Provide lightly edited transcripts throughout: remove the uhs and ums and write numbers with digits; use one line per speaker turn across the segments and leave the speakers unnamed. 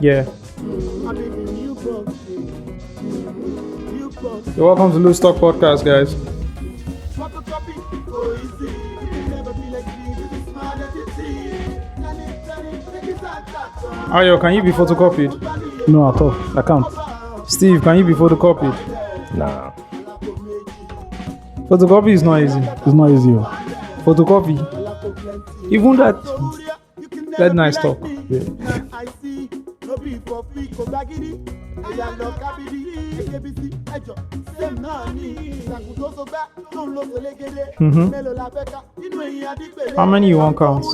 Yeah. You're welcome to Loose Talk Podcast, guys. Ayo, can you be photocopied?
No, at all. I can't.
Steve, can you be photocopied?
Nah.
Photocopy is not easy.
It's not easy.
Photocopy. Even that. Let nice talk.
Yeah.
How many you want count?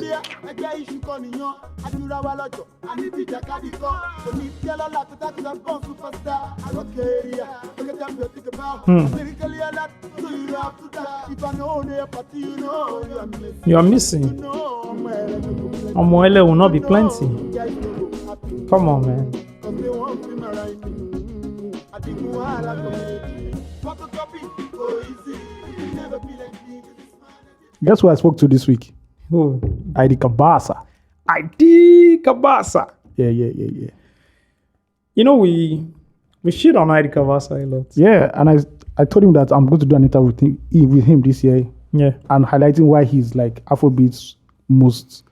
You are missing. Omoele will not be plenty. Come on, man.
Guess who I spoke to this week?
Who?
ID Kabasa.
ID Kabasa.
Yeah.
You know, we shit on ID Kabasa a lot.
Yeah, and I told him that I'm going to do an interview with him this year.
Yeah.
And highlighting why he's like Afrobeat's most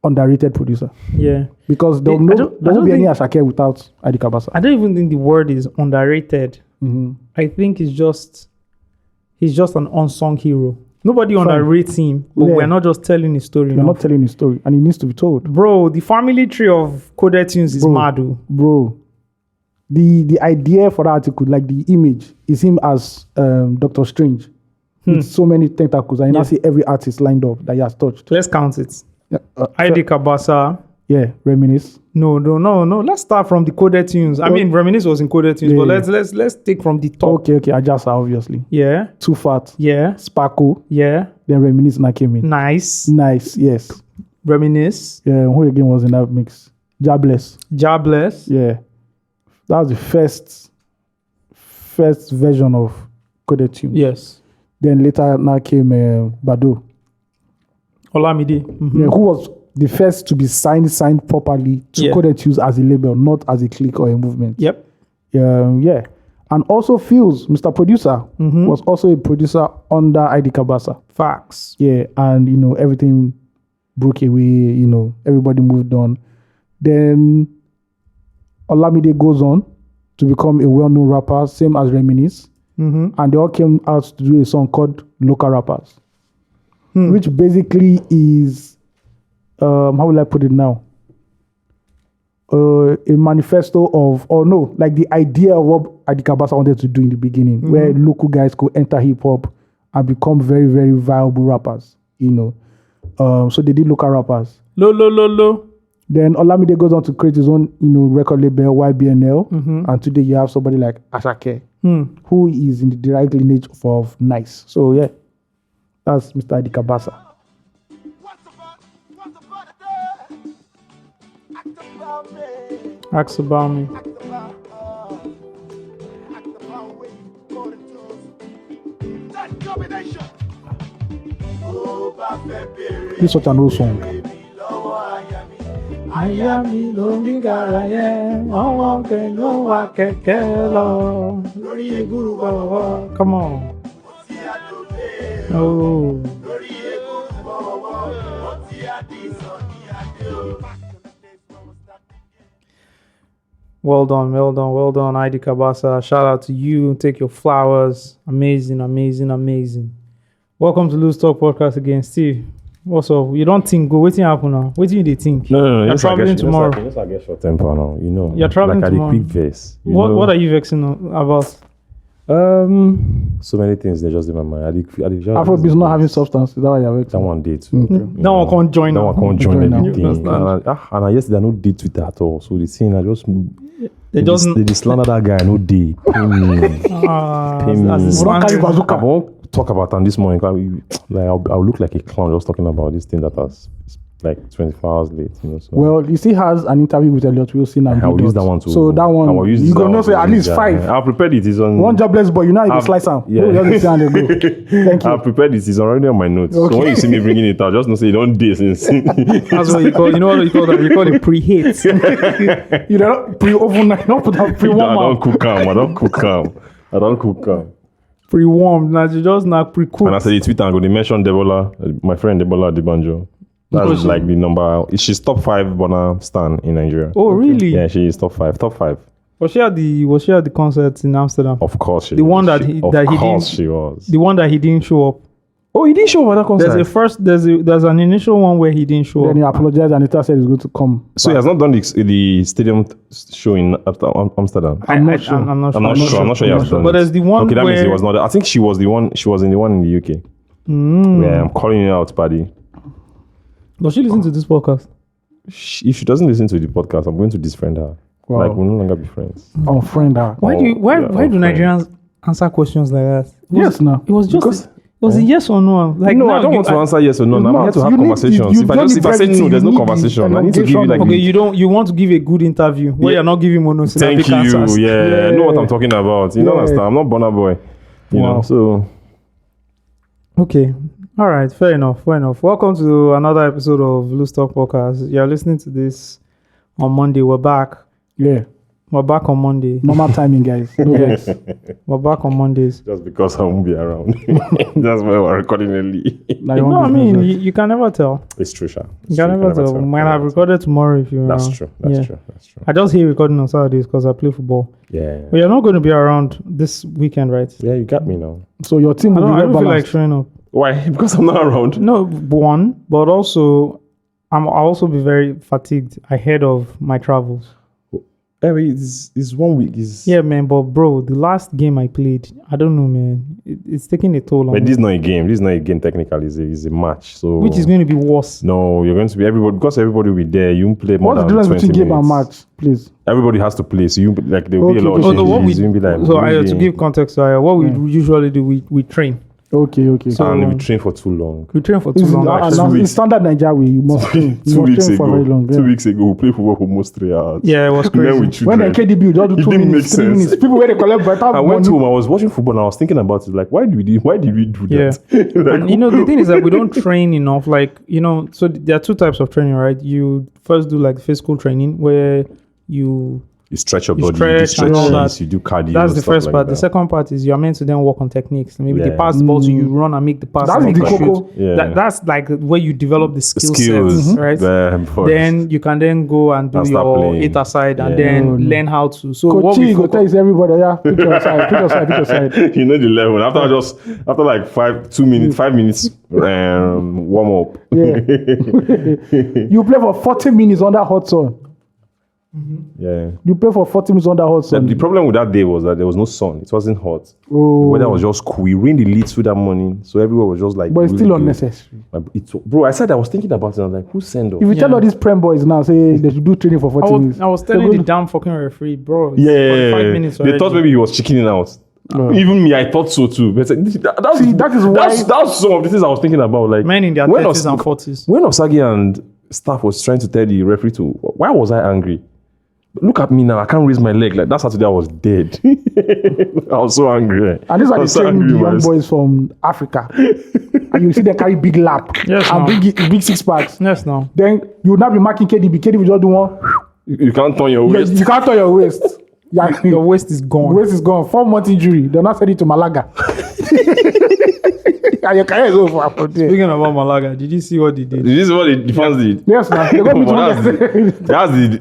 underrated producer.
Yeah.
Because there won't be any Asake without ID Kabasa.
I don't even think the word is underrated.
Mm-hmm.
I think he's just an unsung hero. Nobody underrates him, but we're not just telling his story.
We're not telling his story, and he needs to be told.
Bro, the family tree of coded tunes is mad.
Bro, the idea for that article, like the image, is him as Doctor Strange with so many tentacles, and you now see every artist lined up that he has touched.
Let's count it.
Yeah,
ID Kabasa.
Yeah, Reminisce.
No. Let's start from the coded tunes. I mean, Reminisce was in coded tunes, but let's take from the top.
Okay, Ajasa, obviously.
Yeah.
Too Fat.
Yeah.
Sparkle.
Yeah.
Then Reminisce now came in.
Nice,
yes.
Reminisce.
Yeah, who again was in that mix? Jobless. Yeah. That was the first version of coded tunes.
Yes.
Then later now came Bado.
Olamide. Mm-hmm.
Yeah, who was the first to be signed properly to coded tunes as a label, not as a clique or a movement.
Yep.
Yeah. And also Fields, Mr. Producer, was also a producer under ID Kabasa.
Facts.
Yeah, and everything broke away, everybody moved on. Then Olamide goes on to become a well-known rapper, same as Reminisce.
Mm-hmm.
And they all came out to do a song called Local Rappers, which basically is, how will I put it now? A manifesto like the idea of what ID Kabasa wanted to do in the beginning, where local guys could enter hip-hop and become very, very viable rappers, So they did Local Rappers.
Lo.
Then Olamide goes on to create his own, record label, YBNL. And today you have somebody like Asake, who is in the direct lineage of Nice. So yeah, that's Mr. ID Kabasa.
Ask about me.
This is such an old song.
Come on. Oh. Well done, ID Kabasa. Shout out to you. Take your flowers. Amazing. Welcome to Loose Talk Podcast again, Steve. What's up? You don't think go? Waiting happen now. What do you think?
No.
You're traveling tomorrow.
Yes, I get short temper now.
You're traveling
like
tomorrow.
Like a quick verse.
What are you vexing about?
So many things they just in my mind.
Afrobeat is not having substance. Is that why you're vexing?
That one date.
That one can't join.
That one can't join everything.
Understand?
And I yesterday I no date with that at all. So the thing I just
they
slander that guy no day. Pay me. I won't talk about on this morning. Like I'll look like a clown just talking about this thing that has like 24 hours late. So.
Well, he still has an interview with Elliot Wilson and
I'll use that one too.
So that one, you're going to say at least 5.
I'll prepare it. It's on
one jobless boy, you know how you slice him.
Yeah.
Thank you.
I've prepared it. It's already on my notes.
Okay.
So when you see me bringing it out, just know say you don't do since.
That's what you call. You know what you call that? You call it pre-hit.
You don't pre-overnight, not put up pre-warm.
I don't cook calm. I don't cook calm.
Pre-warmed. Now you just not pre-cooked.
And I said the Twitter, I'm going to mention Debola, my friend Debola Dibanjo. That's like the number. She's top 5 Burna stan in Nigeria.
Oh, really?
Yeah, she is top 5. Top 5.
Was she at the concert in Amsterdam?
Of course she.
The one that
she,
he
of
didn't.
course she was.
The one that he didn't show up.
Oh, he didn't show up at that concert.
There's an initial one where he didn't show
Then
up.
he apologized and later said he's going to come.
So he has not done the stadium show in Amsterdam.
I'm not sure.
I'm not
I'm
sure.
not sure he has done
But
it.
there's the one
Okay, that means he
where-
was not there. I think she was the one. She was in the one in the UK. Yeah, I'm calling you out, buddy.
Does she listen to this podcast?
If she doesn't listen to the podcast, I'm going to disfriend her.
Wow.
Like we'll no longer be friends.
Unfriend her.
Why do
friends.
Nigerians answer questions like that?
Yes, no.
It was just
Because-
it was a yes or no. Like
No,
now
I don't want to answer yes or no. I'm here to have conversations. If I say no, there's no conversation. I need to give you like.
Okay, you want to give a good interview where
Yeah.
you're not giving monosyllabic
Thank you.
answers.
Yeah, I know what I'm talking about. You don't
Yeah.
understand. I'm not Burna Boy. You
Wow.
know, so
Okay. All right. Fair enough. Welcome to another episode of Loose Talk Podcast. You're listening to this on Monday. We're back.
Yeah.
We're back on Monday.
Normal timing, guys. No vex.
We're back on Mondays.
just because I won't be around, that's why we're recording early.
Now you
No,
want
I
business,
mean,
right?
you can never tell.
It's true, Sha.
You can never tell. We might have recorded tomorrow if you're
That's
around.
true. That's
Yeah.
true. That's true.
I just hate recording on Saturdays because I play football.
Yeah.
But you're not going to be around this weekend, right?
Yeah, you got me now.
So your team
I
will be
don't
well
feel like
balanced.
showing up.
Why? Because I'm not around.
No, one, but also I'll also be very fatigued ahead of my travels.
It's 1 week.
Yeah, man, but bro, the last game I played, I don't know, man. It's taking a toll on
But
me.
this is not a game. This is not a game technically. It's a match. So
Which is going to be worse.
No, you're going to be everybody because everybody will be there. You won't play more
What's the
than
difference
20
between game and
minutes.
match, please?
Everybody has to play. So you like there will be a
Okay,
lot of
okay.
changes.
what we
You won't be like,
so
really-
to give context, what we usually do, we train.
Okay.
So-
and we train for too long.
We train for too
This is
long.
like
actually.
two
in
weeks.
standard Nigeria way, you must train. You
2
must
weeks
train for very
ago,
long.
2 weeks ago, we played football for almost 3 hours.
Yeah, it was
Then
crazy.
with children.
When the KDB, you just do
It
2
didn't
minutes,
make
3
sense.
minutes. People where they collect better
I went
money.
home. I was watching football and I was thinking about it. Like, why did we do
Yeah.
that? Like,
And the thing is that we don't train enough. Like, so there are 2 types of training, right? You first do like physical training where you
you stretch your
You
body, you do
stretch and all
stretches,
that.
you do cardio.
that's the
stuff
first
like
part.
that.
The second part is you're meant to then work on techniques. Maybe they
Yeah.
pass the ball to you, run and make the pass.
That's
and
the
make the
coco.
shoot.
Yeah.
That's like where you develop the skill
skills,
sets, right?
before-
Then you can then go and do
And start
your
playing.
8 aside and
Yeah.
then learn how to. So what
Coach
we
go tell
focus,
everybody, yeah, pick your side, pick your side, pick your side.
you know the level. After like 5 minutes warm up.
Yeah. You play for 40 minutes under hot sun.
Yeah.
You play for 40 minutes under hot sun.
The problem with that day was that there was no sun. It wasn't hot. The
Oh,
weather was just cool. We rained a little that morning, so everywhere was just like.
but it's
really
still
good.
unnecessary.
Bro, I said I was thinking about it. I was like, who sent off?
If you tell
Yeah.
all these prem boys now, say they should do training for 40 minutes.
I was telling the damn fucking referee, bro. It's
Yeah,
45 minutes
they
already.
thought maybe he was chickening out.
No.
Even me, I thought so too. But that's,
See, that is why-
that's some of the things I was thinking about. Like
Men in their
when
30s and 40s.
When Osagie and staff was trying to tell the referee to, why was I angry? Look at me now. I can't raise my leg. Like that Saturday, I was dead. I was so angry.
And these
I
are the
was so
training
angry,
the young
man.
boys from Africa. And you see them carry big lap
Yes,
and
now.
big 6 packs.
Yes, now.
Then you will not be marking KDB. KDB just do one.
You can't turn your waist.
You can't turn your waist. Yeah,
Your waist is gone.
waist is gone. 4-month injury. They're not send it to Malaga. And your career is over from there.
Speaking about Malaga, did you see what they did?
This is what the defense did.
Yes, man. They're going to be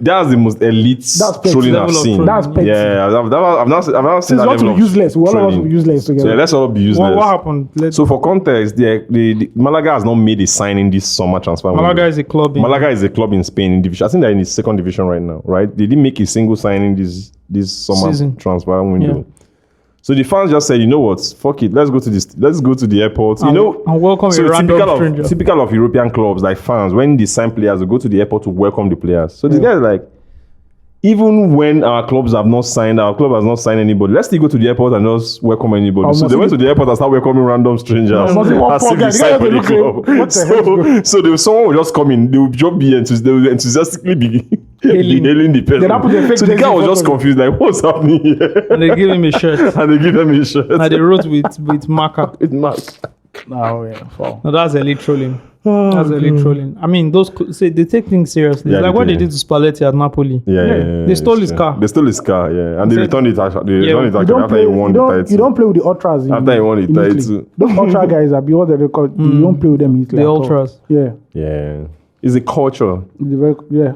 That's the most elite
petty.
trolling
Level
I've
of
seen.
trolling.
That's petty.
Yeah, I've not seen
Since
that
we want to
level
be
of
useless, we all of us
trolling.
will be useless
So
together.
let's all be useless.
What happened?
So for context, the Malaga has not made a signing this summer transfer window.
Malaga is a club.
Malaga is a club in Spain in division. I think they're in the 2nd division right now, right? They didn't make a single signing this summer
Season.
transfer window.
Yeah.
So the fans just said, you know what? Fuck it. Let's go to the airport.
And welcome a random stranger.
Typical of European clubs like fans, when they sign players, they go to the airport to welcome the players. So this guy is like, even when our club has not signed anybody, let's still go to the airport and just welcome anybody. So they went to the airport and started welcoming random strangers. As if they signed for the club. So someone will just come in, they will just be enthusiastically be hailing the person. So the guy was just confused, like, what's happening here?
And they give him a shirt.
And
they wrote with marker.
With mark.
Oh, yeah. Wow.
No, that's elite trolling. That's elite trolling. I mean, they take things seriously.
Yeah,
it's like what they did to Spalletti at Napoli.
Yeah.
They stole his car.
They stole his car, yeah. And they returned it after he won the title.
You don't play with the ultras.
After he won the title.
Those ultra guys are beyond the record. You don't play with them easily.
The ultras.
Yeah.
Yeah. It's a culture.
Yeah.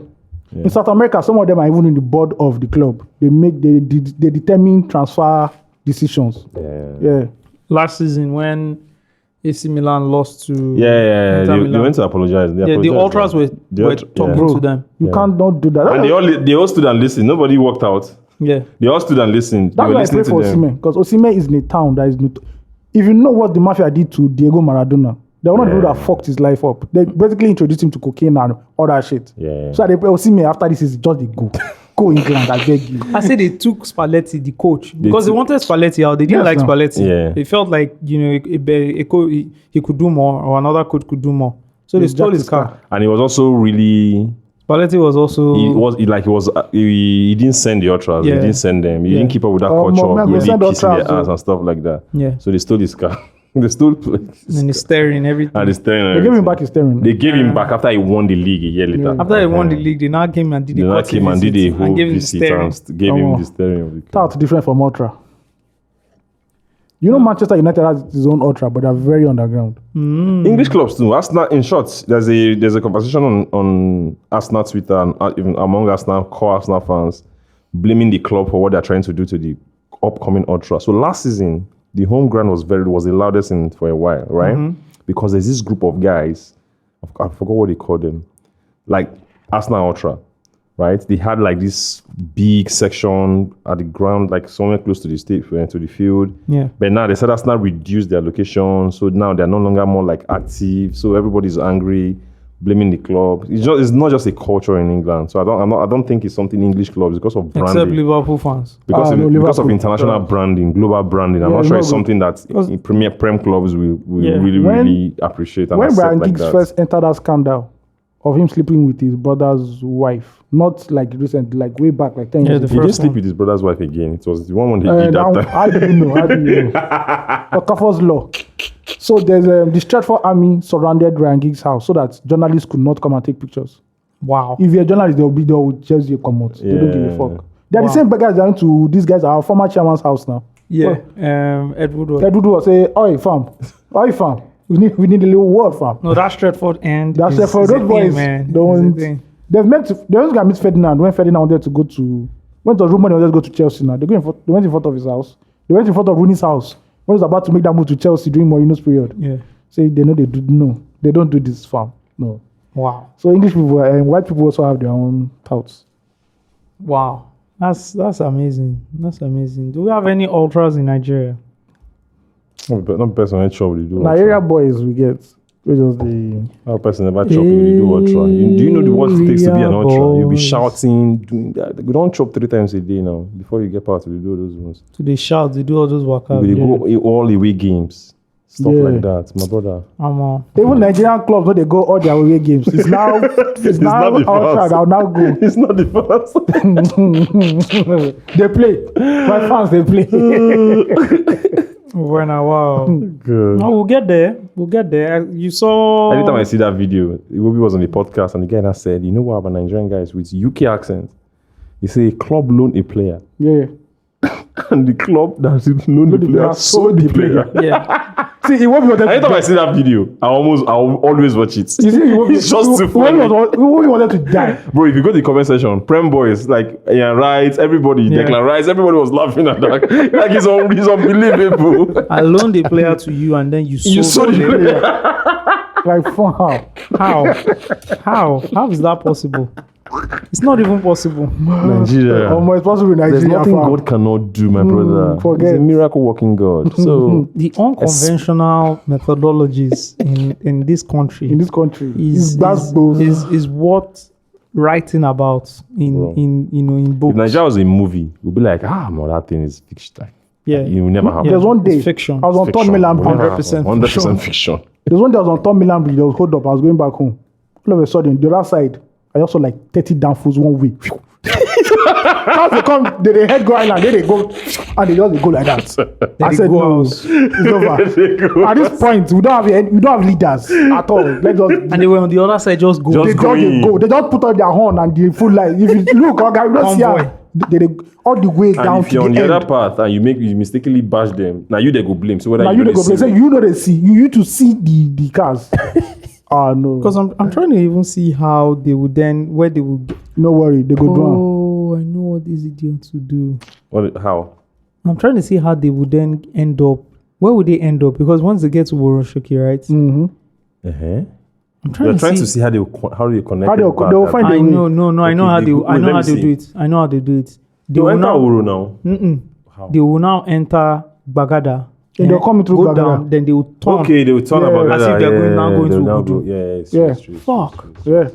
In South America, some of them are even in the board of the club. They determine transfer decisions. Yeah.
Last season when AC Milan lost to
They went to apologize.
The ultras were talking to them.
You can't not do that.
And they all stood and listened. Nobody walked out.
Yeah.
They all stood and listened.
That's why I pray for Osimhen, because Osimhen is in a town that is not. If you know what the mafia did to Diego Maradona, they were not the people that fucked his life up. They basically introduced him to cocaine and all that shit.
Yeah.
So they pray Osimhen after this is just the go. Go England, I beg you.
I say they took Spalletti, the coach, because they wanted Spalletti out. They didn't like Spalletti.
Yeah.
They felt like, he could do more, or another coach could do more. So they stole his car.
And he was also really...
Spalletti was also...
He didn't send the ultras.
Yeah.
He didn't send them. He didn't keep up with that culture of really kissing their ass and stuff like that.
Yeah.
So they stole his car. They stole
and he's staring everything.
And he's staring.
They gave him back his steering.
They gave him back after he won the league a year later.
After he won the league, they now came and did the
a whole visit and gave him the steering of the car.
That's different from ultra. You know, Manchester United has its own ultra, but they're very underground.
English clubs too. Arsenal, in short, there's a conversation on Arsenal Twitter and even among core Arsenal fans, blaming the club for what they're trying to do to the upcoming ultra. So last season, the home ground was the loudest for a while, right? Because there's this group of guys, I forgot what they call them, like Arsenal Ultra, right? They had like this big section at the ground, like somewhere close to the to the field.
Yeah.
But now they said Arsenal reduced their location, so now they're no longer more like active. So everybody's angry, blaming the club. It's not just a culture in England. So I don't think it's something English clubs because of branding.
Except Liverpool fans.
Because of international branding, global branding. I'm not sure it's something that in Prem clubs will really appreciate. And
when Brian
like
Giggs first entered that scandal of him sleeping with his brother's wife, not like recent, like way back, like 10 years ago.
He didn't sleep with his brother's wife again. It was the one he did that time.
I didn't know. Okafor's law. So there's the Stratford Army surrounded Ryan Giggs' house so that journalists could not come and take pictures.
Wow.
If you're a journalist, they'll just you come out. They don't give a fuck. They're the same guys down to these guys, our former chairman's house now.
Yeah. Ed Woodward.
Ed Woodward say, "Oi, fam. We need a little word, fam."
No, that's Stratford and
that's Stratford. Those boys don't. They've got Miss Ferdinand when Ferdinand wanted to go to. Went to Roman, they wanted to go to Chelsea now. They went in front of his house. They went in front of Rooney's house. When he was about to make that move to Chelsea during Mourinho's period.
Yeah.
Say they don't do this, fam. No.
Wow.
So English people and white people also have their own thoughts.
Wow. That's amazing. That's amazing. Do we have any ultras in Nigeria?
Not person ever chop, they do.
Nigeria boys we get. We just the
person never chop, they do ultra. Do you know what it takes to be an ultra? You'll be shouting, doing that. We don't chop 3 times a day now. Before you get past, we do those ones.
So they shout, they do all those workouts.
They go all away games. Stuff like that, my brother.
Even Nigerian clubs, when they go all their away games, it's now ultra. I'll now go.
It's not the first.
They play. My fans, they play.
Wow.
Good.
No, we'll get there. You saw.
Anytime I see that video, Iwobi was on the podcast and the guy said, "You know what about Nigerian guys with UK accent? He say a club loan a player."
Yeah.
And the club that loaned the player sold the player.
Yeah.
See,
anytime I see that video, I'll always watch it.
You see,
it's just too funny.
Who wanted to die?
Bro, if you go to the comment section, Prem Boys, like Ian Wright, everybody, Declan Rice, everybody was laughing at that. Like it's unbelievable.
I loaned the player to you and then you sold the player.
Like,
how is that possible? It's not even possible.
Nigeria.
It's possible in Nigeria.
There's nothing God cannot do, my brother.
Forget.
He's a miracle working God. So
the unconventional methodologies in this country
is what
writing about in books.
If Nigeria was a movie, we'd be like, man, that thing is fiction.
Yeah.
You will never have
There's one day
It's fiction.
I was on Third Milan Bridge.
100%
100% fiction.
There's one day I was on Third Milan Bridge. I was hold up. I was going back home. All of a sudden, the other side, I also like 30 down fools one way. As they come, they head go island, then they go, and they just go like that. I said, no, it's over. At this point, we don't have leaders at all. Let's just.
And they were on the other side, just go.
They go. They just put on their horn and the full light. If you look, okay, you don't see how they all the way down
And if
to
you're on
the
the
end.
other path and you mistakenly bash them, now you they go blame. So whether
Now you they go play.
see
Say you know they see. You to see the cars. No.
Because I'm trying to even see how they would then, where they would.
No worry, they go drown.
Oh, I know what these idiots would do.
how?
I'm trying to see how they would then end up. Where would they end up? Because once they get to Boroshoki, right?
Mm-hmm.
I'm trying
You're trying
to
to see how they connect.
How they will find
I
a way.
know, no, I know how they. I know how they do it. I know how they do it. They
You
will
enter
now.
Uru now.
How? They will now enter Bagada.
And they'll come through
go
Bagada.
down, then they will turn.
Okay, they will turn about
As if they're going to Ugudu.
Yeah, it's
Yeah.
true.
Fuck.
Yeah.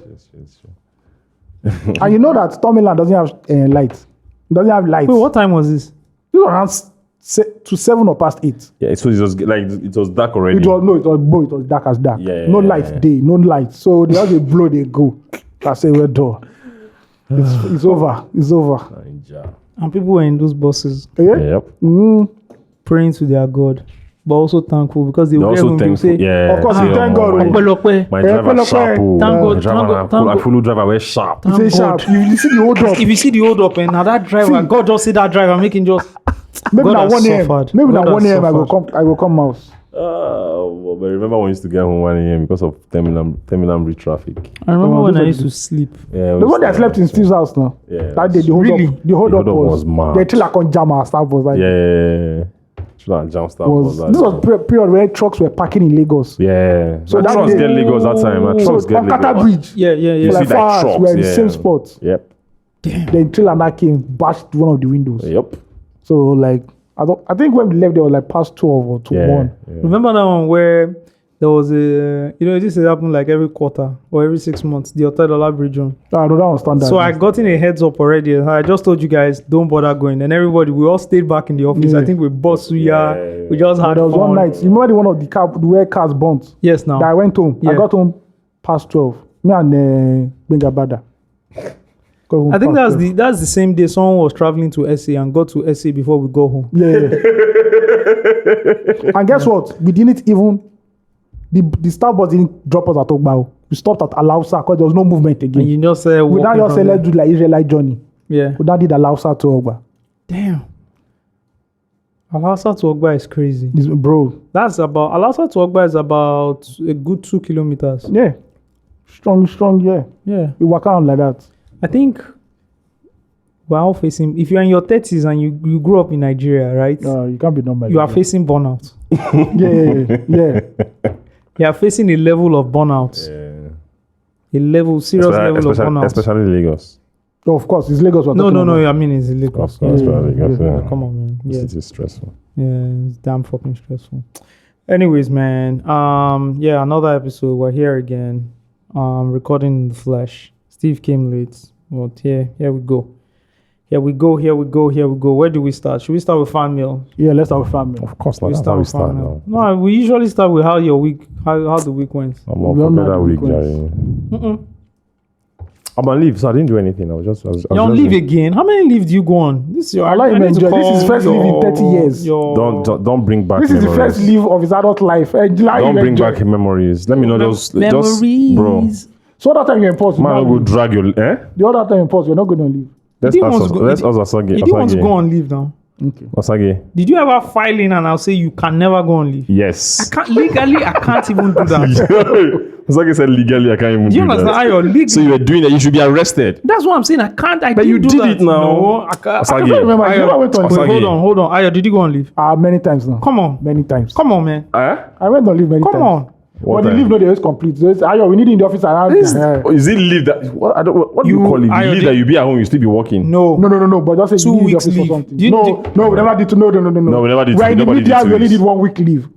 And you know that Tomiland doesn't have lights. Doesn't have lights.
Wait, what time was this?
This was around to 7 or past 8.
Yeah, it was like it was dark already.
It was dark as dark.
Yeah,
no
yeah,
lights
yeah.
day, no lights. So they have a blow, they go. I say we're done. It's over. It's over.
Ninja.
And people were in those buses
Yeah.
Yep.
praying to their God, but also thankful because they
They're
were
also
able to
thankful.
say,
Yeah.
Of course,
say,
thank God.
"Ọpẹ́lọpẹ́."
My driver sharp. Oh.
Thank God,
My driver,
thank God.
I follow driver very sharp.
Thank
Say sharp.
God.
You see the hold up.
If you see the hold up and now that driver, God just see that driver making just.
Maybe
God
now
has
1 a.m.
suffered.
Maybe
God
now
has
1 a.m.
suffered.
I will come out.
But remember when we used to get home 1 a.m. because of terminal bridge traffic.
I remember
Oh,
when
those
I
are
used
the-
to sleep.
Yeah,
The one that slept in Steve's house now.
Yeah.
That day, the hold
Really?
up. The hold up was
mad.
the till on jam our staff was like.
Yeah. Should have jump start
Was this was period where trucks were parking in Lagos.
Yeah.
So
So
that
trucks
day-
get Lagos that time.
So
Trucks get
on Kata
Lagos.
Bridge,
Yeah.
You
like
see that
4 hours,
trucks,
we're in the
yeah.
same spot.
Yep.
Then till that came, bashed one of the windows.
Yep.
So like I think when we left there was like past 12 or 1.
Yeah.
Remember that one where there was this happened like every quarter or every 6 months, the Otedola Bridge one.
I don't understand that.
So I got in a heads up already. I just told you guys, don't bother going. And everybody, we all stayed back in the office.
Yeah.
I think we bought suya.
Yeah.
We just had
there was
fun.
one night. You remember the one of the where cars burnt?
Yes, now.
That I went home. I
Yeah.
got home past 12. Me and Benga Bada. Got home
I think
past 12.
that's the same day someone was traveling to SA and got to SA before we go home.
Yeah. And guess what? We didn't even the staff bus didn't drop us at Ogbao. We stopped at Alausa because there was no movement
And
again.
you just said,
We now just say let's do like Israelite journey.
yeah.
We now did Alausa to Ogba.
Damn. Alhassa to Ogba is crazy.
Bro.
Alhassa to Ogba is about a good 2 kilometers.
Yeah. Strong, yeah.
Yeah.
We walk around like that.
I think we're all facing, if you're in your 30s and you grew up in Nigeria, right?
You can't be normal.
You are facing burnout.
Yeah.
You are facing a level of burnout.
Yeah.
A serious level of burnout.
Especially Lagos.
Oh, of course, it's Lagos.
No, I mean it's Lagos.
Of course, Lagos. Yeah.
Come on, man. Yeah.
It is stressful.
Yeah, it's damn fucking stressful. Anyways, man. Yeah, another episode. We're here again. Recording in the flesh. Steve came late. But here we go. Here we go. Where do we start? Should we start with fan mail?
Yeah, let's have a family.
Of course not.
We
That's
start
how we
with
start
fan
now.
mail. No, we usually start with how your week, how the week went.
I'm
We all
on
know
forget that
how
week,
it goes.
Jerry. I'm on leave, so I didn't do anything. I was just
You're on leave again. How many leave do you go on? This is your.
I like him
need to
enjoy. This is
call
his first leave in 30 years.
Don't bring back
This is the
memories.
first leave of his adult life.
Don't bring back memories. Let me know those
memories.
bro.
So that time you import,
Man, will go drag your
the other time you import, you're not going to leave.
Let's
didn't want to go-
let's Osagie.
You didn't want to go on leave now.
Okay.
Osagie.
Did you ever file in and I'll say you can never go on leave?
Yes.
Legally, I can't even do that.
Osagie said legally I can't even
Do you
do
understand how
that.
you're legal?
So you were doing that, you should be arrested.
That's what I'm saying. I can't.
But you
didn't do
did
that.
it now.
No, I can't.
Osagie.
I don't remember. You never went on
Osagie.
leave.
Hold on. Ayo, did you go on leave?
Many times now.
Come on.
Many times.
Come on, man.
I went on leave many
Come
times.
on.
What
But the
time?
leave no, they always complete. So it's, Ayo, we need in the office around.
Is it leave that what do you
You-
call it?
I-
Leave that you be at home, you still be working.
No.
No. But just say
2
you need in the
weeks
office
leave.
for something.
Did-
No,
did-
we never did. No.
No, we never did.
We're in the
Nobody did
media.
2
We only
weeks.
did 1 week leave.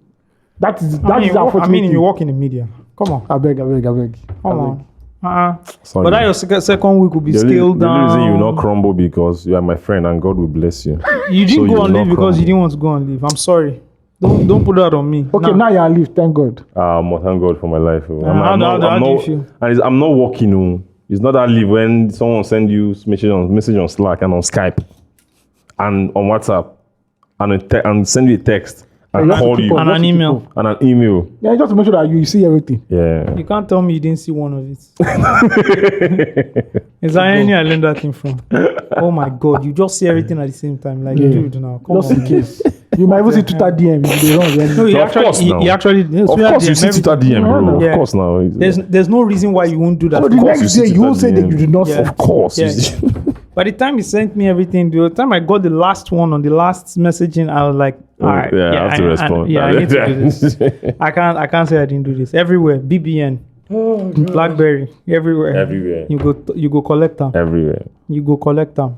That is
I mean,
unfortunate.
you work in the media. Come on.
I beg.
Come on.
Sorry.
But that your second week will be scaled
The only reason you
down.
will not crumble because you are my friend and God will bless you.
You didn't
So
go
you
on
will
leave
not
because you
crumble.
didn't want to go on leave. I'm sorry. Don't put that on me.
Okay, now you're on leave. Thank God.
Thank God for my life. Oh.
How do you feel?
I'm not working. Oh. It's not that leave when someone send you message on Slack and on Skype and on WhatsApp and send you a text and
You have to
call
keep
you
up,
And
you have
an
to keep
email.
up.
and an email.
Yeah, just to make sure that you see everything.
Yeah.
You can't tell me you didn't see one of it. Is that any I learned that thing from? Oh my God, you just see everything at the same time. Like, dude, now, come
Just
on.
in case. You might even see Twitter DM if they run.
No,
So of course now.
he actually
Of course, you see Twitter DM, bro.
Yeah.
Of course now.
There's no reason why you won't do that.
So the
course
next
you
day
see
you will
Twitter
say that
DM.
you did not
Yeah.
see.
Of course.
Yeah. By the time he sent me everything, the time I got the last one on the last messaging, I was like, all right,
I have to respond.
I need to do this. I can't say I didn't do this. Everywhere, BBN, BlackBerry, everywhere.
Everywhere.
You go collect them.
Everywhere.
You go collect them.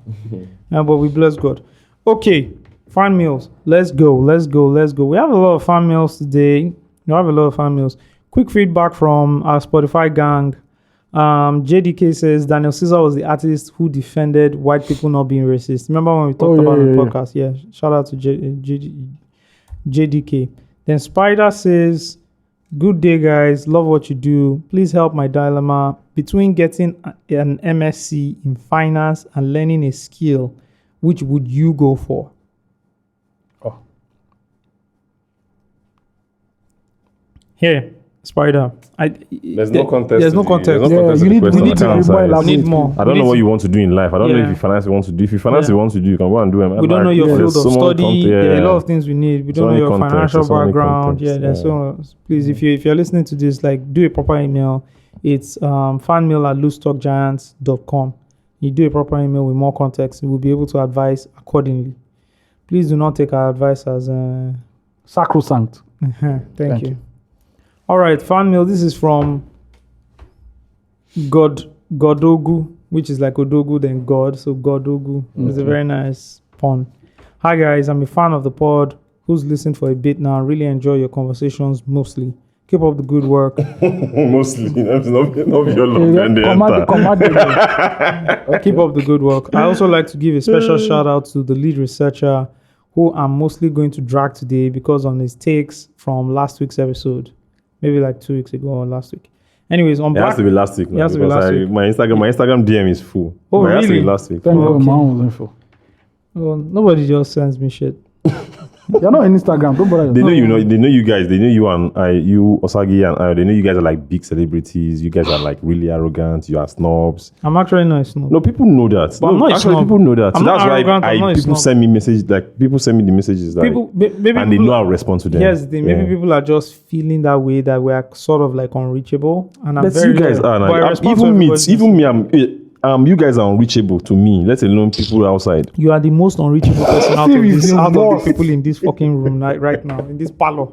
But we bless God. Okay, fan mails. Let's go. We have a lot of fan mails today. Quick feedback from our Spotify gang. JDK says Daniel Caesar was the artist who defended white people not being racist. Remember when we talked about it on the podcast? Yeah. Shout out to JDK. Then Spider says, good day, guys. Love what you do. Please help my dilemma between getting an MSc in finance and learning a skill. Which would you go for? Here, Spider.
There's no context.
There's no context.
Yeah,
to
you
the
need
question.
to
I
be
can't
more
answer it.
elaborate.
Need more.
I don't know what you want to do in life. I don't know
Yeah.
if you finance you want to do. If you finance
Yeah.
you want to do, you can go and do it.
We don't know your field
There's
of
so much
study.
content,
There are a lot of things we need. We
So
don't know
many
your
context,
financial
so many
background.
context,
Yeah, there's
yeah.
so much. Please, if you're listening to this, like, do a proper email. It's fanmail@loosetalkgiants.com. You do a proper email with more context, we'll be able to advise accordingly. Please do not take our advice as
Sacrosanct.
Thank you. All right, fan mail. This is from Godogu, which is like Odogu then God. So Godogu is a very nice pun. Hi guys, I'm a fan of the pod who's listened for a bit now. Really enjoy your conversations mostly. Keep up the good work.
Mostly, that's not your love. Then they enter.
Keep up the good work. I also like to give a special shout out to the lead researcher who I'm mostly going to drag today because on his takes from last week's episode. Maybe like 2 weeks ago or last week. Anyways, on
It has to be last week.
It has to be last week.
My Instagram DM is full.
Oh,
But it has to be
really?
last week.
Thank God,
Okay.
my own was info.
Well, nobody just sends me shit.
You're not on Instagram. Don't bother.
They know you know. They know you guys. They know you and you, Osagie and I. They know you guys are like big celebrities. You guys are like really arrogant. You are snobs.
I'm actually not a snob.
No, people know that.
But I'm not a
actually,
snob.
people know that.
I'm
So
not
that's
arrogant, I'm
why
not a
people
snob.
send me messages. Like people send me the messages. Like,
Maybe
and they know I'll respond to them.
Here's the thing. Maybe
Yeah.
people are just feeling that way, that we're sort of like unreachable. And I'm
But
very
you guys
loyal.
are.
But I
Like,
respond to
even me.
everybody's
Even me. You guys are unreachable to me. Let alone people outside.
You are the most unreachable person out of
Steve is
the
worst.
people in this fucking room right now, in this parlor.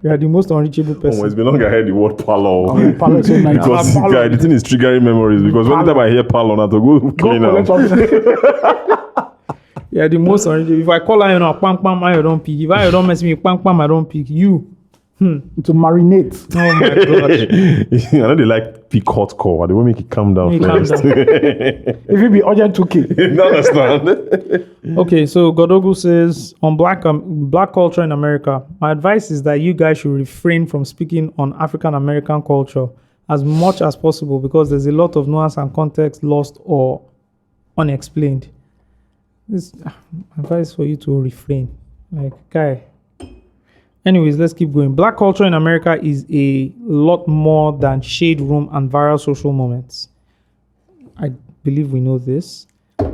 You are the most unreachable
Oh,
person.
it's been long I heard the word parlor.
Parlor is so nice.
Because
Parlor.
guy, the thing is triggering memories. Because anytime I hear parlor, I have to go clean
Go
out.
collect something.
You are the most unreachable. If I call her, pam pam, I don't pick. If I don't mess with me, pam pam, I don't pick. You.
To marinate.
Oh my gosh.
I know they like pick hot call. They won't make it calm down
Make it calm
first.
down.
If it be urgent 2K.
You understand?
Okay, so Godogu says on black culture in America, my advice is that you guys should refrain from speaking on African American culture as much as possible because there's a lot of nuance and context lost or unexplained. This advice for you to refrain. Like, guy. Anyways, let's keep going. Black culture in America is a lot more than shade room and viral social moments. I believe we know this.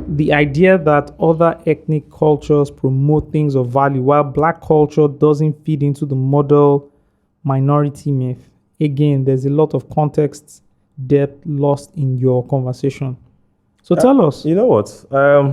The idea that other ethnic cultures promote things of value while black culture doesn't feed into the model minority myth. Again, there's a lot of context depth lost in your conversation. So tell us.
You know what?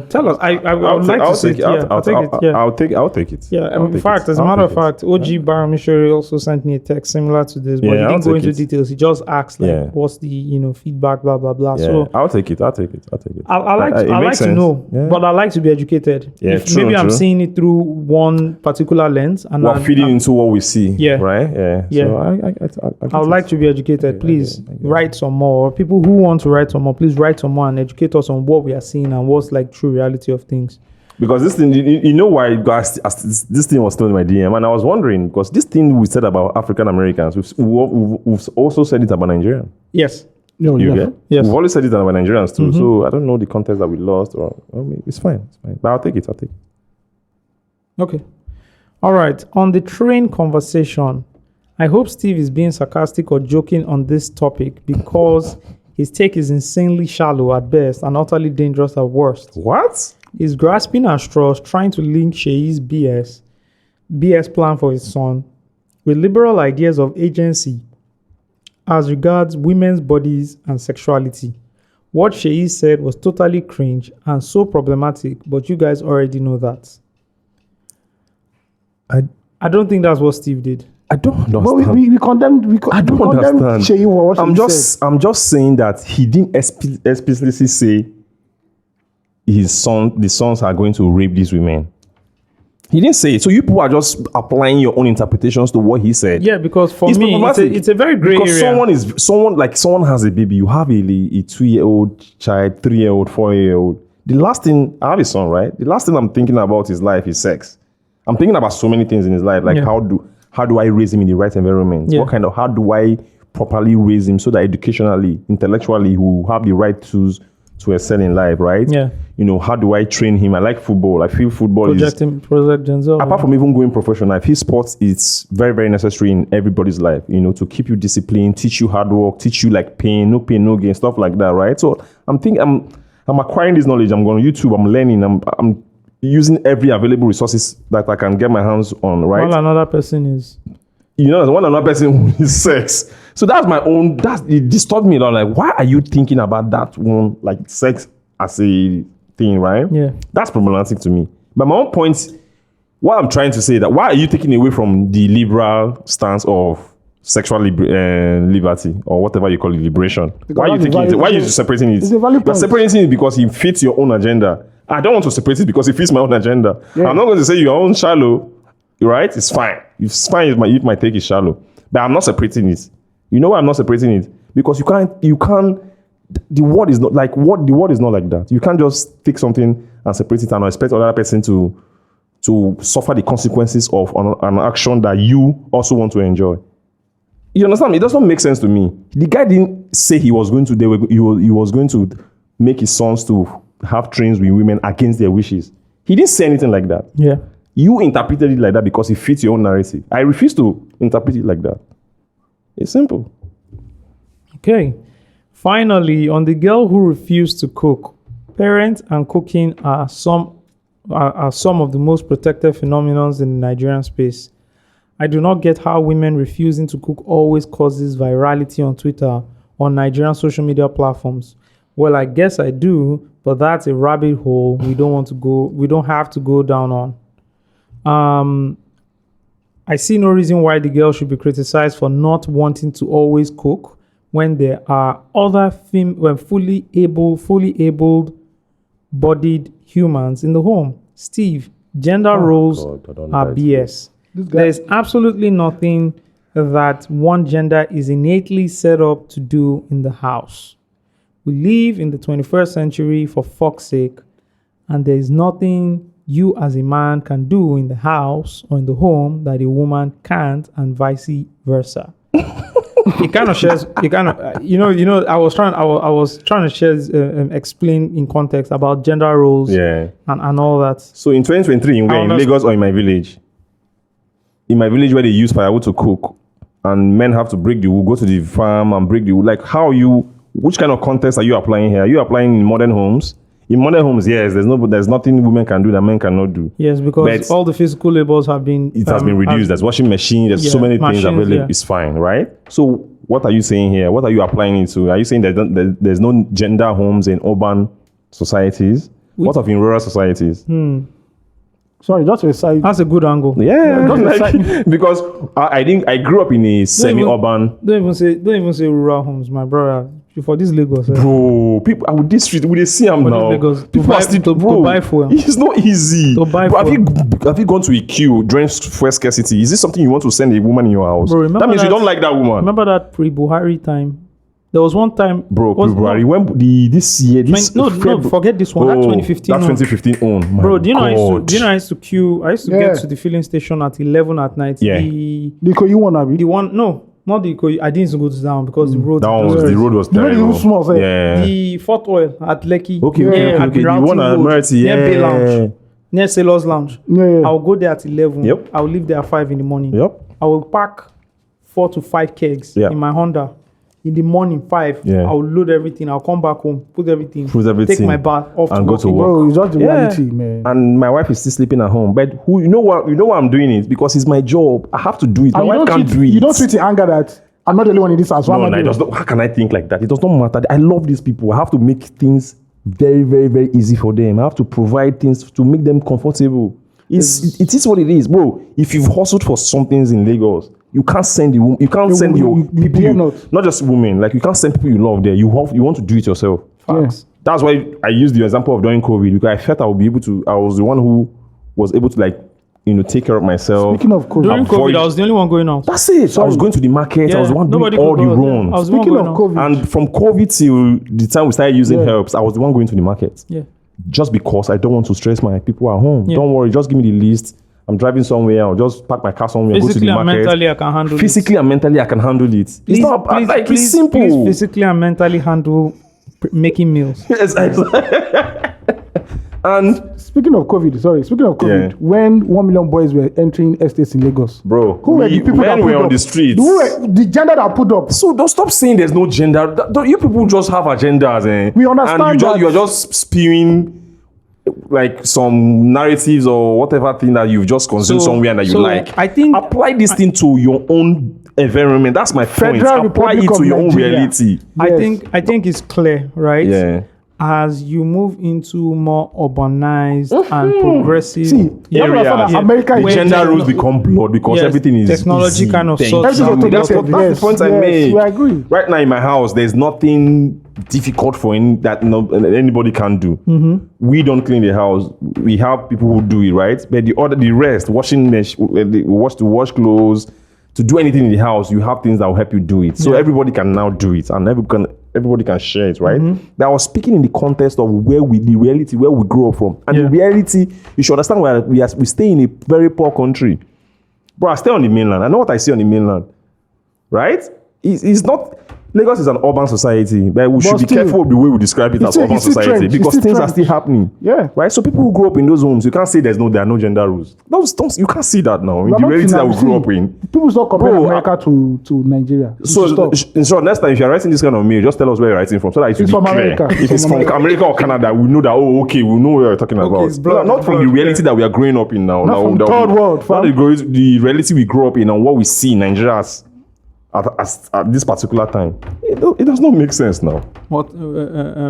Tell us. I would like to see it. Yeah, I'll take it. Yeah.
I'll take it.
Yeah, in fact, as a matter of fact, OG Baramishori also sent me a text similar to this, but he didn't go into details. He just asked, like, what's the feedback, blah blah blah.
Yeah,
so
I'll take it.
I like to know, but I like to be educated.
Yeah, true,
maybe I'm seeing it through one particular lens, and
we're feeding into what we see.
Yeah,
right. Yeah,
yeah.
So
I would like to be educated. Please write some more. People who want to write some more, please write some more and educate us on what we are seeing and what's like true reality of things.
Because this thing, you know why guys, this thing was still in my DM, and I was wondering, because this thing we said about African Americans, we've also said it about Nigerians.
Yes.
No,
You get?
Yes.
We've always said it about Nigerians too. So I don't know the context that we lost, or maybe it's fine. But I'll take it.
Okay. All right. On the train conversation, I hope Steve is being sarcastic or joking on this topic because his take is insanely shallow at best and utterly dangerous at worst.
What?
He's grasping at straws, trying to link Sheyi's BS plan for his son with liberal ideas of agency as regards women's bodies and sexuality. What Sheyi said was totally cringe and so problematic, but you guys already know that. I don't think that's what Steve did.
I don't understand.
But we condemned.
I don't understand.
Sheyi for what he said.
I'm just saying that he didn't explicitly say the sons are going to rape these women. He didn't say it. So you people are just applying your own interpretations to what he said.
Yeah, because for me, it's a very gray
because
area.
someone has a baby. You have a 2-year-old child, 3-year-old, 4-year-old. The last thing, I have a son, right? The last thing I'm thinking about his life is sex. I'm thinking about so many things in his life, like how do I raise him in the right environment?
Yeah.
How do I properly raise him so that educationally, intellectually, he will have the right tools to excel in life, right?
Yeah.
How do I train him? I like football. I feel football
Project Denzel.
apart from even going professional, I feel sports is very, very necessary in everybody's life, to keep you disciplined, teach you hard work, teach you like pain, no gain, stuff like that, right? So I'm acquiring this knowledge. I'm going to YouTube, I'm learning, I'm using every available resources that I can get my hands on, right?
While another person is...
one another person is sex. So it disturbed me a lot. Like, why are you thinking about that one, like sex as a thing, right?
Yeah.
That's problematic to me. But my own point, what I'm trying to say that, why are you taking away from the liberal stance of sexual liberty or whatever you call it, liberation? Why are you taking it? Why are you separating it? You're separating it because it fits your own agenda. I don't want to separate it because it fits my own agenda. Yeah. I'm not going to say your own shallow, right? It's fine. It's fine if my take is shallow. But I'm not separating it. You know why I'm not separating it? Because you can't, the word is not like, the word is not like that. You can't just take something and separate it and expect another person to suffer the consequences of an action that you also want to enjoy. You understand? It doesn't make sense to me. The guy didn't say he was going to make his sons to have trains with women against their wishes. He didn't say anything like that.
Yeah.
You interpreted it like that because it fits your own narrative. I refuse to interpret it like that. It's simple.
Okay. Finally, on the girl who refused to cook, parents and cooking are some of the most protected phenomena in the Nigerian space. I do not get how women refusing to cook always causes virality on Twitter or Nigerian social media platforms. Well, I guess I do, but that's a rabbit hole we don't have to go down on. I see no reason why the girl should be criticized for not wanting to always cook when there are other fully able-bodied humans in the home. Steve, gender roles are BS. There is absolutely nothing that one gender is innately set up to do in the house. We live in the 21st century, for fuck's sake, and there is nothing you as a man can do in the house or in the home that a woman can't, and vice versa. It kind of shares. I was trying to share, explain in context about gender roles, and all that.
So in 2023, in Lagos or in my village? In my village where they use firewood to cook, and men have to break the wood, go to the farm and break the wood. Like, which kind of context are you applying here? Are you applying in modern homes? In modern homes, yes, there's nothing women can do that men cannot do.
Yes, because all the physical labors have been...
It has been reduced. There's washing machine. There's so many things available. Yeah. It's fine, right? So what are you saying here? What are you applying it to? Are you saying that there's no gender homes in urban societies? What of in rural societies?
Sorry, just a side.
That's a good angle.
Yeah,
just
like, because I think I grew up in a semi-urban.
Don't even say rural homes, my brother. For this Lagos,
Bro, people I would this street, we they see them now.
Lagos,
People are still, bro,
to buy fuel.
It's not easy.
To buy
Bro,
fuel.
have you gone to a queue during fuel scarcity? Is this something you want to send a woman in your house?
Bro,
that means you don't like that woman.
Remember that pre-Buhari time? There was one time,
bro. February when this year,
forget this one. That 2015.
That 2015 on.
Bro, do you know I used to queue? I used to get to the filling station at 11 at night.
Yeah.
The Ikoyi one, Abi?
The one, no, not the Ikoyi. I didn't go to down because the road.
The road was terrible.
The small, say.
Yeah.
The Fort Oil at Lekki.
Okay. The one at Merity,
near Bay Lounge, near Sailors Lounge.
Yeah.
I'll go there at 11.
Yep.
I'll leave there at 5 in the morning.
Yep.
I will pack 4 to 5 kegs in my Honda. In the morning, 5, I'll load everything. I'll come back home, put everything, take my bath off
and go to work.
Bro, it's just the reality, man.
And my wife is still sleeping at home. But you know why I'm doing it? Because it's my job. I have to do it. My wife can't do it.
You don't treat in anger that I'm not the only one in this house.
How can I think like that? It does not matter. I love these people. I have to make things very, very, very easy for them. I have to provide things to make them comfortable. It is what it is, bro. If you've hustled for some things in Lagos, you can't send your people, not just women. Like you can't send people you love there. You want to do it yourself.
Facts.
That's why I used the example of during COVID, because I felt I would be able to. I was the one who was able to take care of myself.
Speaking of COVID,
during COVID, I was the only one going out.
That's it. So I was going to the market. I was the one doing all the runs.
Speaking of COVID,
and from COVID till the time we started using helps, I was the one going to the market.
Yeah.
Just because I don't want to stress my people at home.
Yeah.
Don't worry. Just give me the list. I'm driving somewhere. I'll just park my car somewhere.
Physically
go to the market.
and mentally, I can handle
Physically and mentally, I can handle it.
Please,
it's not it's simple.
Please physically and mentally handle making meals.
Yes, and
speaking of COVID, when 1 million boys were entering estates in Lagos,
bro,
who were the people that put
on
up?
The streets?
Who were the gender that put up?
So don't stop saying there's no gender. You people just have agendas, eh?
We understand
and
that.
You're just spewing like some narratives or whatever thing that you've just consumed somewhere that you like.
I think
apply this thing to your own environment. That's my point. Apply it to your own reality.
Yes. I think it's clear, right?
Yeah.
As you move into more urbanized and progressive
areas,
America
gender rules become blood because everything is
technology
easy.
Kind of
That's
the
point I made.
We agree.
Right now in my house, there's nothing difficult for anybody can do.
Mm-hmm.
We don't clean the house. We have people who do it, right? But the rest, wash wash clothes, to do anything in the house, you have things that will help you do it. So everybody can now do it, and everybody can share it, right?
Mm-hmm.
That I was speaking in the context of where we grew up from, and the reality. You should understand we stay in a very poor country, bro. I stay on the mainland. I know what I see on the mainland, right? It's not. Lagos is an urban society, but we should be careful of the way we describe it as urban society because things are still happening.
Yeah.
Right? So people who grew up in those homes, you can't say there are no gender rules. You can't see that now in the reality that we grew up in.
People stop comparing America to Nigeria.
So next time if you're writing this kind of mail, just tell us where you're writing from so that it will be
from
clear.
America.
If it's from America or Canada, we know that, we know what you're talking about. Not from the reality that we are growing up in now.
Not from third world.
Not the reality we grew up in and what we see in Nigeria at this particular time. It does not make sense now.
What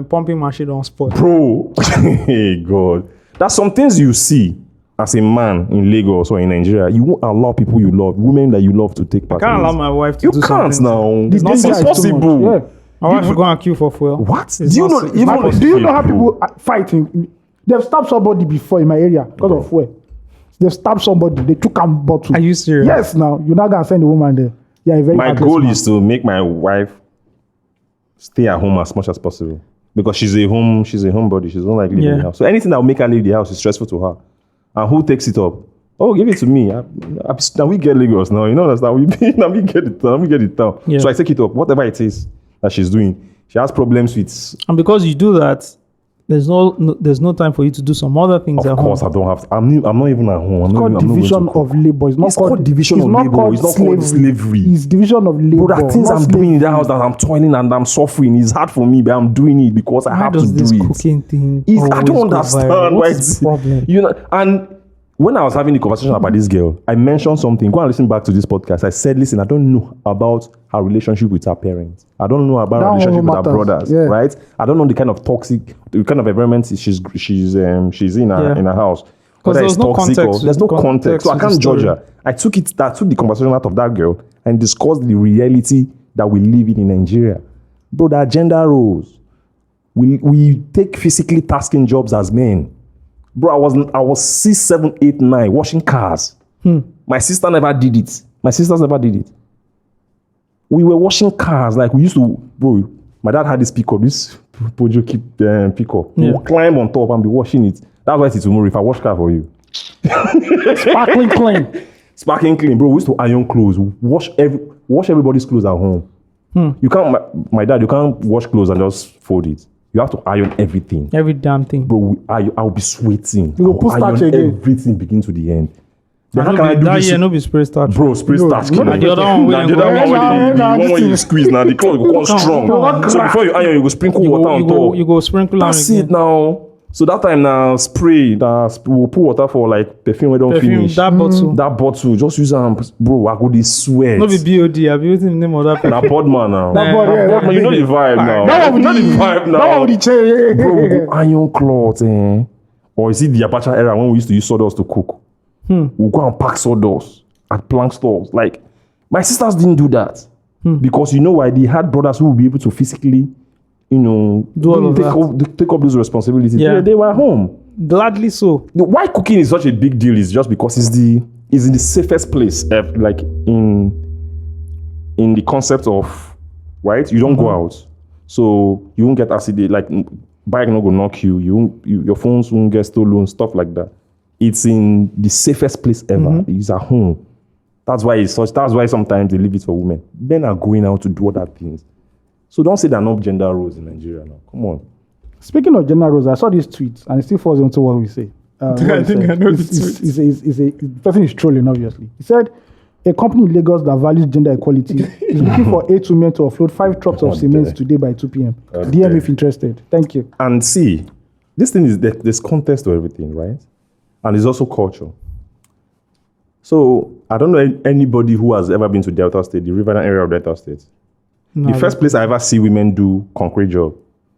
pumping machine don't spoil.
Bro, hey God. There's some things you see as a man in Lagos or in Nigeria. You won't allow people you love, women that you love to take part.
I can't allow my wife to do something.
You can't now. It's impossible.
Yeah.
My wife will go and queue for fuel.
What?
Do you know how people fighting? They've stabbed somebody before in my area because of fuel. They've stabbed somebody. They took a bottle.
Are you serious?
Yes. Now you're not gonna send a woman there. Yeah,
my goal is to make my wife stay at home as much as possible because she's a homebody. She doesn't like leaving the house. So anything that will make her leave the house is stressful to her. And who takes it up? Oh, give it to me. Now we get Lagos now. You know that's now we get it down.
Yeah.
So I take it up, whatever it is that she's doing. She has problems with.
And because you do that, there's no time for you to do some other things at home.
Of course, I don't have. I'm not even at home.
It's called division of labor. It's
called division of labor. It's not called slavery.
It's division of labor.
Bro, the things I'm doing in the house that I'm toiling and I'm suffering is hard for me, but I'm doing it because I have to do it.
Cooking thing
I don't understand why it's the problem. And when I was having the conversation about this girl, I mentioned something. Go and listen back to this podcast. I said, listen, I don't know about her relationship with her parents. I don't know about her relationship with her brothers, right? I don't know the kind of toxic, the kind of environment she's in her house.
Because there's no context.
There's no context. So I can't judge her. I took the conversation out of that girl and discussed the reality that we live in Nigeria. Bro, there are gender roles. We take physically tasking jobs as men. Bro, I was 6, 7, 8, 9 washing cars. My sister never did it. My sisters never did it. We were washing cars like we used to. Bro, my dad had this pickup, this Pojo pickup. We would climb on top and be washing it. That's why it's tomorrow if I wash car for you.
Sparkling clean.
Sparkling clean, bro. We used to iron clothes. Wash everybody's clothes at home. You can't, my dad, you can't wash clothes and just fold it. You have to iron everything.
Every damn thing.
Bro, I'll be sweating.
You will put starch again.
Everything begin to the end.
Then how can I do this? Yeah, no be spray starch.
Bro, spray starch.
The other one
when you squeeze now, the cloth will come strong. So before you iron, you go sprinkle water on top.
You go sprinkle
That's it now. So that time now, we'll put water for like perfume we don't finish.
That
bottle, just use them. Bro, I go this sweat.
No be BOD, I've used the name of that perfume.
Now Podman now.
Podman,
you know the vibe now.
That one the vibe now. That one the change.
Bro, we go iron cloth, Or is it the Apache era when we used to use sawdust to cook? We'll go and pack sawdust at plank stores. Like, my sisters didn't do that. Because you know why? They had brothers who would be able to physically, take up those responsibilities.
Yeah.
They were home.
Gladly so.
Why cooking is such a big deal is just because it's in the safest place, like in the concept of, right? You don't go out, so you won't get acid. Like bike not gonna knock you. Your phones won't get stolen, stuff like that. It's in the safest place ever. It's at home. That's why That's why sometimes they leave it for women. Men are going out to do other things. So don't say there are no gender roles in Nigeria now. Come on.
Speaking of gender roles, I saw this tweet and it still falls into what we say.
I think I know the tweet.
The person is trolling, obviously. He said, a company in Lagos that values gender equality is looking for 8 women to offload 5 trucks of cement today by 2 p.m. DM if interested. Thank you.
And see, this thing is, there's context to everything, right? And there's also culture. So I don't know anybody who has ever been to Delta State, the riverine area of Delta State. No, the first place I ever see women do concrete job.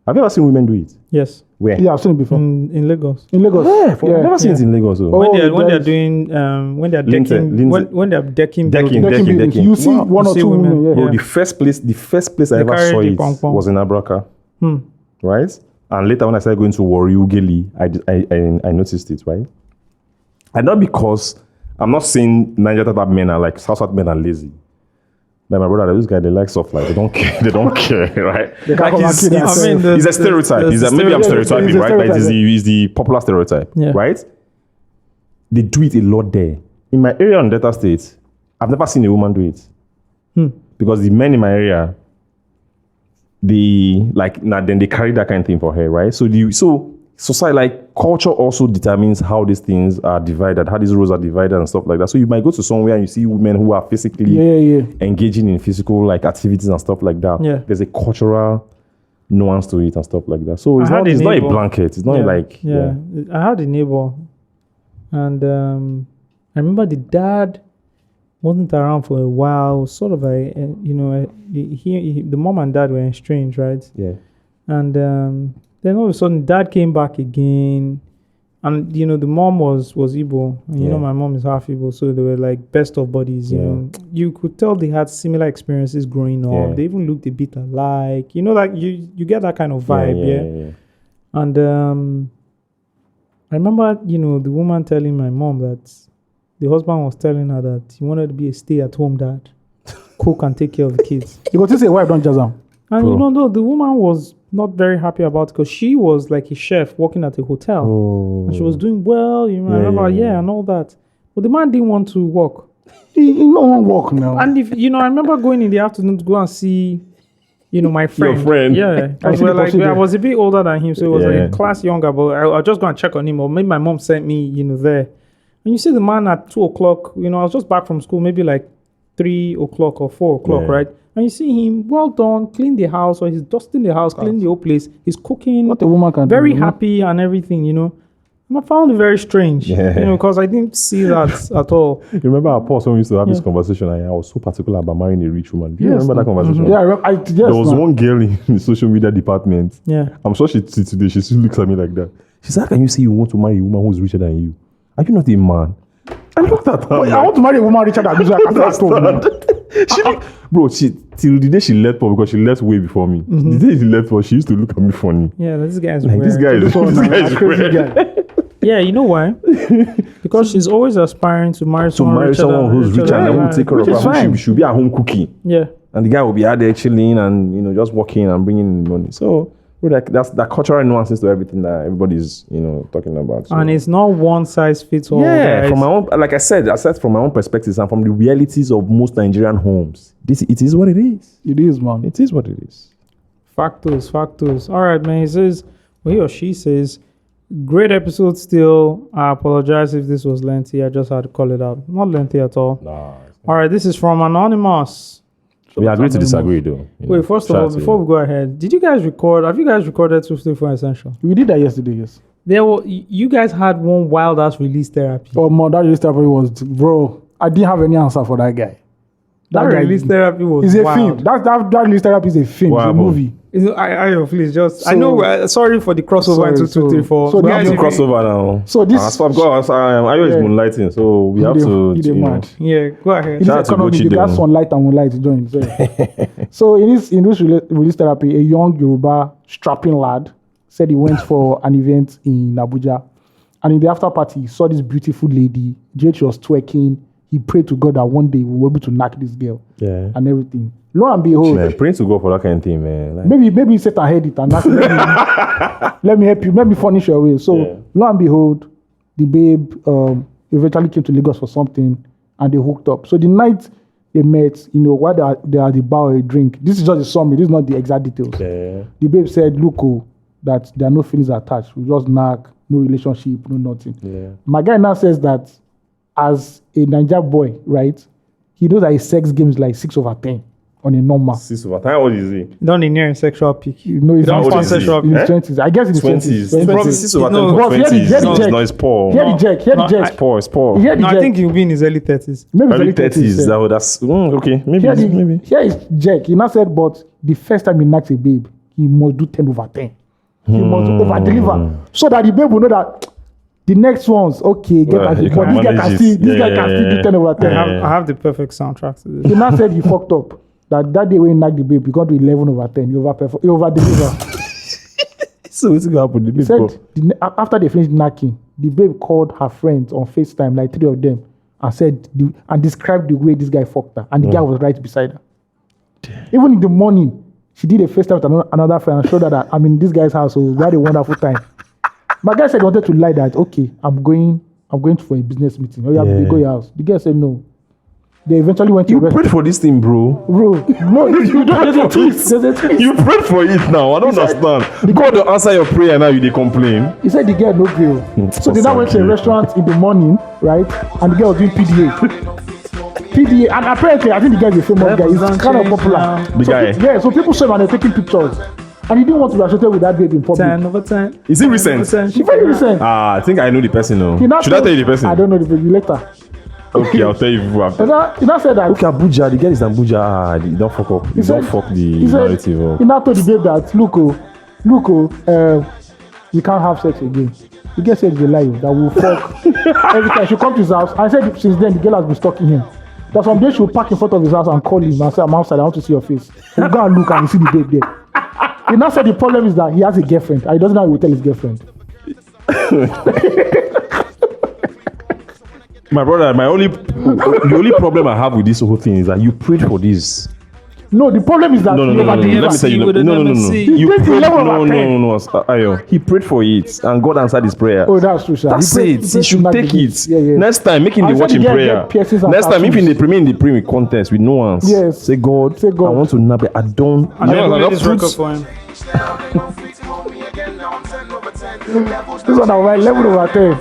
Have you ever seen women do it?
Yes.
Where?
Yeah, I've seen it before.
In Lagos.
In Lagos.
Yeah, I've never seen it in Lagos.
So. When they're doing when they're decking when they're decking
buildings.
You see one or two women.
Yeah. Well, the first place I ever saw it was in Abraka. Right? And later when I started going to Warri Ugeli, I noticed it, right? And not because I'm not saying Niger Delta men are like South men are lazy. Like my brother, those guys, they like soft life. They don't care. They don't care, right? Like it's a stereotype. Maybe I'm stereotyping, right? But it's the popular stereotype, right? They do it a lot there. In my area in Delta State, I've never seen a woman do it. Because the men in my area, then they carry that kind of thing for her, right? So society, like culture also determines how these things are divided, how these roles are divided and stuff like that. So you might go to somewhere and you see women who are physically engaging in physical like activities and stuff like that.
Yeah.
There's a cultural nuance to it and stuff like that. So it's not a blanket. It's not
I had a neighbor and I remember the dad wasn't around for a while, sort of like, the mom and dad were estranged, right?
Yeah.
And then all of a sudden, dad came back again, and the mom was Igbo, and my mom is half Igbo, so they were like best of buddies. You could tell they had similar experiences growing up. Yeah. They even looked a bit alike. Like you get that kind of vibe, yeah. And I remember, the woman telling my mom that the husband was telling her that he wanted to be a stay-at-home dad, cook and take care of the kids.
You got to say, wife don't jazz on.
And the woman was not very happy about it because she was like a chef working at a hotel.
Oh.
And she was doing well, and all that. But the man didn't want to work.
He don't want to work now.
And if I remember going in the afternoon to go and see, my friend.
Your friend.
Yeah. I was a bit older than him, so it was like a class younger, but I'll just go and check on him. Or maybe my mom sent me, there. And you see the man at 2 o'clock, I was just back from school, maybe like 3 o'clock or 4 o'clock, right? And you see him, well done, clean the house, or he's dusting the house, cleaning the whole place. He's cooking.
What a woman can
very do. Very happy and everything, And I found it very strange.
Yeah.
You know, because I didn't see that at all.
You remember our pause when we used to have this conversation, and I was so particular about marrying a rich woman. Do you remember that conversation?
Yeah, yes,
There was one girl in the social media department.
Yeah.
I'm sure today she still looks at me like that. She said, how can you say you want to marry a woman who's richer than you? Are you not a man? I looked at her.
I want to marry a woman richer than me, so I can't ask
Bro, till the day she left Paul, because she left way before me. The day she left Paul, she used to look at me funny.
Yeah, this guy's
Like, this guy is
crazy
weird.
guy.
Yeah, you know why? Because she's always aspiring to marry someone
who's richer and will take care of
Which is
her.
fine.
She should be at home cooking.
Yeah.
And the guy will be out there chilling and, you know, just working and bringing in money. So, bro, like, that's that cultural nuances to everything that everybody's, you know, talking about. So.
And it's not one size fits all.
Yeah,
guys.
from my own, like I said from my own perspectives and from the realities of most Nigerian homes, it is what it is.
It is, man.
It is what it is.
Factos. All right, man. He says, well, he or she says, great episode still. I apologize if this was lengthy. I just had to call it out. Not lengthy at all.
Nah.
All right, this is from Anonymous.
We agree to disagree, though. You know.
Wait, first of all, before we go ahead, have you guys recorded 254 Essential?
We did that yesterday, yes.
You guys had one wild ass release therapy.
Oh, man, that release therapy was, bro, I didn't have any answer for that guy.
That
guy
release therapy was
is a
wild.
film. That release therapy is a film, it's a movie.
Please just.
So,
I know. Sorry for the crossover into 234.
so
We have
Guys,
to
if
crossover now.
So this-
as far as Ayo is moonlighting, so we have to.
He
you know.
mad.
Yeah, go ahead.
In this
Shout out to
economy,
Gucci
they got
though.
sunlight and moonlight join. So in this release therapy, a young Yoruba strapping lad said he went for an event in Abuja, and in the after party, he saw this beautiful lady. She was twerking. He prayed to God that one day we'll be able to knock this girl.
Yeah.
And everything. Lo and behold,
Man, praying to God for that kind of thing, man. Like,
maybe Satan heard it and knock let me help you. Let me furnish your way. So
Yeah.
lo and behold, the babe eventually came to Lagos for something, and they hooked up. So the night they met, you know, while they are at the bar or a drink. This is just a summary. This is not the exact details.
yeah.
The babe said, "Look, that there are no feelings attached. We just knock, no relationship, no nothing."
Yeah.
My guy now says that as a Niger boy, right? He knows that his sex game is like 6/10 on a normal.
6 over time. How old is he?
Don't near sexual peak.
You know, he's
Don't
in
old
pass
is he?
sexual
in
peak.
his 20s. I guess in his
20s.
20s.
Probably 6 over 10
No,
for
but here the
20s.
jack-
No, it's poor.
Hear the jack. Hear the
No,
jack.
It's poor. It's poor.
Hear the
No, I
jack.
think he'll be in his early 30s.
Maybe
Early
early
30s.
30s.
That's okay. Maybe.
Here,
Maybe.
here is Jack. He now said, but the first time he knocks a babe, he must do 10/10. He must over deliver, so that the babe will know that the next ones, okay, get
Well,
as
you
but
can
this guy
manage
can
it.
still, this
Yeah,
guy can
yeah,
still do
yeah.
10/10.
I have the perfect soundtrack to this.
He now said he fucked up. That day when he knocked the babe, he got to 11/10. He over deliver.
So what's going to happen? The
He
big
said
bro.
after they finished knocking, the babe called her friends on FaceTime, like 3 of them, and said and described the way this guy fucked her, and the guy was right beside her. Even in the morning, she did a FaceTime with another friend and showed her that I'm in this guy's house, so we had a wonderful time. My guy said he wanted to lie that okay, I'm going for a business meeting. Oh yeah,
Yeah.
go to your house. The girl said no. They eventually went to
You prayed for this thing, bro.
bro. No, there's a twist. There's a twist.
You prayed for it now. I don't understand. God will answer your prayer now. You dey complain.
He said the girl no grill. So they now went to a restaurant in the morning, right? And the girl was doing PDA, and apparently I think the guy is a famous guy. He's kind of popular.
The guy.
Yeah, so people saw him and they're taking pictures. And he didn't want to be associated with that babe in public.
10/10.
Is it recent?
She very recent.
I think I know the person now.
He now
Should I
told-
tell you the person?
I don't know the baby later.
Okay, I'll tell you after.
He now said that.
Okay, Abuja. The girl is Abuja. You don't fuck up. You
said-
don't fuck the
He said,
narrative up.
he now told the babe that, look, we can't have sex again. The girl said it's a lie, that we'll fuck every time. She'll come to his house. I said since then, the girl has been stalking him. That some days she'll park in front of his house and call him and say, I'm outside, I want to see your face. He'll go and look and see the babe there. He now said the problem is that he has a girlfriend and he doesn't know how he will tell his girlfriend.
My brother, the only problem I have with this whole thing is that you prayed for this.
No, the problem is that
No.
he never
Let me
delivered.
tell you.
with an
No.
MSc.
You
He
prayed.
level over 10.
No. Ayo, he prayed for it, and God answered his prayer.
Oh, that's true, sir.
That's
prayed-
it.
prayed
He
to
should
knock
take
the
it.
babe. Yeah.
Next time, make him
I
the
said
watching
the girl
prayer.
get piercings and
Next time, if
tattoos.
they premiere in the premiere contest with no ones,
Yes.
say God,
Say God.
I want to nab it. I don't.
I never
I
made
don't
this
put-
record for him.
This one now, 11/10.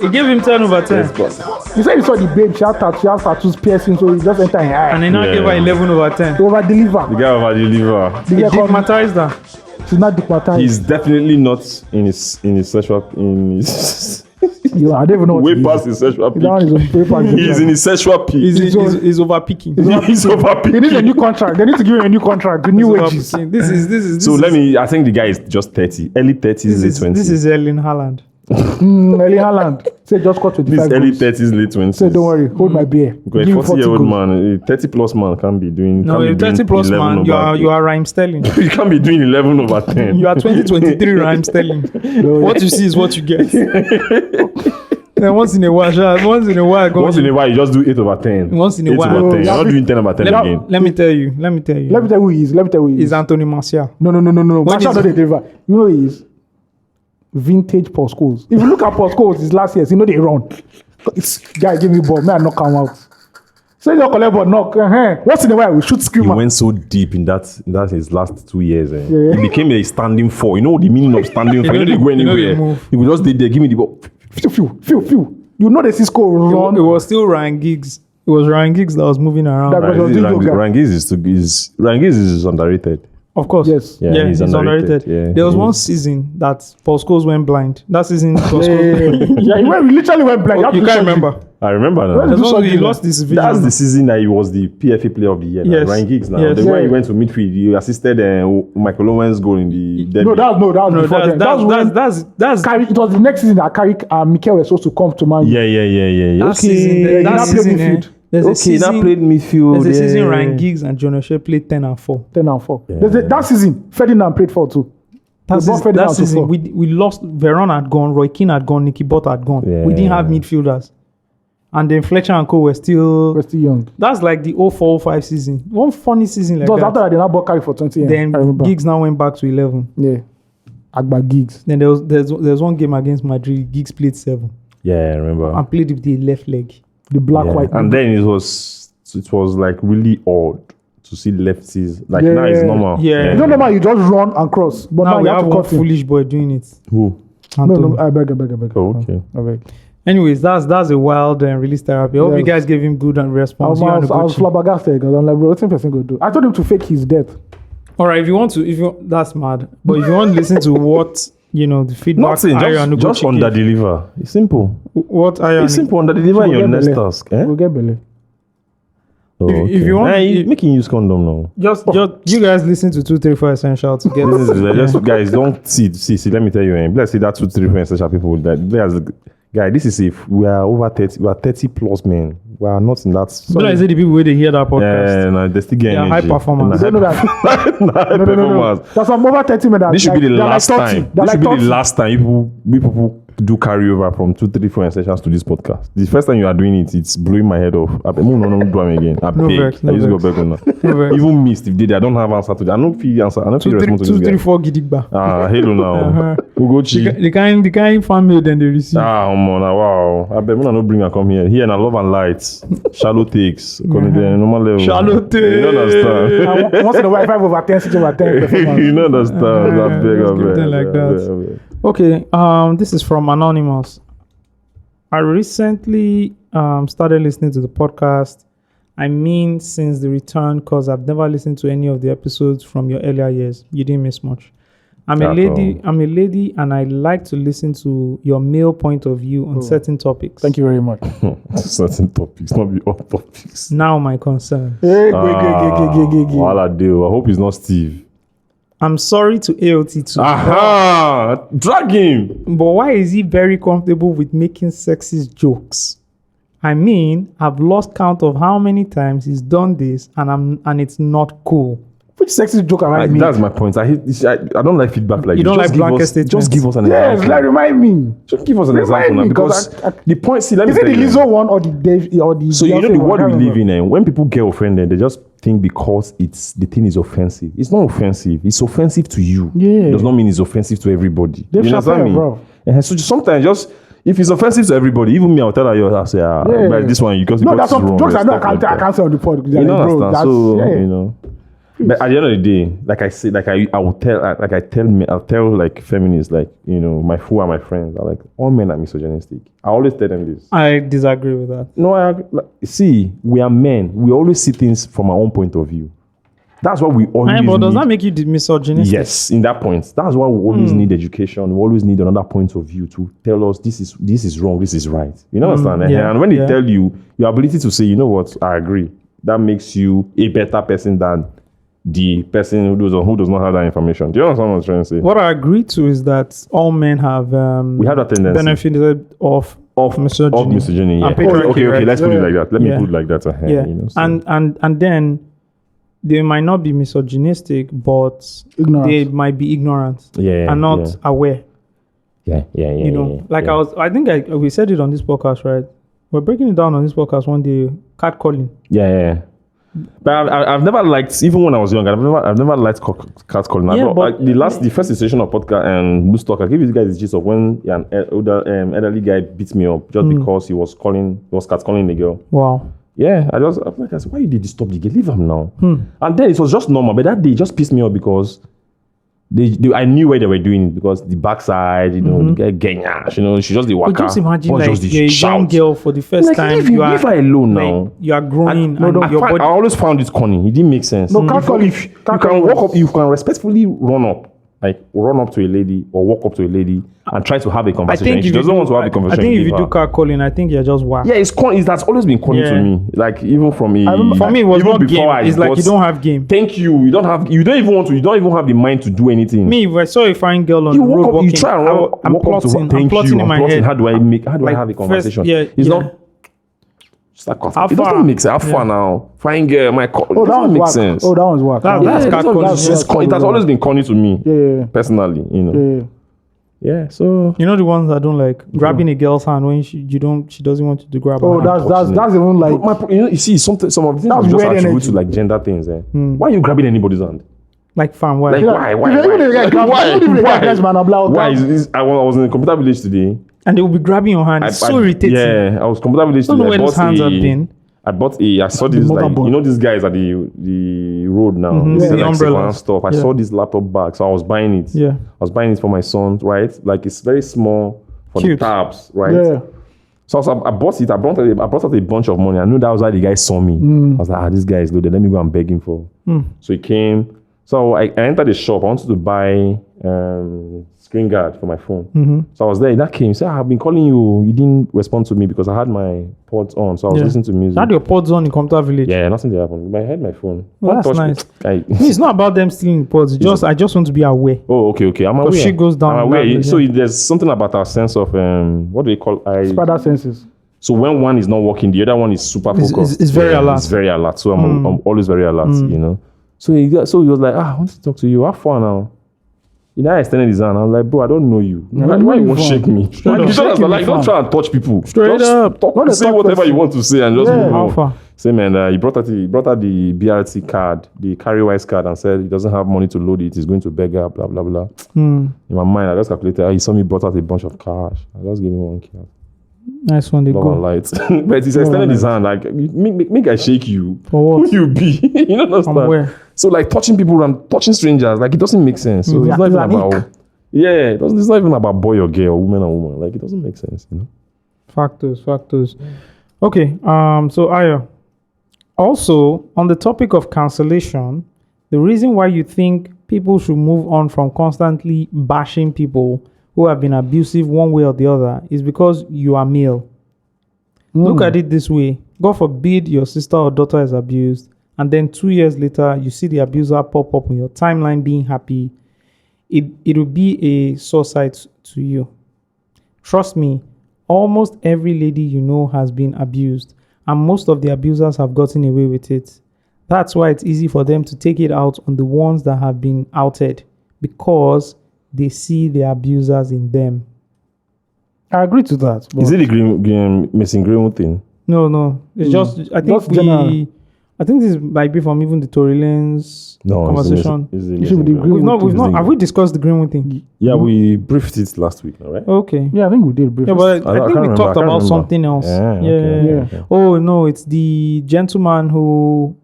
He gave him 10/10.
He said he saw the babe, she has tattoos, piercing, so he just entered her eye.
And he now
Yeah.
gave her 11/10.
He over deliver.
The guy over deliver.
The
He
girl called me.
digmatized her.
She's not digmatized.
He's definitely not in his sexual
Yo, I don't even know what
way
he
past his sexual peak.
That one is way past his
He's in his sexual peak.
He's over picking.
He's over
They need a
peaking.
new contract. They need to give him a new contract. The new wages.
This is
So let me. I think the guy is just 30, early 30s, late 20s.
This is Erling Haaland.
Erling Haaland. Say just got 25
This early
goals.
30s, late 20s.
Say don't worry, hold my beer.
Because
Give
a
me 40
40-year-old
goals.
man, a 30-plus man can't be doing.
No,
can't
you're
be doing
30 plus
11
man.
over
You are Raheem Sterling.
you can't be doing 11 over 10.
You are 2023 Raheem Sterling. What you see is what you get. Then once in a while,
Once in a while, you just do 8 over 10.
Once in a
8
while.
over 10. You're
Yeah,
not doing 10 over 10 again.
Let me tell you.
Let me tell you who he is.
It's Anthony Martial.
No. Martial
is-
not the deliver. You know who he is? Vintage Paul Scholes. If you look at Paul Scholes, his last years, you know they run. Guy, give me ball. May I knock him out. Say your collect ball, knock. Once in a while, we shoot
He
screamer.
went so deep in that his last 2 years.
Yeah.
He became a standing four. You know the meaning of standing four. You
know
don't go
the- you know the
anywhere.
move.
He would just stay there, give me the ball.
Few. You know the Cisco run.
It was still Ryan Giggs. It was Ryan Giggs that was moving around.
That- Because he was doing yoga.
Rangiz is underrated.
Of course.
Yes.
Yeah,
he's
he's
underrated.
underrated. Yeah,
There was
he
one
is.
season that Paul Scholes went blind. That season, Paul Scholes.
Yeah, he literally went blind.
You can't remember.
I remember now.
Well,
There's
do
one- he
something.
lost his vision.
That's the season that he was the PFA player of the year.
Yes.
Ryan Giggs now.
Yes.
The way he
Yeah.
went to midfield, he assisted Michael Owen's goal in the derby.
No, that was
No,
before then.
that's
It was the next season that Mikel was supposed to come to Man U.
Yeah.
that season.
he
That
now played
season.
midfield.
There's a
Okay, that
season.
played midfield.
There's a season
yeah.
Ryan Giggs and John O'Shea played 10 and 4.
10 and 4. That season, Ferdinand played 4 too.
That
They brought
season,
Ferdinand
that
to
season
4.
we lost. Veron had gone, Roy Keane had gone, Nicky Butt had gone. We didn't have midfielders, and then Fletcher and Co were still.
We're still young.
That's like the 04-05 season. One funny season like
It was after
that.
that they now bought carry for 20 years. I
Then
remember.
Giggs now went back to 11.
Yeah. Agba Giggs.
Then there's one game against Madrid. Giggs played 7
Yeah, I remember.
and played with the left leg.
The black
Yeah.
white.
And then it was like really odd to see lefties. Like now it's normal.
Yeah.
You don't know, man, you just run and cross. But
Now
now
we
you have
have
to
one
cut him.
foolish boy doing it.
Who?
Anthony.
No, I beg.
Oh, okay.
I beg.
Anyways, that's a wild release therapy. I hope you
Yes.
guys gave him good and
I
response.
was,
You
I
and
was, I was
Ugochi.
flabbergasted because I'm like, bro, what's the person going to do? I told him to fake his death.
All right, that's mad. But if you want to listen to what the feedback,
Nothing.
Ayo and
Just
Ugochi
under
gave,
deliver. It's simple.
what Ayo
It's
and
simple. Under deliver in
We'll
your
get
next
belay.
task. Eh?
We'll get belly.
Oh,
If you want- if-
making use condom now.
just you guys listen to 234 Essential to get
This is just guys don't see. Let me tell you, let's say that 2, 3 friends, essential people. That there's guy. This is if we are over 30. We are 30 plus men. We are not in that.
So like say the people where they hear that podcast.
And they still get
Yeah,
energy.
high performance.
And
You don't know that.
high
No.
performance.
That's some over 30 men.
This should be the last time.
They're
This should
like
be the
30.
last time people do carry over from 2, 3, 4 sessions to this podcast. The first time you are doing it, it's blowing my head off. No, do it again. I
No
beg.
vex, no
I used to go
vex.
back on that.
No vex.
Even missed if they I don't have answer to that. I don't feel answer. I don't feel respond to this guy.
234 gidigba.
Hello now.
Uh-huh.
Ugochi.
The kind fan mail then they receive.
Wow. I bet when I not bring her come here. Here na love and light. Shallow takes. According to the normal level.
Shallow
You don't understand.
And once in a while, 5 over 10, 6 over 10 performance.
You don't understand. I beg,
let's
I
give
beg,
them like
I
that.
beg, I beg.
Okay, this is from Anonymous. I recently started listening to the podcast. I mean, since the return, because I've never listened to any of the episodes from your earlier years. You didn't miss much. I'm a lady, and I like to listen to your male point of view on certain topics.
Thank you very much.
Certain topics, not be all topics.
Now my concern.
Hey,
Wala deal. I hope it's not Steve.
I'm sorry to AOT2.
Aha! Drag him!
But why is he very comfortable with making sexist jokes? I mean, I've lost count of how many times he's done this, and it's not cool.
Which sexist joke am I making?
That's my point. I don't like feedback like
You
this.
don't
Just
like
give
blanket
us-
statements?
Just give us an
Yes,
example.
like remind me.
Just give us an
Remind
example now,
me,
because
'cause
the point. See, let me
Is it
tell
the
you.
Lizzo one or the Dave or the?
So you know
Beyonce
the
one?
world
I
we
can't
live
remember.
in, when people get offended, they just think because the thing is offensive. It's not offensive. It's offensive to you.
Yeah.
It does not mean it's offensive to everybody.
Dave
You understand
Chappelle,
me?
bro.
So sometimes just if it's offensive to everybody, even me, I'll tell you, I'll say, but this one because
No, that's
it's
some
wrong.
jokes I
and
know I
stuff
can't,
like
I
that.
can't say on the pod.
You know,
bro,
understand?
that's,
So
yeah.
you know. But at the end of the day, like I say, like I will tell, I'll tell like feminists, like my who are my friends, are like all men are misogynistic. I always tell them this.
I disagree with that.
No, I agree. See, we are men. We always see things from our own point of view. That's why we always
But does
need,
that make you misogynistic?
yes, in that point. That's why we always need education. We always need another point of view to tell us this is wrong, this is right. You know what I'm saying?
yeah,
And when they
yeah.
tell you, your ability to say, you know what, I agree, that makes you a better person than the person who does not have that information. Do you understand what I'm trying to say?
What I agree to is that all men have
We have that tendency.
benefited of misogyny.
Of misogyny, yeah.
And patriarchy,
Okay,
right?
let's put it like that. Let me
Yeah.
put it like that.
Yeah,
You know, so.
and then they might not be misogynistic, but
Ignorant.
they might be ignorant
Yeah,
and not aware.
yeah.
You know,
yeah.
I think we said it on this podcast, right? We're breaking it down on this podcast one day. Catcalling.
Yeah. But I've never liked, even when I was younger, I've never liked catcalling.
Yeah, but-
The first session of podcast and Boost Talk, I gave you guys the gist of when an elderly guy beat me up just because he was catcalling the girl.
Wow.
Yeah, I was like, why you did disturb the girl? Leave him now. And then it was just normal, but that day it just pissed me off because I knew where they were doing it because the backside, you know, the girl, you know, she just the waka.
But just imagine
but
like
just the
you're a young
shout.
girl for the first
Like,
time.
leave
You
her alone now.
like, you are growing
I,
and your
I
body.
always found it corny. It didn't make sense.
No, catcalling-
If you can
catcalling
walk up, you can respectfully run up to a lady or walk up to a lady and try to have a
I
conversation.
think
If she
if you
doesn't
do,
want to have a conversation,
I think if
leave
you do
her.
catcalling, I think you're just whack.
Yeah, it's corny. That's always been corny
Yeah.
to me. Like even from a
For me, it was
even
not game.
before I
It's like
got-
you don't have game.
Thank you. You don't even have the mind to do anything.
Me, if I saw a fine girl on
You
the road
walk up,
walking,
you try and run,
I'm
walk up to her.
plotting. I'm
Thank
plotting
you.
in
I'm
my
plotting.
head.
How do I
Like,
have a
first-
conversation?
yeah,
It's
yeah.
not. Start cutting.
How
It
far?
doesn't make sense. How far now? Fine girl, my call.
Oh,
It
that
doesn't
was
make
whack.
sense.
Oh, that was whack.
That-
Yeah,
that's
Yeah,
catcalling.
it has always been corny to me,
yeah.
personally. You know.
Yeah.
Yeah. So
You know the ones I don't like grabbing a girl's hand when she doesn't want you to grab her
Oh,
hand.
that's even like
you see some of the things
That's
we just
weird
attribute
energy.
to like gender things. Why are you grabbing anybody's hand?
Like fam, why?
Like why?
Even if they grab-
Why?
even if they
Why?
grab man, I'm like,
Why? I was in a computer village today.
And they will be grabbing your hand. It's so irritating.
Yeah, I was computer village
Don't
today.
know where those hands have been.
I saw this like
motherboard.
you know these guys at the road now.
Mhm,
They
the
like
umbrellas.
second-hand stuff. I
Yeah.
saw this laptop bag, so I was buying it.
Yeah.
I was buying it for my son, right? Like it's very small for
Cute.
the tabs, right?
yeah.
So I bought it. I brought out a bunch of money. I knew that was why the guy saw me. I was like, this guy is loaded. Let me go and beg him for. So he came. So I entered the shop. I wanted to buy screen guard for my phone. So I was there. That came. He said, I've been calling you. You didn't respond to me because I had my pods on. So I was
Yeah.
listening to music.
Had your pods on in computer village.
Yeah, nothing did happen. I had my phone.
Well,
Don't
that's
touch me.
Me, it's not about them stealing the pods. I just want to be aware.
Oh, okay. I'm aware.
Because shit goes down
I'm
in
aware.
that place,
So
yeah.
there's something about our sense of what do we call
Spider senses.
So when one is not working, the other one is super focused.
It's very alert.
It's very alert. So I'm always very alert, you know. So he was like, I want to talk to you. How far now? You know, I extended his hand. I was like, bro, I don't know you. Why you won't shake me?
up.
Don't try and touch people.
Straight
just
up.
Talk,
Not a
say
talk
whatever
person.
you want to say and just move on.
Alpha.
Say, man, he brought out the BRT card, the carry-wise card, and said he doesn't have money to load it. He's going to beg her, blah, blah, blah. In my mind, I just calculated. He saw me brought out a bunch of cash. I just gave him 1K.
Nice one, they
Love and
go.
light. But he's extended his hand, like, make I shake you.
For what?
Who you be? You don't understand.
I'm aware.
So, like, touching people and touching strangers, like, it doesn't make sense. So, it's not even about... Yeah, it's not even about boy or girl, woman or woman. Like, it doesn't make sense, you know?
Factors. Okay, so Aya, also, on the topic of cancellation, the reason why you think people should move on from constantly bashing people who have been abusive one way or the other is because you are male. Look at it this way. God forbid your sister or daughter is abused, and then 2 years later, you see the abuser pop up on your timeline being happy. It will be a suicide to you. Trust me, almost every lady you know has been abused, and most of the abusers have gotten away with it. That's why it's easy for them to take it out on the ones that have been outed, because they see the abusers in them.
I agree to that.
Is it the Mason Greenwood thing?
No. It's just, I think
Just general.
I think this might be from even the Tory Lanez conversation.
It should be the Greenwood
Have we discussed the Greenwood thing?
Yeah, we briefed it last week, all right?
Okay.
Yeah, I think we did briefly.
Yeah, but I think
can't
we
remember.
talked
I can't
about
remember.
something else.
Yeah.
Oh no, it's the gentleman who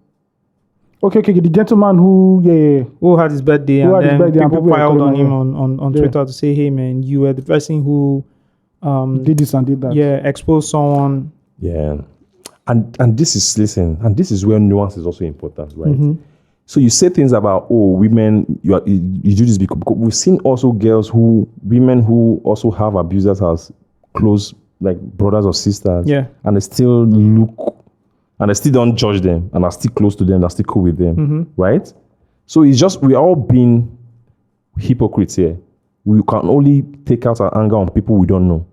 Okay, the gentleman who
had his birthday,
Who
and
had his
then
birthday and
people
people were
piled on
calling
him
him.
on
Yeah.
Twitter to say, "Hey man, you were the person who
did this and did that.
exposed someone."
Yeah. And this is where nuance is also important, right? So you say things about, oh, women, you do this because we've seen also women who also have abusers as close, like brothers or sisters.
Yeah.
And they still look, and they still don't judge them, and are still close to them, are still cool with them, right? So it's just, we all being hypocrites here. We can only take out our anger on people we don't know.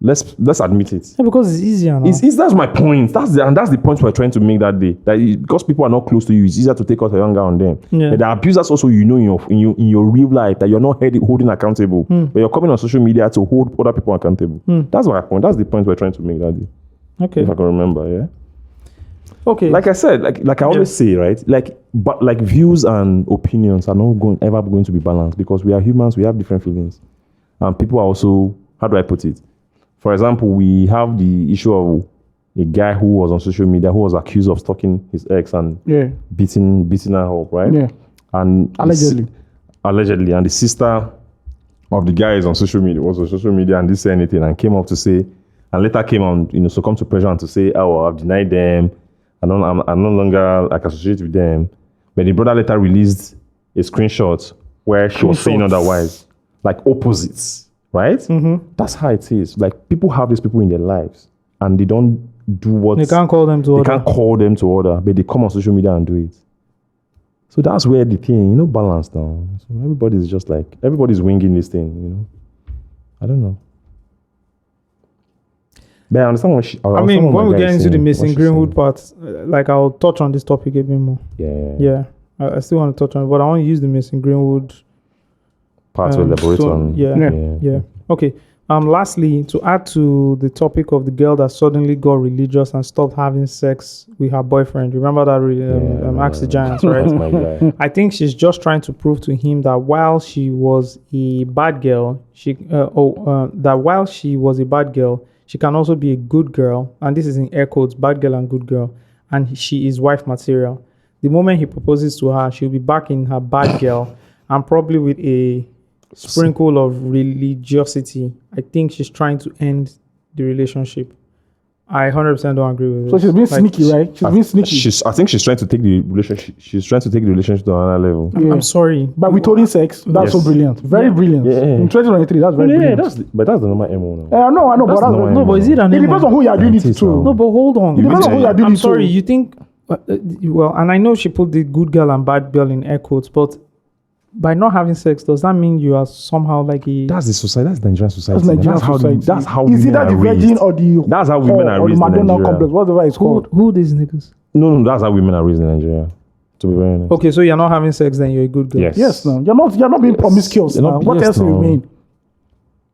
Let's admit it.
Yeah, because it's easier now.
That's my point. That's the point we're trying to make that day. Because people are not close to you, it's easier to take out your anger on them.
Yeah.
But the abusers also, in your real life, that you're not holding accountable, but you're coming on social media to hold other people accountable. That's my point. That's the point we're trying to make that day.
Okay.
If I can remember, yeah.
Okay.
Like I said, like I always say, right? But views and opinions are not ever going to be balanced, because we are humans. We have different feelings, and people are also. How do I put it? For example, we have the issue of a guy who was on social media who was accused of stalking his ex and beating her up, right?
Yeah.
And allegedly, and the sister of the guy was on social media and didn't say anything, and came up to say, and later came on, succumb to pressure and to say, oh, I've denied them. I'm no longer associated with them. But the brother later released a screenshot where she was saying otherwise, like opposites. Right? That's how it is. Like, people have these people in their lives and they don't do what
they can't call them to order.
They can't call them to order, but they come on social media and do it. So that's where the thing, balance now. So everybody's winging this thing, I don't know. But I understand what
when we get into the Mason Greenwood part, I'll touch on this topic a bit more.
Yeah.
I still want to touch on it, but I want to use the Mason Greenwood
part to elaborate on.
Yeah. Okay. Lastly, to add to the topic of the girl that suddenly got religious and stopped having sex with her boyfriend. Remember that Ask the Giants, right? I think she's just trying to prove to him that while she was a bad girl, she can also be a good girl. And this is in air quotes, bad girl and good girl. And she is wife material. The moment he proposes to her, she'll be back in her bad girl and probably with a sprinkle of religiosity. I think she's trying to end the relationship. I 100% don't agree with it.
So she's being sneaky, right? She's being sneaky.
I think she's trying to take the relationship. She's trying to take the relationship to another level.
Yeah.
I'm sorry,
but withholding sex, that's so brilliant, very brilliant. Yeah. In 2023, that's very brilliant.
That's the normal MO
I
now.
know, but that's
but is it an
it depends on who you are doing it to.
No, but hold on.
It depends on who you are doing it to.
I'm sorry. You think? And I know she put the good girl and bad girl in air quotes, but by not having sex, does that mean you are somehow like a...
That's the society. That's Nigerian society. That's how
is
women
it that the
are raised.
Virgin or the...
That's how women are raised in Nigeria.
Complex, whatever it's called.
Who these niggas?
No, that's how women are raised in Nigeria. To be very honest.
Okay, so you're not having sex, then you're a good girl.
Yes, no. You're not being promiscuous now. What else do you mean?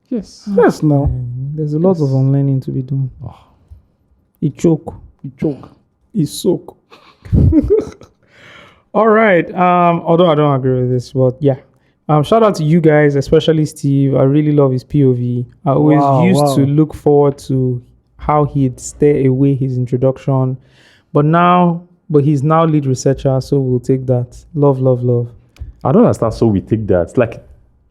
Yes, no.
There's a lot of unlearning to be done. He choke. He soak. All right. Although I don't agree with this, but yeah. Shout out to you guys, especially Steve. I really love his POV. I always used to look forward to how he'd stay away his introduction, but he's now lead researcher, so we'll take that. Love.
I don't understand. So we take that. Like,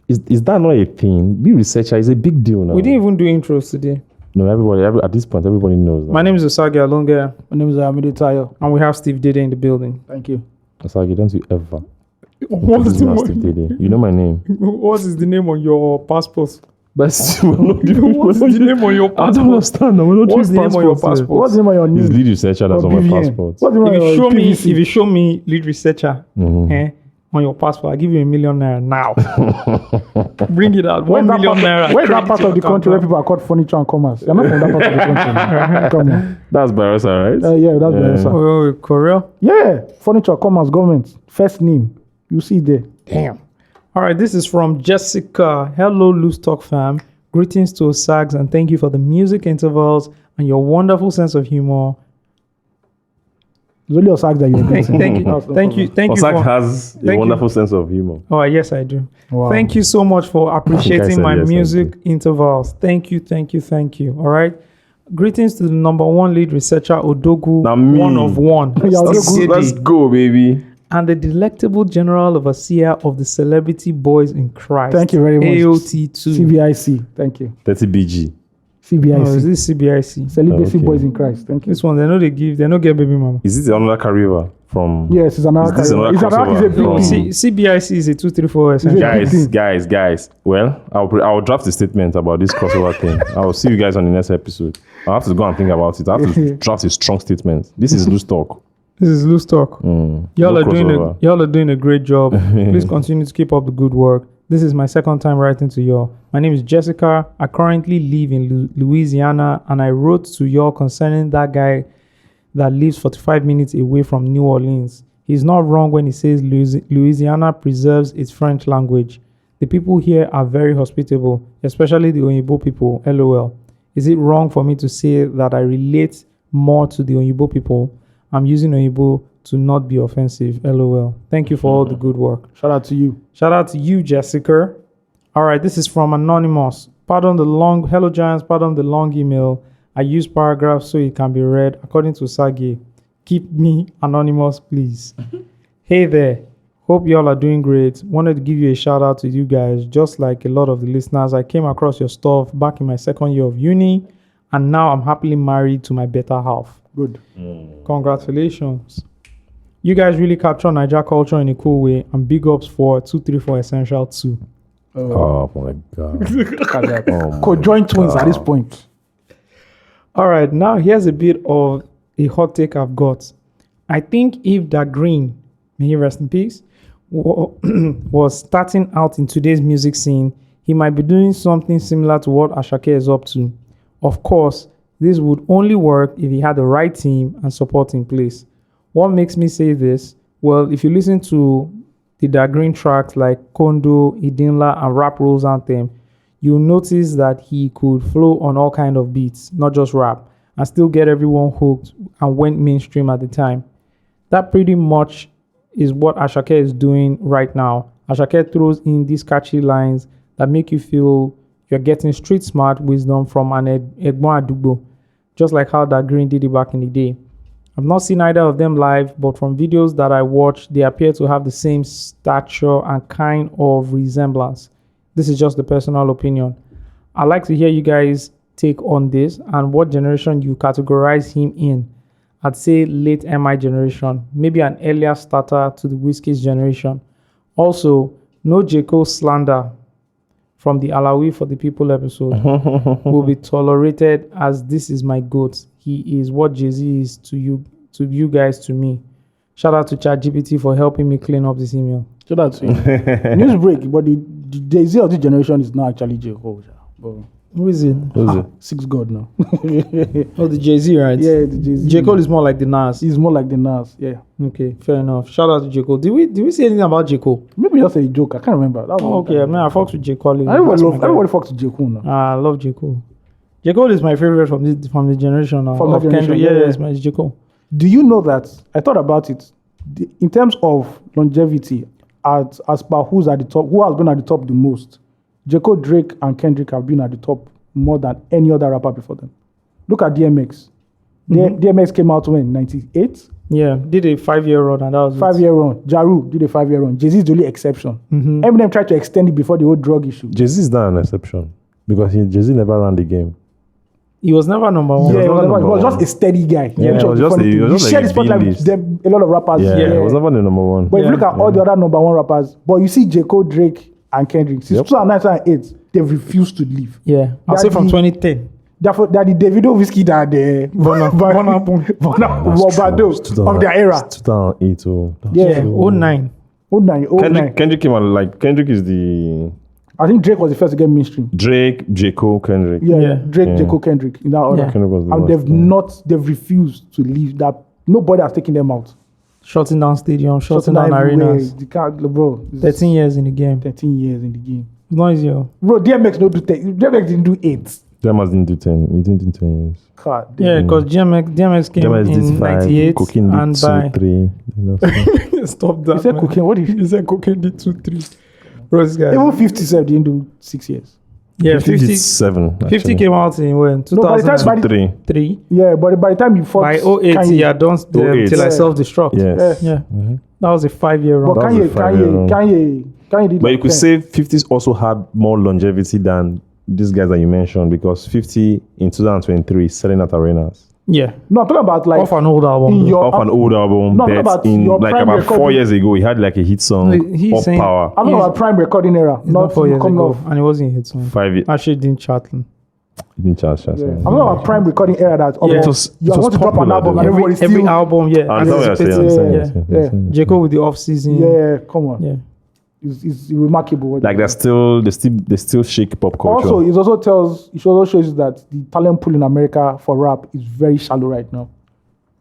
is that not a thing? Be researcher is a big deal now.
We didn't even do intros today.
No, everybody at this point, everybody knows that.
My name is Osagie Alonga.
My name is Amide Tayo.
And we have Steve Dede in the building.
Thank you.
Osagie, don't you ever.
What is
Steve Dede. You know my name.
What is the name on your passport?
But
what's the name on your passport?
I don't understand.
What's the name on your passport?
What's the name on your name?
It's lead researcher that's on my passport.
What's the name on your
if you show me lead researcher, on your passport, I'll give you *1,000,000 now. Bring it out. *1 million naira.
Where's that part of the country where people are called furniture and commerce? You're not from that part of the country. Come on.
That's Barasa, right?
Yeah, that's Barasa.
Oh, Korea?
Yeah. Furniture, commerce, government. First name. You see there.
Damn. All right, this is from Jessica. Hello, Loose Talk fam. Greetings to Osags and thank you for the music intervals and your wonderful sense of humor.
It's only Osag that you're
Thank you.
Osag has a wonderful sense of humor.
Oh, yes, I do.
Wow.
Thank you so much for appreciating my music intervals. Thank you. All right. Greetings to the number one lead researcher, Odogu, one of one.
Let's go, baby.
And the delectable general overseer of the celebrity boys in Christ.
Thank you very much.
AOT2.
CBIC. Thank you.
30 BG.
CBIC.
Oh, is this CBIC?
Celibacy Boys in Christ. Thank you.
This one, they don't get baby mama.
Is it another Kariva? from.
Yes, it's another.
This is another
It's a big
crossover
thing.
CBIC is a 234 essential.
Guys. Well, I'll draft a statement about this crossover thing. I'll see you guys on the next episode. I have to go and think about it. I have to draft a strong statement. This is loose talk.
This is loose talk. Y'all
No
are doing a great job. Please continue to keep up the good work. This is my second time writing to y'all. My name is Jessica. I currently live in Louisiana, and I wrote to y'all concerning that guy that lives 45 minutes away from New Orleans. He's not wrong when he says Louisiana preserves its French language. The people here are very hospitable, especially the Oyibo people, LOL. Is it wrong for me to say that I relate more to the Oyibo people? I'm using Oyibo to not be offensive, LOL. Thank you for all the good work.
Shout out to you.
Shout out to you, Jessica. All right, this is from Anonymous. Hello Giants, pardon the long email. I use paragraphs so it can be read according to Osagie. Keep me anonymous, please. Hey there. Hope y'all are doing great. Wanted to give you a shout out to you guys. Just like a lot of the listeners, I came across your stuff back in my second year of uni, and now I'm happily married to my better half.
Good.
Congratulations. You guys really capture Niger culture in a cool way, and big ups for 234 Essential 2.
Oh my God.
Co-joint twins at this point.
All right, now here's a bit of a hot take I've got. I think if Da Green, may he rest in peace, was starting out in today's music scene, he might be doing something similar to what Asake is up to. Of course, this would only work if he had the right team and support in place. What makes me say this? Well, if you listen to the Da Green tracks like Kondo, Idinla, and Rap Rules Anthem, you'll notice that he could flow on all kind of beats, not just rap, and still get everyone hooked and went mainstream at the time. That pretty much is what Asake is doing right now. Asake throws in these catchy lines that make you feel you're getting street smart wisdom from an Egbon Adugbo, just like how Da Green did it back in the day. I've not seen either of them live, but from videos that I watched, they appear to have the same stature and kind of resemblance. This is just a personal opinion. I'd like to hear you guys take on this and what generation you categorize him in. I'd say late MI generation, maybe an earlier starter to the Wizkid's generation. Also, no J. Cole slander from the Alawi for the People episode will be tolerated, as this is my GOAT. He is what Jay-Z is to you guys, to me. Shout out to ChatGPT for helping me clean up this email.
Shout out to you. News break, but the Jay-Z of this generation is not actually J. Cole.
Who is it?
Six God now.
Oh, the Jay-Z, right?
Yeah, the Jay-Z.
J. Cole is more like the Nas.
He's more like the Nas, yeah.
Okay, fair enough. Shout out to J. Cole. Did we say anything about J. Cole?
Maybe just a joke. I can't remember. That was
Okay, I mean, I fucked with J. Cole.
Everybody fucks with J. Cole now.
I love J. Cole. J. Cole is my favorite from the generation now.
From
of
the generation,
Kendrick. Yeah, it's J. Cole.
Do you know that? I thought about it. In terms of longevity, as per who's at the top, who has been at the top the most, J. Cole, Drake, and Kendrick have been at the top more than any other rapper before them. Look at DMX. DMX came out when? 98?
Yeah, did a 5-year run, and that was
5-year run. Ja Rule did a 5-year run. Jay-Z is the only exception. Eminem tried to extend it before the whole drug issue.
Jay-Z is not an exception because Jay-Z never ran the game.
He was never number one.
Yeah, he was just a steady guy.
Yeah,
he shared his spotlight with them, a lot of rappers.
Yeah, he was never the number one.
But if you look at all the other number one rappers, but you see J. Cole, Drake, and Kendrick, since 2009, 2008, they've refused to leave.
Yeah, I'll say from 2010.
They're the Davido whiskey that the Wabado of their era.
2008 or
09.
09.
Kendrick came out like Kendrick is the.
I think Drake was the first to get mainstream.
Drake, J. Cole, Kendrick.
Yeah. Drake, J. Cole, Kendrick in that order.
Yeah.
And they've refused to leave. That nobody has taken them out.
Shutting down stadiums, shutting down arenas.
Bro,
13 years in the game.
13 years in the game.
Noisy.
Bro, DMX didn't do 8.
DMX didn't do 10. He didn't do 10 years.
God,
yeah, because DMX came in 98
cocaine did
and
2-3.
Stop that.
He said cocaine. What did
he said? Cocaine did 2-3. Bro, this guy.
Even 57 didn't do 6 years.
Yeah, 50
did 7.
50 came out in when? 2003.
Yeah, but by the time you fought,
by 08, he had done till I self-destruct.
Yes.
Yeah. That was a 5-year run.
But Kanye did.
But you could say 50s also had more longevity than these guys that you mentioned, because 50 in 2023 is selling at arenas.
Yeah.
No, I'm talking about like
Off an old album.
in your
Off an old album,
No,
bet
about
in
your
like
prime
about 4
recording.
years ago, he had like a hit song,
He's
Up
saying-
Power.
I'm talking about prime recording era,
It's not 4 years
coming
ago,
off.
and it wasn't a hit song.
5 years.
Actually, didn't Charlton.
He didn't charge.
Yeah. I'm talking about prime recording era that
Yeah.
It was-
you
it was
want to drop an
popular,
album
though.
and everybody's
Every
still
album, yeah.
I understand what you're saying. I
anticipating-
understand what you're
yeah.
saying.
Jacob with the off season.
yeah, come on.
Yeah.
It's remarkable. what
Like
they
they still shake pop culture.
Also, it also shows you that the talent pool in America for rap is very shallow right now.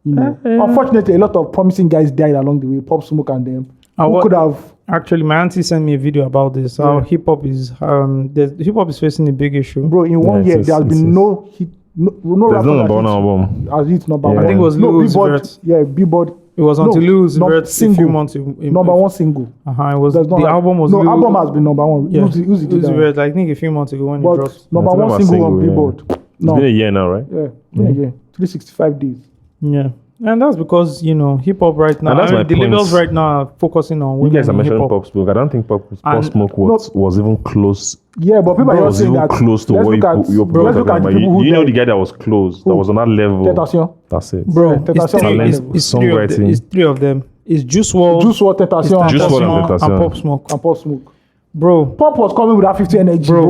You know, unfortunately, a lot of promising guys died along the way. Pop Smoke and them. Who
what-
could have?
Actually, my auntie sent me a video about this. How
Yeah.
hip hop is hip hop is facing a big issue.
Bro, in one
Yeah,
year
it's
there has
just-
been no hit, no
There's
rapper
no
that
number one
hits-
album.
As it's number
Yeah.
one.
I think it
was
no,
Lil Uzi
Billboard.
Vert.
Yeah, Billboard.
It was until Lose
no,
Vert a few
single.
months.
Number one single.
It was
There's
the
no-
album was
no
Lil-
album has been number one.
Yeah,
Uzi did
Uzi
that.
Vert, I think a few months ago when it
But
dropped.
number
Yeah,
one
talking
single
about
on
single,
Billboard.
It's
No,
been a year now, right?
yeah, 365 days.
Yeah, and that's because hip hop right now.
And that's my
the
point.
labels right now are focusing on
You
women
guys are
in hip
mentioning
hop.
Pop Smoke. I don't think Pop
And-
Smoke was even close.
Yeah, but people are
Was
just saying
even
that.
close to
let's
what
look at-
you're
let's look
talking
at the
about.
people who
You know
died.
the guy that was close, that was on that level.
Tentation.
That's it.
Bro,
Tentacion
it's three,
talent,
it's three of
songwriting.
them. It's three of them. It's Juice WRLD,
Juice WRLD, Tentation,
it's
Juice WRLD and
Tentacion,
Tentacion.
and Pop Smoke.
and Pop Smoke.
Bro,
Pop was coming with that 50 energy, bro.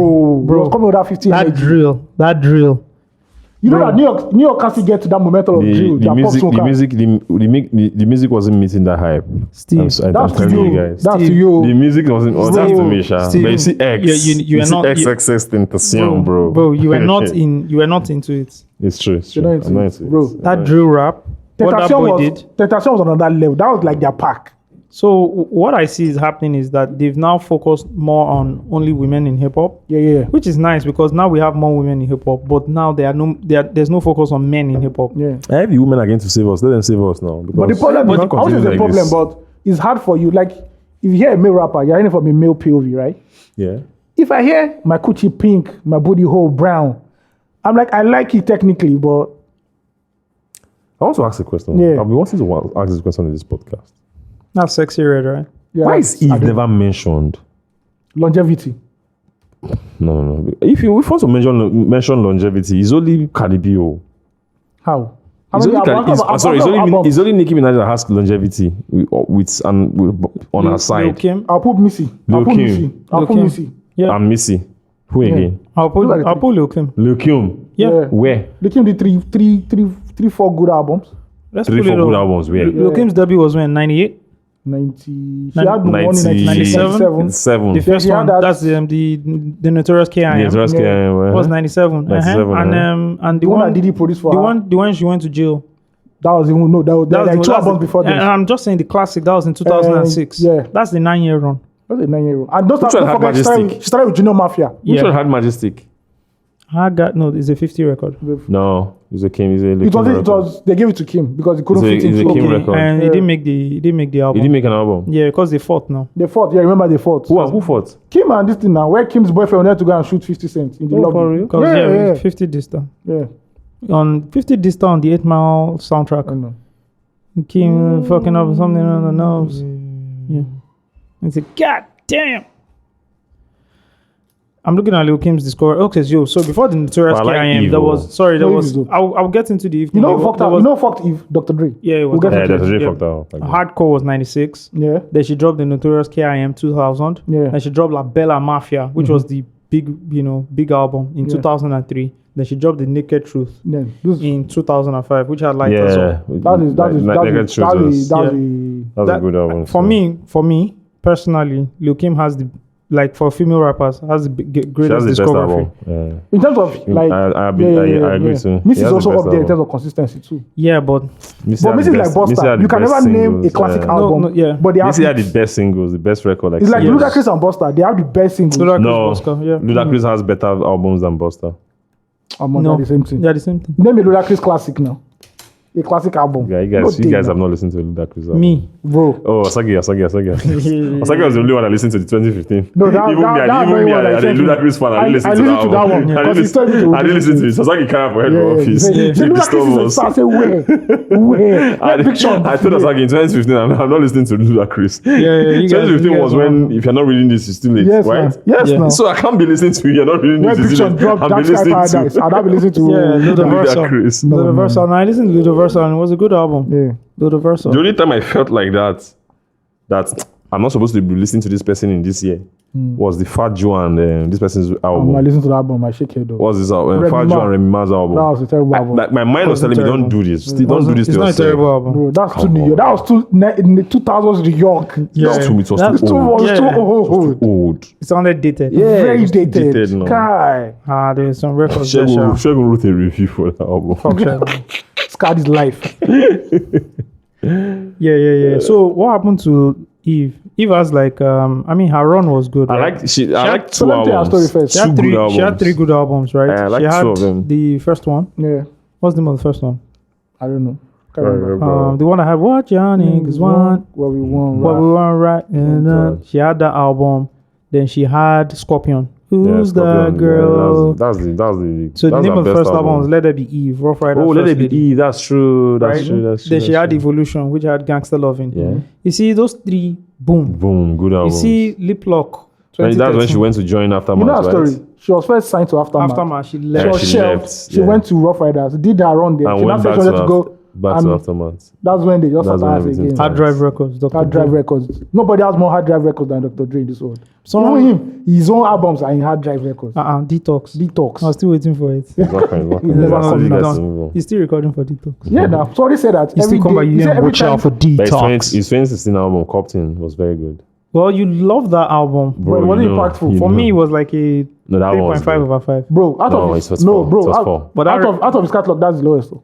He was coming with that 50
that
energy.
drill.
You know that New York can't still get to that momentum of drill.
The
that Pop
music,
Smoke
the
had.
music, the music wasn't meeting that hype.
Steve,
I'm
That's to
telling you
you.
guys.
That's to
Steve,
you.
The music wasn't. Oh, that's to me, Sha.
Steve,
But you see X.
you are
see
not-
XXX Tentacion, bro.
Bro, you were not into it.
It's true. It's
You're
true.
not into
I'm not
it,
into it.
bro.
That drill rap, what that boy did.
Tentation was on another level. That was like their pack.
So what I see is happening is that they've now focused more on only women in hip hop,
Yeah.
which is nice because now we have more women in hip hop. But now there's no focus on men in hip hop.
Yeah.
I the women are going to save us. Let them save us now.
But the
because
problem
we
is,
can't
I would say
continue
it's a
like
problem,
this.
but it's hard for you. Like, if you hear a male rapper, you're hearing from a male POV, right?
Yeah.
If I hear my coochie pink, my booty hole brown, I'm like, I like it technically, but
I want to ask a question.
Yeah.
I've been wanting to ask this question in this podcast.
That's Sexy Red, right?
yeah,
Why is Eve never mentioned?
longevity?
No. If you want to mention longevity, it's only Cardi B. Oh.
How?
It's only,
albums.
it's only Nicki Minaj that has longevity on her
Lil
side.
Kim.
I'll put Missy.
Lil
I'll put
Kim.
Missy.
Yeah.
And Missy. Who again?
I'll put
Look at it.
Lil Kim.
Lil Kim.
Yeah.
Where?
They came with three, 4 good albums.
Let's
3,
put
4
it
good
up.
albums. Where?
Lil Kim's debut was when 98.
90. She had one in
97.
1997.
The first
he had
one.
that-
That's the Notorious K.I.M.
Yes, Rascal,
Yeah.
was 97.
97,
And the
The one
one
that Diddy produced for
the
her.
one she went to jail.
That was even no. That was
That was
like
the-
2
that's
albums
the-
before this.
And I'm just saying the classic. That was in 2006.
yeah.
That's the 9-year run.
That was a 9-year-old. And don't
Which one had
forget,
Majestic?
she started with Junior Mafia.
Which
Yeah.
one had Majestic?
It's a 50 record.
No. It's a Kim. It's a Lil
It
Kim
was,
record.
they gave it to Kim because he couldn't
It's a-
fit
it's a
into
Kim
it.
record.
And
Yeah.
he didn't make the
He
album.
didn't make an album.
Yeah, because they fought now.
They fought. Yeah, remember they fought.
Who fought?
Kim and this thing now, where Kim's boyfriend wanted to go and shoot 50 Cent in the lobby.
for real?
Because
Yeah.
50 Dista.
Yeah.
On 50 Dista on the 8 Mile soundtrack.
I know.
Kim fucking up something on the nose. Yeah. It's a god damn. I'm looking at Lil Kim's Discord. Okay, so before the Notorious
But I like
K.I.M.,
Eve,
there
though.
was sorry, there
No,
was.
Eve is
I'll get into the evening.
You know,
There
fucked
was-
up. You know, fucked if Dr. Dre.
Yeah, it was.
We'll get
Yeah,
to
that's
it.
really
Yeah.
fucked up. Like,
Hardcore was 96.
Yeah.
Then she dropped the Notorious K.I.M. 2000.
Yeah.
Then she dropped La Bella Mafia, which was the big album in
Yeah.
2003. Then she dropped the Naked Truth
Yeah. This,
in 2005, which had lighters
yeah.
on.
that is
That's a good album.
For me personally, Lil Kim has the for female rappers has the
she
greatest
has the best
discography.
album. Yeah.
in terms of like,
I agree too.
Miss
He
is
has the
also
best
up there in
album.
terms of consistency too.
Yeah, but
Missy
But
had
Miss
the
is like
best- Missy
Busta.
had
You
the
can
best
never name a
singles,
classic
yeah.
album.
No, yeah.
But they have
Missy had the best singles, the best record. Like
it's like
singles.
Ludacris and Busta. They have the best singles.
Ludacris,
No,
Busta, yeah.
Ludacris has better albums than Busta.
Among
No,
the same thing.
they're the same thing.
Name a Ludacris classic now. a classic album.
Yeah, you
No
guys
day,
have
man.
not listened to Ludacris album.
Me.
Bro.
Oh, Osagie. Osagie was the only one I listened to the 2015.
No, that
even me,
that
even me,
one
I did Ludacris fan. I didn't listen to that one.
Yeah, 'cause he told me to
I didn't listen to it. Osagie carried for head
Yeah,
of office.
yeah.
He disturbed us.
I said, where?
I told Osagie in 2015, I'm not listening to Ludacris.
Yeah, you guys.
2015 was when, if you're not reading this, it's too late,
Yes,
right?
man. Yes,
Yeah.
no.
So I can't be listening to you. You're not reading
When
this. it's too
Fiction
late.
dropped
I'm
Dark Sky
listening
Paradise,
to
I'd have listened to
Yeah,
Ludacris.
Ludaversal. Now I listened to Ludaversal and it was a good album.
Yeah.
Ludaversal.
The only time I felt like that I'm not supposed to be listening to this person in this year was the Fat Joe and this person's album.
I listened to the album, I shake head though.
What's this album?
Remy
Fat
Ma.
Joe and Remy Ma's album.
That was a terrible album.
Like my mind was telling me, don't do this. Don't do this to
It's not a
yourself.
terrible album.
Bro, that's too
Come
New York.
on.
That was too in the 2000s New York.
Yeah.
It was
That's
too old.
It was too
Yeah.
old.
Old.
It sounded dated.
Very
it's too dated
dated.
now.
Kai.
There's some records there.
Shegun wrote a review for that album.
Fuck Shegun.
Scarred his life.
Yeah. So what happened to Eve? Eve has like her run was good.
I
right?
like
so
two
let me tell you her story
albums.
first.
She had
Two
three.
good
She had
albums.
3 good albums, right?
I like
she had
two of them.
the first one.
Yeah.
What's the name of the first one?
I don't know. Can't remember.
Bro.
The one that had what y'all niggas want,
What we want.
what
Right.
we want, right? And
God.
she had that album. Then she had Scorpion. Who's
Scorpion,
that
yeah,
girl?
that's the
So the
that's
name
her
of the
best
first album was Let There Be Eve, Rough Rider.
Oh, Let
First
It Be
Lady.
E. That's true. That's
Right?
true. That's true.
Then she
that's
had
true.
Evolution, which had Gangster Loving.
Yeah.
You see those 3, boom.
Boom. Good
You
album.
see Lip Lock.
That's when she
2013.
went to join Aftermath.
You know her
right?
story? She was first signed to Aftermath.
Aftermath, she
She
left.
was
she
shelved.
left,
She
yeah.
went to Rough Riders, did her run there.
And
She now
went
said
back
she wanted
to
to go.
back
and
to Aftermath.
That's when they just
That's
started
when
us
everything
again.
started.
Hard Drive Records. Dr.
Hard
Dre.
Drive Records. Nobody has more Hard Drive Records than Dr. Dre in this world.
Someone-
Even him, his own albums are in Hard Drive Records.
Detox.
Detox.
I was still waiting for it.
It's not fine,
He never
That's
come
you guys
down.
to move on.
He's still recording for Detox.
Yeah, now somebody said that
He
every
still come
day.
by
He
you
said
and
every
watch
time.
out for
But his
Detox.
2016 album, Copton, was very good.
Well, you love that album.
But it wasn't impactful.
For me, it was like a
No, that was
3.5
good.
over 5.
Bro, out
No,
of
it
his,
was
no,
4.
bro,
It was
out,
4.
But
out of his catalog, that's the lowest though.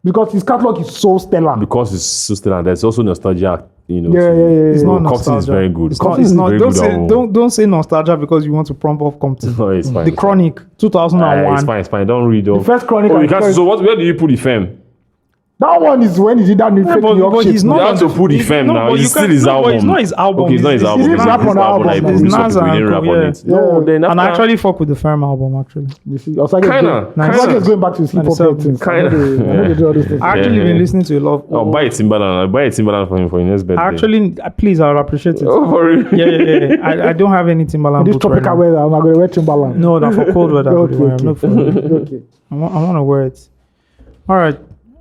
Because his catalog is so stellar.
Because it's so still, and there's also nostalgia, you know.
Yeah,
to-
yeah, yeah.
It's
yeah.
not
Compton
nostalgia.
is very good.
It's not.
Compton
It's
is a
not.
very
Don't
good
say.
album.
Don't say nostalgia because you want to prompt off Compton.
No, it's fine.
The
it's
Chronic,
fine.
2001.
It's fine. It's fine. Don't read
The
off.
first Chronic.
Oh, you
and
can't.
first-
So where do you put the femme?
that one is when he did that new fake New York shit.
he's
You
not.
have to put the
he's-
femme
no,
now.
but you
It's still
can't-
his
no, but
album.
It's not his album.
Okay, it's not his album.
didn't
It's
rap
his
on the
album.
album,
Like,
man.
we
It's
saw
Nas
people
and
didn't rap
Co,
on
yeah.
it. No,
Yeah.
then
And I
after-
actually fuck with the Firm album actually.
You see, Osagie
Kinda.
is going back to his hip hop
Kinda.
things.
Kinda.
I know they do all those things.
I actually
Yeah.
been listening to a lot.
I'll buy a Timbaland. I'll buy a Timbaland for him for his next birthday.
Actually, please, I would appreciate it.
Oh, for real?
Yeah. I don't have any Timbaland
In this
boots right
tropical
now.
weather, I'm not going to wear Timberland.
No, not for cold weather.
Okay,
I'm not for-
okay.
I want to wear it. All right.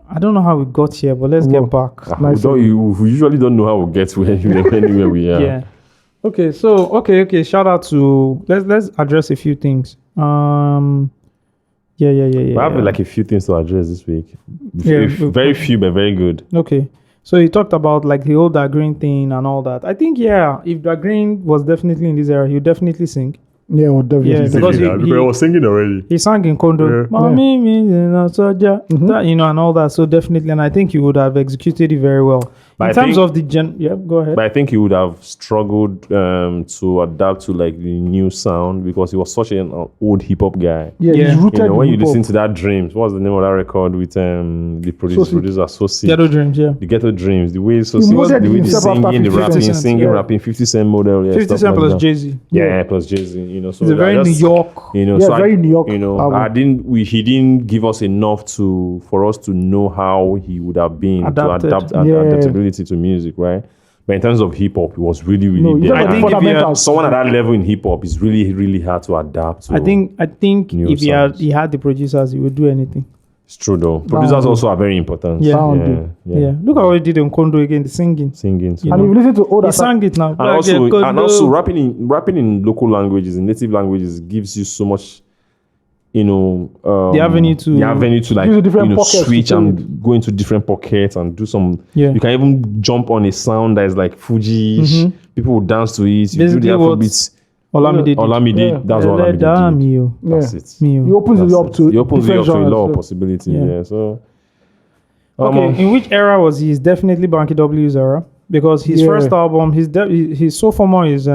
I don't know how we got here, but let's
Whoa.
get back.
Nice.
We usually don't know how we get where anywhere we are.
Yeah. Okay. So okay. Shout out to let's address a few things. Yeah.
We have like a few things to address this week.
Yeah,
Very few, but very good.
Okay. So you talked about like the whole Da Green thing and all that. I think if Da Green was definitely in this era, he would definitely sing.
Yeah, well, definitely.
Yeah, because he
was singing already.
He sang in Kondo,
Yeah.
Mommy, me, soldier, that, and all that. So definitely, and I think he would have executed it very well.
But
In
I
terms
think-
of the go ahead.
But I think he would have struggled to adapt to like the new sound because he was such an old hip hop guy.
Yeah,
Yeah.
he's rooted
When
in
you
hip-hop.
listen to that Dreams, what's the name of that record with the producer So Sick?
Ghetto Dreams, yeah.
The Ghetto Dreams, the way So
He
Sick,
molded
the way the
himself after
singing, the
50
rapping,
Cent,
singing,
yeah.
rapping, 50 Cent model, yeah,
50
stuff
Cent
like
plus
that.
Jay-Z.
Yeah, plus Jay-Z, So
It's a very
I
New
just-
York.
Yeah,
so
very New York
he
album.
didn't give us enough for us to know how he would have been
Adapted.
to adapt
Yeah.
adaptability to music, right? But in terms of hip hop, it was really,
No,
really
you
there.
talk
I
about
think if you
fundamentals.
Someone at that level in hip hop is really, really hard to adapt to.
I think
New
if
sounds.
he had the producers, he would do anything.
It's true though. Producers also are very important.
Yeah.
Sound
Yeah. Look at what he did in Kondo again, the singing.
Singing.
You
And if you listen to older
He sang it now.
And also rapping in local languages, in native languages, gives you so much,
The avenue to-
like
Use different pockets to
switch
play
and go into different pockets and do some.
Yeah.
You can even jump on a sound that is like Fuji. People will dance to it. You do
Basically
the
what
Afrobeats.
Olamide did.
Olamide,
Yeah.
that's what Olamide did.
Mio.
That's
Yeah.
it.
Mio.
he opens it
That's
up to
He opens it up
different
to a lot
genres,
of
so-
possibilities.
Yeah.
Yeah. So.
Okay, in which era was he? It's definitely Banky W's era because his
Yeah.
first album, his sophomore is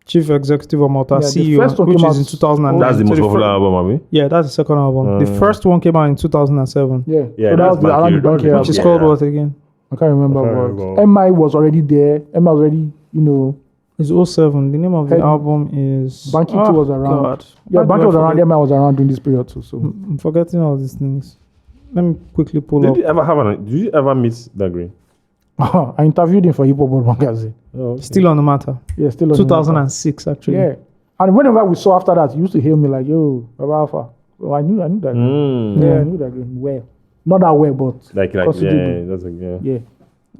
Chief Executive of Malta,
Yeah, the
CEO,
first one
which
came
is in
out-
2009.
That's the most
So
popular
fir-
album, abi?
Yeah, that's the second album. The first one came out in 2007,
Yeah.
Yeah,
So that
that's
was the around the
Banky-
Banky
which
which is
Yeah.
called what again?
I can't remember.
I can't
But
remember.
MI was already there. MI was already, you know,
It's 07. The name of the
Hey,
album is...
Banky 2 was around.
God.
Yeah,
Why do
Banky
I
was around.
forget?
MI was around during this period too. So
I'm forgetting all these things. Let me quickly pull
Did
up.
you ever have an? Did you ever meet that green?
I interviewed him for Hip Hop World magazine.
Oh, okay.
Still on the matter.
Yeah, still on
2006, actually.
Yeah, and whenever we saw after that, he used to hail me like, "Yo, Baba Alpha." So I knew that.
Mm.
Yeah, I knew that well. Not that well, but
Like,
considerable.
yeah, that's like, yeah.
Yeah.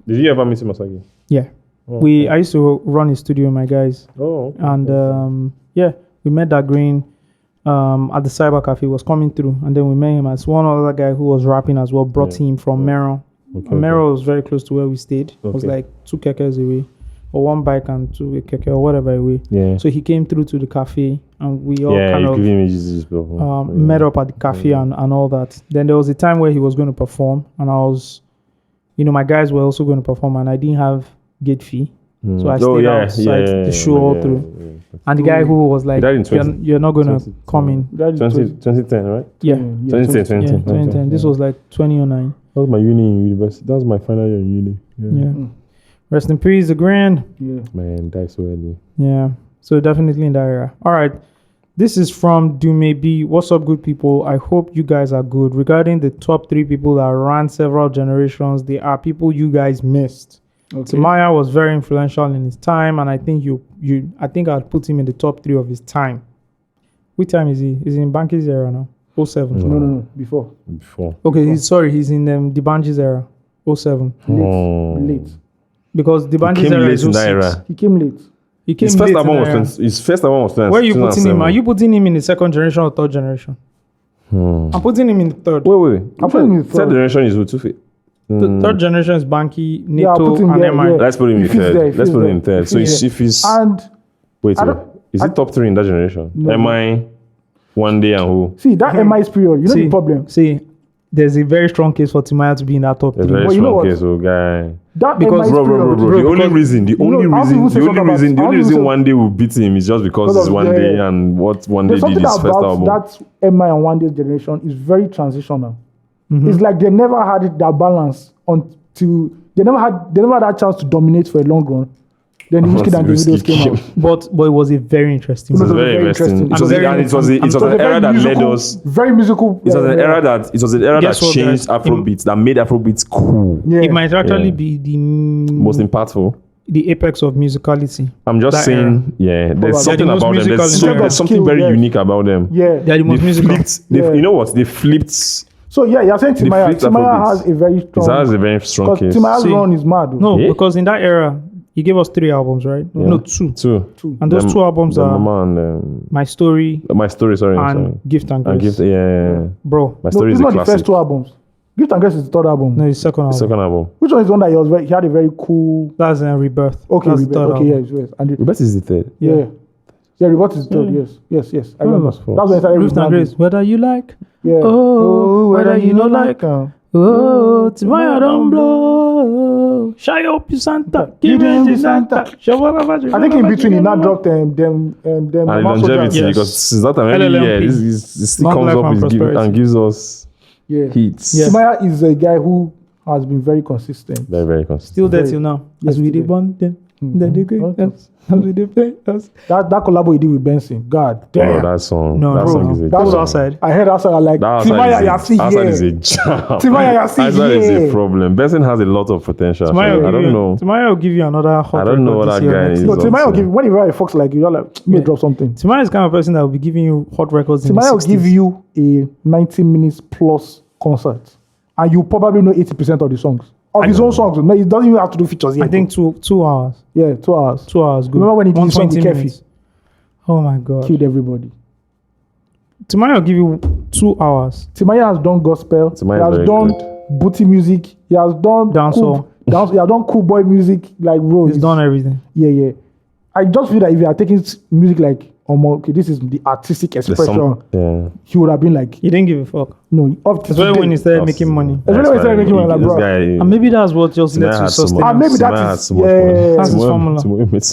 Did you ever meet Osagie?
Yeah.
Oh,
I used to run a studio with my guys.
Oh, okay.
And yeah, we met that green at the cyber cafe. He was coming through, and then we met him as one other guy who was rapping as well. Brought him from Merrill.
Okay,
And Merrill was very close to where we stayed. It was
Okay.
like 2 kekes away, or 1 bike and 2 keke or whatever away.
Yeah.
So he came through to the cafe, and we all
Yeah,
kind
you
of
give him images before.
met up at the cafe and all that. Then there was a time where he was going to perform, and I was, my guys were also going to perform, and I didn't have gate fee. So I stayed outside the show all through. And the guy who was like,
died in
you're not going to
20
come in.
That is
2010, right?
Yeah.
2010.
Yeah, 2010. This was like 2009.
That was my uni in university. That was my final year in uni.
Yeah. Rest in peace, the grand.
Yeah.
Man, died so early.
Yeah. So definitely in that era. All right. This is from Dumebi. What's up, good people? I hope you guys are good. Regarding the top 3 people that ran several generations, they are people you guys missed.
Okay.
Timaya was very influential in his time, and I think I think I'd put him in the top 3 of his time. Which time is he? Is he in Banky's era now? 07.
No. Before.
Okay, he's in the Banky's era. 07.
Late.
Because the
He
Banky's
came
era
late
is
in that
06.
era.
He came late.
He came
His first
late
album
in
was
that era.
20, his first album was 20.
Where are you putting him? Are you putting him in the 2nd generation or 3rd generation? I'm putting him in the 3rd.
Wait.
I'm putting him in
Third
third.
generation is with Tufi.
The 3rd generation is Banky,
Yeah, I'll
Neto,
put him
and
there,
MI.
yeah.
Let's put him in
He fits
third.
there, he
Let's
fits
put him
there.
in third.
He
So
fits
if he's
And
wait,
I don't-
is it top 3 in that generation?
No.
MI, One Day, and who?
see that MI's period, you know the problem.
See, there's a very strong case for Timaya to be in that top
There's
3.
very
But you know
strong
what?
case, oh guy.
That
Because-
MI's
Bro.
period.
The only
because-
reason, the
you know,
only
I was even
reason,
saying
the only
something
reason,
about-
the
I
only
was even
reason
saying-
One Day will beat him is just because
Because
it's
of
One
the-
Day and what One Day
There's
did
something
his first
about
album.
that MI and One Day's generation is very transitional.
Mm-hmm.
It's like they never had that balance until they never had that chance to dominate for a long run. Then the Wizkid and the videos came out.
But it was a very interesting
It was
movie.
very interesting. It was
very-
and it was
I'm
an
very
era that led
musical-
us.
Very musical.
It was an era that
Guess what,
changed
guys?
Afrobeats, that made Afrobeats cool,
Yeah.
It might actually
Yeah.
be
most impactful.
the apex of musicality.
I'm just
That
saying,
era.
there's
They're
something
the most
about them.
musical
There's,
in
so,
the
there's something
skill,
very
yes.
unique about them.
Yeah.
They are the most
They
musical.
flipped.
Yeah.
You know what? They flipped.
So yeah, you're saying Timaya.
flipped
Timaya
Afrobeats.
has a very
It
strong.
has a very strong
Because
case.
Timaya's
See,
run is mad.
No,
Yeah.
because in that era, he gave us 3 albums, right? No, 2.
Two.
And those 2 albums
The
are
Mama and
My Story
My Story. Sorry,
and Gift and Grace.
and Gift. Yeah.
Bro,
My
No,
Story
it's
is a
not the
classic.
first 2 albums. Gift and Grace is the 3rd album.
no, it's 2nd album.
Second album.
Which one is the one that he had a very cool?
That's Rebirth.
Okay,
That's the
Rebirth.
3rd
Okay,
album.
yes. And
Rebirth is the third.
yeah. Rebirth is the 3rd. Yes. I remember.
that's
That's
false.
when I started
Gift and Grace. Whether you like,
Yeah.
Oh, whether you know like,
her.
oh, tomorrow don't blow. Shy up, you Santa. Give me the Santa.
I think in between he now dropped them
And
Master
longevity,
Jam.
Yes.
because since that time, every
LLMP.
year, this still
Long
comes
life
up
and
with
prosperity.
and gives us
Yeah.
hits.
Yeah.
Timaya is a guy who has been very consistent.
Very, very consistent.
Still there
Very-
till now.
Yes,
As we
still
did
there.
one then. Then they go
Okay.
us. As we did play us.
That collabo he did with Benson. God
Oh,
damn.
that song.
No,
that
bro.
song is a
That's
Goes
jam.
outside.
I heard outside I like
That
Timaya Yasi
outside is a
here.
jam.
Timaya Yasi
Outside is a
here.
problem. Benson has a lot of potential.
Tomorrow
I don't know.
Tomorrow will give you another hot
I don't know
record
what
this
that
year,
guy
next
is.
year.
No, Timaya will
also.
give whenever a fox like you, you're like, may
Yeah.
drop something.
Timaya is the kind of person that will be giving you hot records in the
Timaya will
60s.
give you a 90 minutes plus concert, and you probably know 80% of the songs. Of his own songs. No, he doesn't even have to do features yet.
I think 2 hours.
Yeah, 2 hours.
2 hours. Good.
Remember when he did the song with
120
Kefi?
minutes. Oh my God.
Killed everybody.
Timaya will give you 2 hours.
Timaya has done gospel.
Timaya
He
is
has
very
done
good.
booty music. He has done
Dancehall.
He has done cool boy music. Like bro,
He's done everything.
Yeah. I just feel that if you are taking music like okay, this is the artistic
There's
expression.
yeah.
He would have been like,
He didn't give a fuck.
no, up to
Especially
today.
when he started making money.
That's why I started making money, like, bro.
And maybe that's what just led to sustenance.
maybe that is-
That's his formula.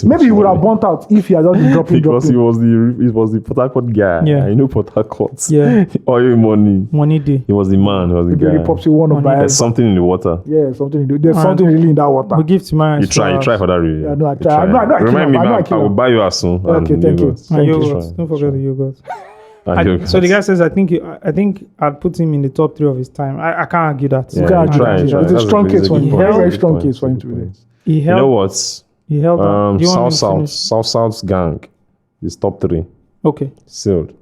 Maybe he would have burnt out if he had just been dropping.
because he was the Port Harcourt guy.
Yeah.
I know Port Harcourt.
Yeah.
Oil money.
Money day.
He was the man. He was the
Maybe
guy.
Popsy one of
There's something in the water.
Yeah, something. There's
Alright.
something really in that water.
We give Timaya.
You try for that review.
Yeah, no, I
You
try. I know I
Remind me,
kill him. I know I
man.
kill
I will
him.
buy you as soon.
Okay, thank you.
And
Thank you.
yogurt. Don't forget the yogurt.
And
So the guy says, I think I'd put him in the top 3 of his time. I can't argue that.
Yeah,
You can't
try,
argue
try.
that. It's a
That's
strong case for
good
him.
point.
Very, very
Good
strong
point.
case for him
Good
to be
point.
there.
He
You
held.
know what?
He held on. Do you want me to finish?
South's gang is top 3
Okay.
sealed.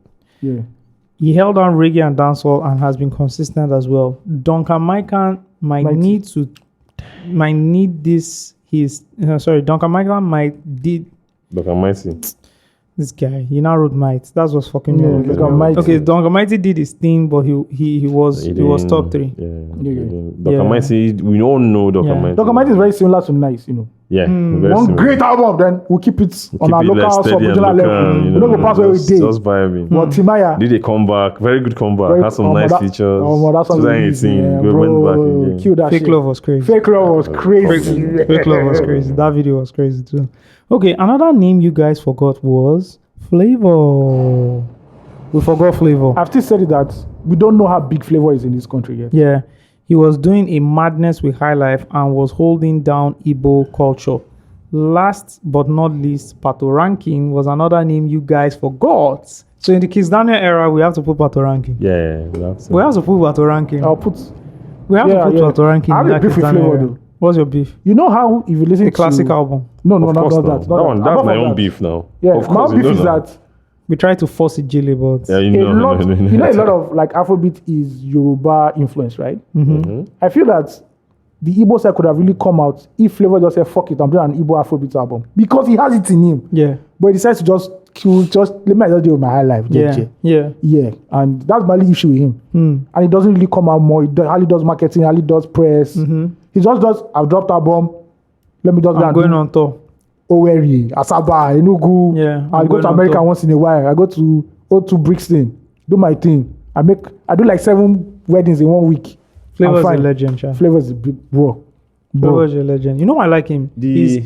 Yeah.
He held on reggae and dancehall and has been consistent as well. Duncan Mikan might need this. Duncan Mikan might did
Dr. Mighty.
this guy. He now wrote might. That's what's fucking
Yeah,
me. up.
Duncan Mighty.
Okay, Duncan Mighty did his thing, but he was top 3.
Yeah.
Yeah.
Dr.
Yeah.
Mighty, we all know Dr.
Yeah.
Mighty.
Dr. Mighty is very similar to Nice, you know.
Yeah.
Mm.
Very
One
similar.
great album, then we'll keep it on our
Keep it, like,
local,
steady and
sub-regional
local,
level.
you
We don't go past where we
just-
did.
Just vibing.
But Timaya,
Did a comeback, very good comeback.
very-
Had some nice
that-
features.
that song is
2018,
yeah,
we went back
bro,
again.
kill that
Fake
shit.
love was crazy.
Fake love was crazy.
Fake love was crazy. That video was crazy too. Okay, another name you guys forgot was Flavor. We forgot Flavor.
I've still said it that we don't know how big Flavor is in this country yet.
Yeah, he was doing a madness with High Life and was holding down Igbo culture. Last but not least, Pato Ranking was another name you guys forgot. So in the Kiss Daniel era, we have to put Pato Ranking.
Yeah, we have to.
We have to put Pato Ranking.
I'll put.
We have
yeah,
to put
yeah.
Pato Ranking.
I have
in
a
that
beef
Kiss
with
Daniel
Flavor
era.
though.
What's your beef?
You know how if you listen
The classic
to
album.
No,
Of course,
not
now.
that.
That one, that's
Apart
my
from
own
that.
beef now.
Yeah,
Of
my
course,
own
you
beef
know
is
now.
that
We try to force it, Jilly, but
Yeah, you
a
know,
lot,
no.
you know, a lot of like Afrobeat is Yoruba influence, right?
Mhm.
I feel that the Igbo side could have really come out if Flavor just said, "Fuck it, I'm doing an Igbo Afrobeat album," because he has it in him.
yeah,
But he decides to just let me just deal with my high life.
yeah.
And that's my only issue with him. And he doesn't really come out more. He hardly does marketing, hardly does press. He just does. I've dropped album. Let me just
I'm going on tour.
Owerri, Asaba, Enugu.
Yeah,
I
I'm
go
going
to
on
America
tour.
once in a while. I go to O2 Brixton, do my thing. I do like 7 weddings in 1 week.
Flavor
I'm
is a
fine.
legend, Sha.
Flavor is a big bro.
Flavor is a legend. You know I like him.
The-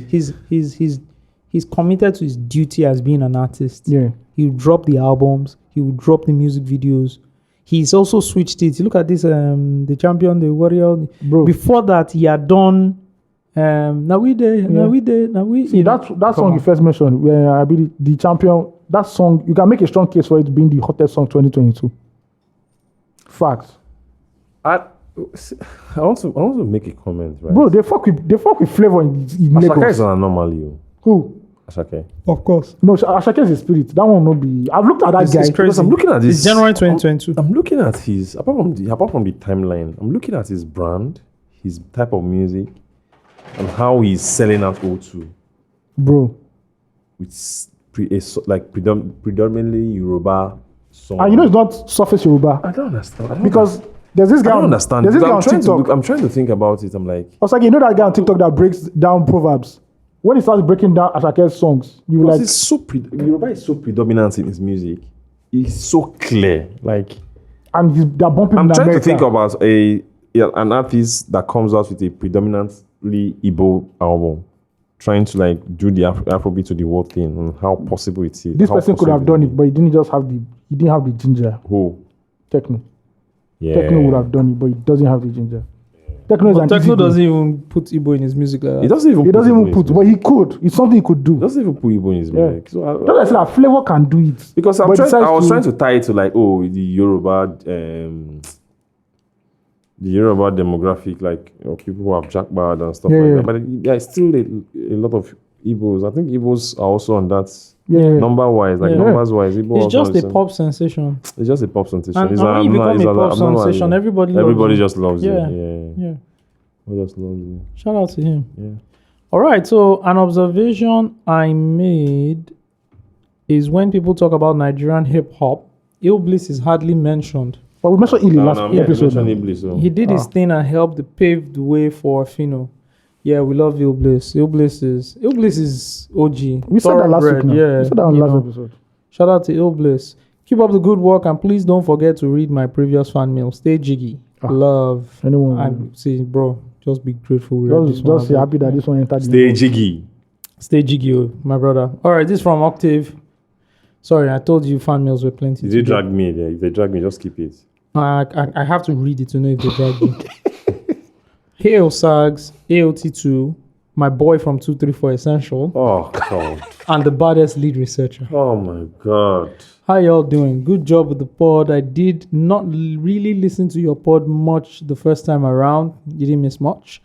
He's committed to his duty as being an artist.
Yeah.
He will drop the albums. He will drop the music videos. He's also switched it. You look at this, the champion, the warrior.
Bro.
Before that, he had done. Now we.
See that song you first mentioned, where I be the champion. That song, you can make a strong case for it being the hottest song 2022. Facts,
I want to make a comment, right?
bro. They fuck with Flavor in
Ashake
Lagos.
is an anomaly. Oh.
Who?
Ashake.
Of course.
No, Ashake is a spirit. That one will not be. I've looked at that
This
guy.
is crazy.
Because I'm looking at this.
It's January 2022.
I'm looking at his apart from the timeline. I'm looking at his brand, his type of music, and how he's selling out O2.
Bro.
It's predominantly Yoruba song.
And you know it's not surface Yoruba.
I don't understand.
Because there's this guy.
I don't understand.
There's this guy
I'm
on
trying to
TikTok.
I'm trying to think about it. I'm like,
Osage, you know that guy on TikTok that breaks down proverbs. When he starts breaking down Ashake's songs, you
because
like.
it's so Yoruba is so predominant in his music. It's so clear. Like,
And they're bumping
I'm
in
trying
America.
to think about an artist that comes out with a predominantly Igbo album, trying to like do the Afrobeat to the world thing and how possible it is.
This
how
person could have
possible
done it, but he didn't have the ginger.
Who?
Techno.
Yeah.
Techno would have done it, but he doesn't have the ginger. Techno is
But
an
Techno
easy
doesn't
thing.
even put Igbo in his music like that.
He doesn't even.
He doesn't
Igbo
even
in
put,
his
but he could. It's something he could do.
music. Doesn't even put Igbo in his
Yeah.
music. So
Just like say that Flavor can do it.
because
But
I was
decides
trying to tie it to like the Yoruba demographic, like people who have jackbird and stuff
Yeah,
like
yeah.
that. But there's still a lot of Igbos. I think Igbos are also on that
Yeah.
number wise, like
Yeah.
numbers wise. Igbo
It's
also
just a
is-
pop sensation.
It's just a pop sensation.
And
It's
when you become a pop
abnormal.
sensation, everybody loves
Everybody
you.
just loves
Yeah.
you. Yeah.
Yeah.
Everybody just loves you.
Shout out to him.
Yeah.
All right. So an observation I made is when people talk about Nigerian hip hop, Ill Bliss is hardly mentioned.
But we mentioned Ili last
yeah,
episode.
mention Iblis, so.
He did his thing and helped pave the way for Fino. Yeah, we love Ill Bliss. Ill Bliss is OG.
We said that last week.
Thoroughbred,
Now.
Yeah,
We said that on
you
last
know.
episode.
Shout out to Illbliss. Keep up the good work and please don't forget to read my previous fan mail. Stay jiggy. Love.
Anyone?
And see, bro, just be grateful. We read this one.
Just happy that this one entered.
Stay jiggy.
Stay jiggy, my brother. All right, this is from Octave. Sorry, I told you fan mails were plenty.
If they drag me, if they drag me, just keep it.
I have to read it to know if they drag me. Hey, Osags, AOT2, my boy from 234 Essential,
Oh, God.
and the baddest lead researcher.
Oh, my God.
How y'all doing? Good job with the pod. I did not really listen to your pod much the first time around. You didn't miss much.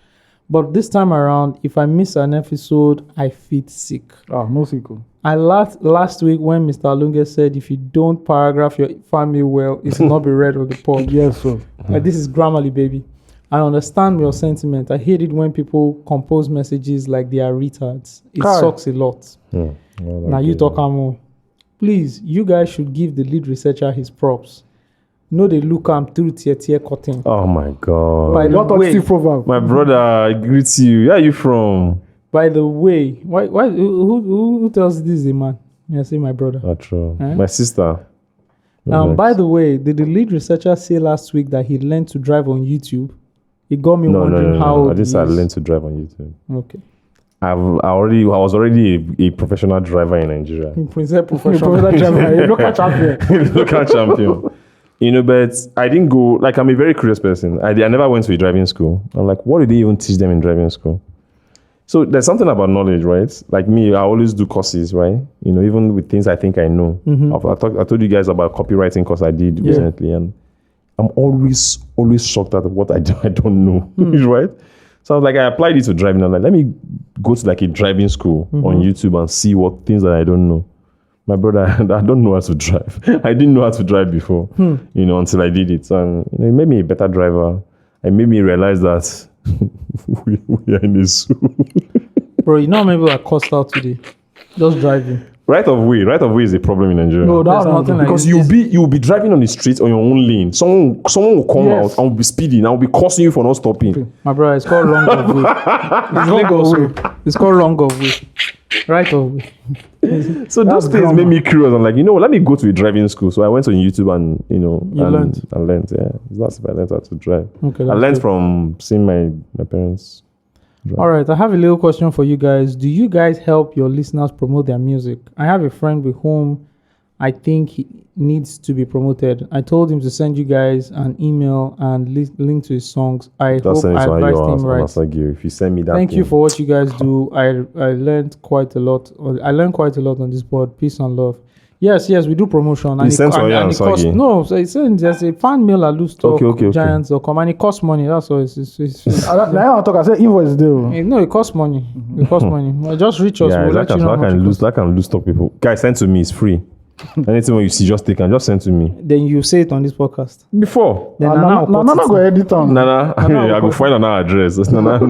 But this time around, if I miss an episode, I feel sick.
No sequel.
I laughed last week when Mr. Lunge said if you don't paragraph your family well, it will not be read on the pod.
Yes, sir.
This is Grammarly, baby. I understand your sentiment. I hate it when people compose messages like they are retards. It sucks a lot. Now you talk more. Please, you guys should give the lead researcher his props. No, they look through tier cutting.
Oh, my God.
By the way,
proverb.
My brother, I greet you. Where are you from?
by the way, why who tells this is a man? Yeah, say my brother.
True.
Eh?
My sister.
By the way, did the lead researcher say last week that he learned to drive on YouTube? It got me wondering how old
I just
he is.
learned to drive on YouTube.
Okay.
I was already a professional driver in Nigeria.
Professional
driver, local champion.
Local champion. But I didn't go, like, I'm a very curious person. I never went to a driving school. I'm like, what did they even teach them in driving school? So there's something about knowledge, right? Like me, I always do courses, right? Even with things I think I know. I told you guys about copywriting course I did recently, and I'm always shocked at what I don't know, right? So I was like, I applied it to driving. I'm like, let me go to like a driving school on YouTube and see what things that I don't know. My brother, I don't know how to drive. I didn't know how to drive before, until I did it. And it made me a better driver. It made me realize that we are in a zoo.
Bro, you know how many people are cussed out today? Just driving.
Right of way is a problem in Nigeria.
No,
There's
that's
nothing like
because
this.
you'll be driving on the street on your own lane. Someone will come out and will be speeding and will be cursing you for not stopping.
My brother, it's called wrong of way. It's Lagos. It's called wrong of way. Right of way.
So those things made me curious. I'm like, let me go to a driving school. So I went on YouTube and
learned.
I learned. Yeah, it's not if I learned how to drive.
Okay,
I learned from seeing my parents.
All right, I have a little question for you guys. Do you guys help your listeners promote their music? I have a friend with whom I think he needs to be promoted. I told him to send you guys an email and link to his songs. I hope I advised him right.
If you send me that,
thank you for what you guys do. I learned quite a lot. I learned quite a lot on this board. Peace and love. Yes, we do promotion.
He sent to
and it costs, no, so it's there's a fan mail at Loose Talk, Giants.com, and it costs money. That's all. It's
now I talk. I said invoice deal.
No, it costs money. It costs money. Well, just reach us.
Yeah,
we'll let you know how much it costs.
that can Loose Talk people. Guys, send to me. It's free. Anything when you see, just take and just send to me.
Then you say it on this podcast.
Before.
Then
Nana go edit on.
Nana, I go find another address. Nana,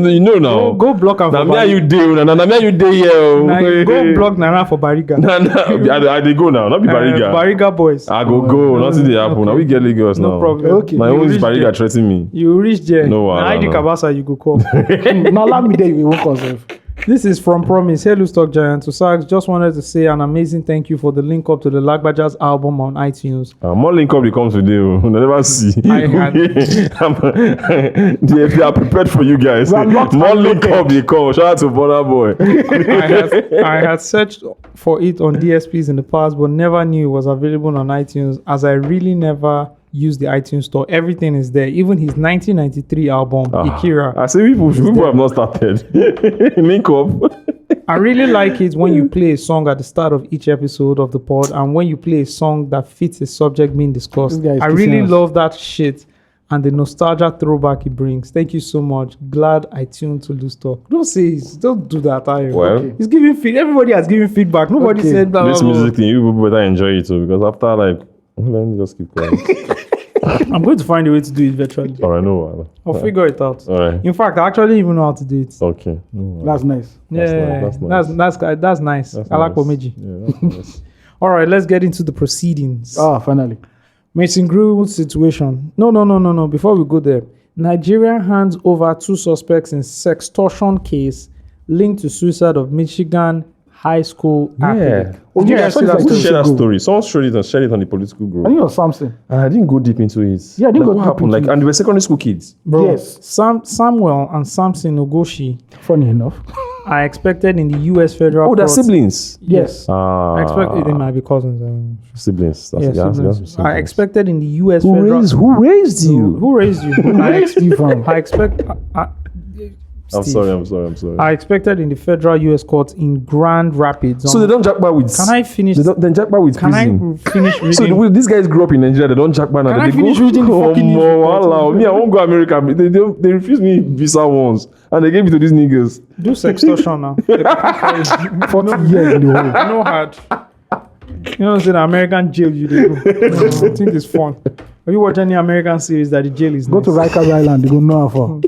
you know now.
Go block am for
Nana, you dey. Nana, you dey here.
Go block Nana for Bariga.
Nana, I dey go now. Not be Bariga.
Bariga boys.
I go. Nothing dey happen. Now we get Lagos now.
No problem.
Okay.
My own is Bariga threatening me.
You reach there.
No,
ID Kabasa, you go call.
Now let me there. We won't cause.
This is from Promise. Hello, Stock Giants. So, Sags, just wanted to say an amazing thank you for the link up to the Lagbaja's album on iTunes.
More link up, they come today. I never see. They are prepared for you guys. More link up, they come. Shout out to Burna Boy.
I had searched for it on DSPs in the past, but never knew it was available on iTunes, as I really never use the iTunes store. Everything is there. Even his 1993 album, Ikira.
I say people have not started. Link up.
I really like it when you play a song at the start of each episode of the pod, and when you play a song that fits the subject being discussed. I really love that shit and the nostalgia throwback it brings. Thank you so much. Glad I tuned to Loose Talk. Don't do that,
Well,
he's giving feedback. Everybody has given feedback. Nobody said that.
This music thing, you people better enjoy it too, because after let me just keep quiet.
I'm going to find a way to do it virtually.
All right, no.
I'll figure it out.
All right.
In fact, I actually even know how to do it.
Okay.
That's nice.
Yeah, that's nice. I like Omeji.
Yeah, that's nice.
All right, let's get into the proceedings.
Finally.
Mason Greenwood situation. No. Before we go there, Nigeria hands over 2 suspects in sextortion case linked to suicide of Michigan high school
Yeah.
athlete.
Oh,
Did you
yeah,
guys
I
see
saw
that
this
Who
story?
shared that
Go.
story? Someone shared it on the political group.
I think it was Samson.
And I didn't go deep into it.
Yeah, I didn't go
what
deep
happened?
into
Like,
it.
and they were secondary school kids.
Bro,
Yes.
Samuel and Samson Ogoshi
Funny enough.
are expected in the U.S. federal
Oh, they're
court.
siblings.
Yes.
Ah,
I expect they might be cousins.
siblings. That's
Yeah,
it. Yeah,
siblings.
that's
Are
siblings.
expected in the U.S.
Who
federal.
raised you?
Who raised you? I expect.
I'm
Steve,
sorry.
I expected in the federal U.S. court in Grand Rapids.
So they don't jackpot with.
Can I finish?
They jackpot with
Can
prison.
I finish reading?
So the way these guys grew up in Nigeria, they don't jackpot now.
Can
They
I finish
go,
reading the fucking news report?
Wow, me, I won't go America. They refused me visa once, and they gave it to these niggas.
Do sextortion now.
40 years in the hole.
No hard. You know, in American jail, you do. I think it's fun. Have you watched any American series that the jail is
Go
nice?
to Rikers Island, they go know how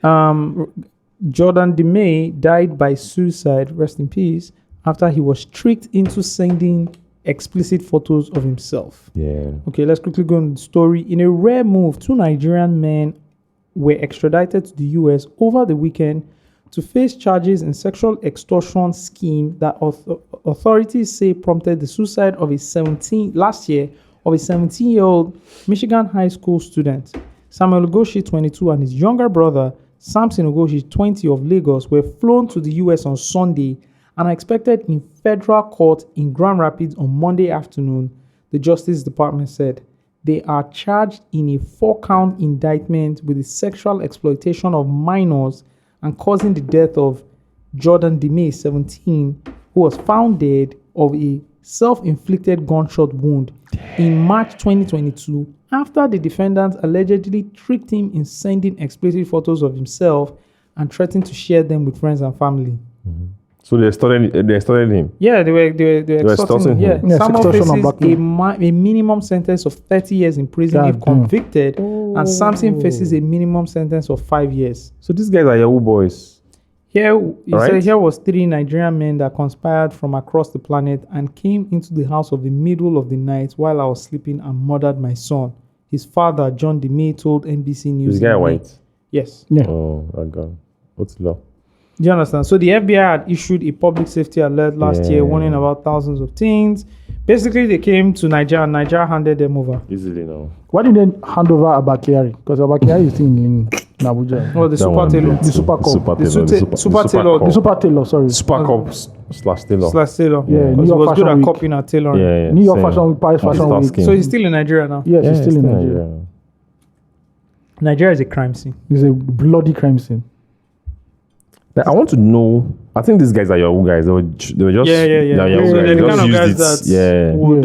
far.
Jordan DeMay died by suicide, rest in peace, after he was tricked into sending explicit photos of himself.
Yeah.
Okay, let's quickly go on the story. In a rare move, 2 Nigerian men were extradited to the US over the weekend to face charges in sexual extortion scheme that authorities say prompted the suicide of a 17-year-old Michigan high school student. Samuel Ogoshi, 22, and his younger brother, Samson Ogoshi, 20, of Lagos, were flown to the US on Sunday and are expected in federal court in Grand Rapids on Monday afternoon, the Justice Department said. They are charged in a 4-count indictment with the sexual exploitation of minors and causing the death of Jordan DeMay, 17, who was found dead of a self-inflicted gunshot wound in March 2022 after the defendant allegedly tricked him in sending explicit photos of himself and threatened to share them with friends and family.
So they started him.
Yeah, they were extorting him. Yeah,
Yeah,
Samuel
sextortion
faces
and blackmail.
a minimum sentence of 30 years in prison
God
if
damn.
convicted, and Samson faces a minimum sentence of 5 years.
So these guys are Yahoo boys.
Here, he
Right.
said, here was 3 Nigerian men that conspired from across the planet and came into the house of the middle of the night while I was sleeping and murdered my son. His father, John DeMay, told NBC News.
This guy
in May.
white.
Yes.
Yeah.
Oh my God. What's law?
Do you understand? So the FBI had issued a public safety alert last year warning about thousands of teens. Basically, they came to Nigeria and Nigeria handed them over.
Easily now.
Why didn't they hand over Abakari? Because Abakari is still in Abuja.
Oh, the
That
Super
one,
Tailor.
yeah.
The Super Cup.
Super
The
Tailor.
Super Tailor.
The Super Tailor, sorry.
Super Cup slash Tailor.
Slash Tailor.
Yeah,
Because
New
he
York
was good
Fashion
at
Week.
copying and tailoring.
Yeah.
New York
same.
Fashion Week, Paris Fashion
Multitasking.
Week.
So he's still in Nigeria now.
Yes, he's still in Nigeria.
Nigeria is a crime scene.
It's a bloody crime scene.
Like, I want to know. I think these guys are Yahoo guys. They were just
Yeah.
Yahoo
So
guys.
they're the
They
kind of
just
guys
used it.
that
Yeah.
would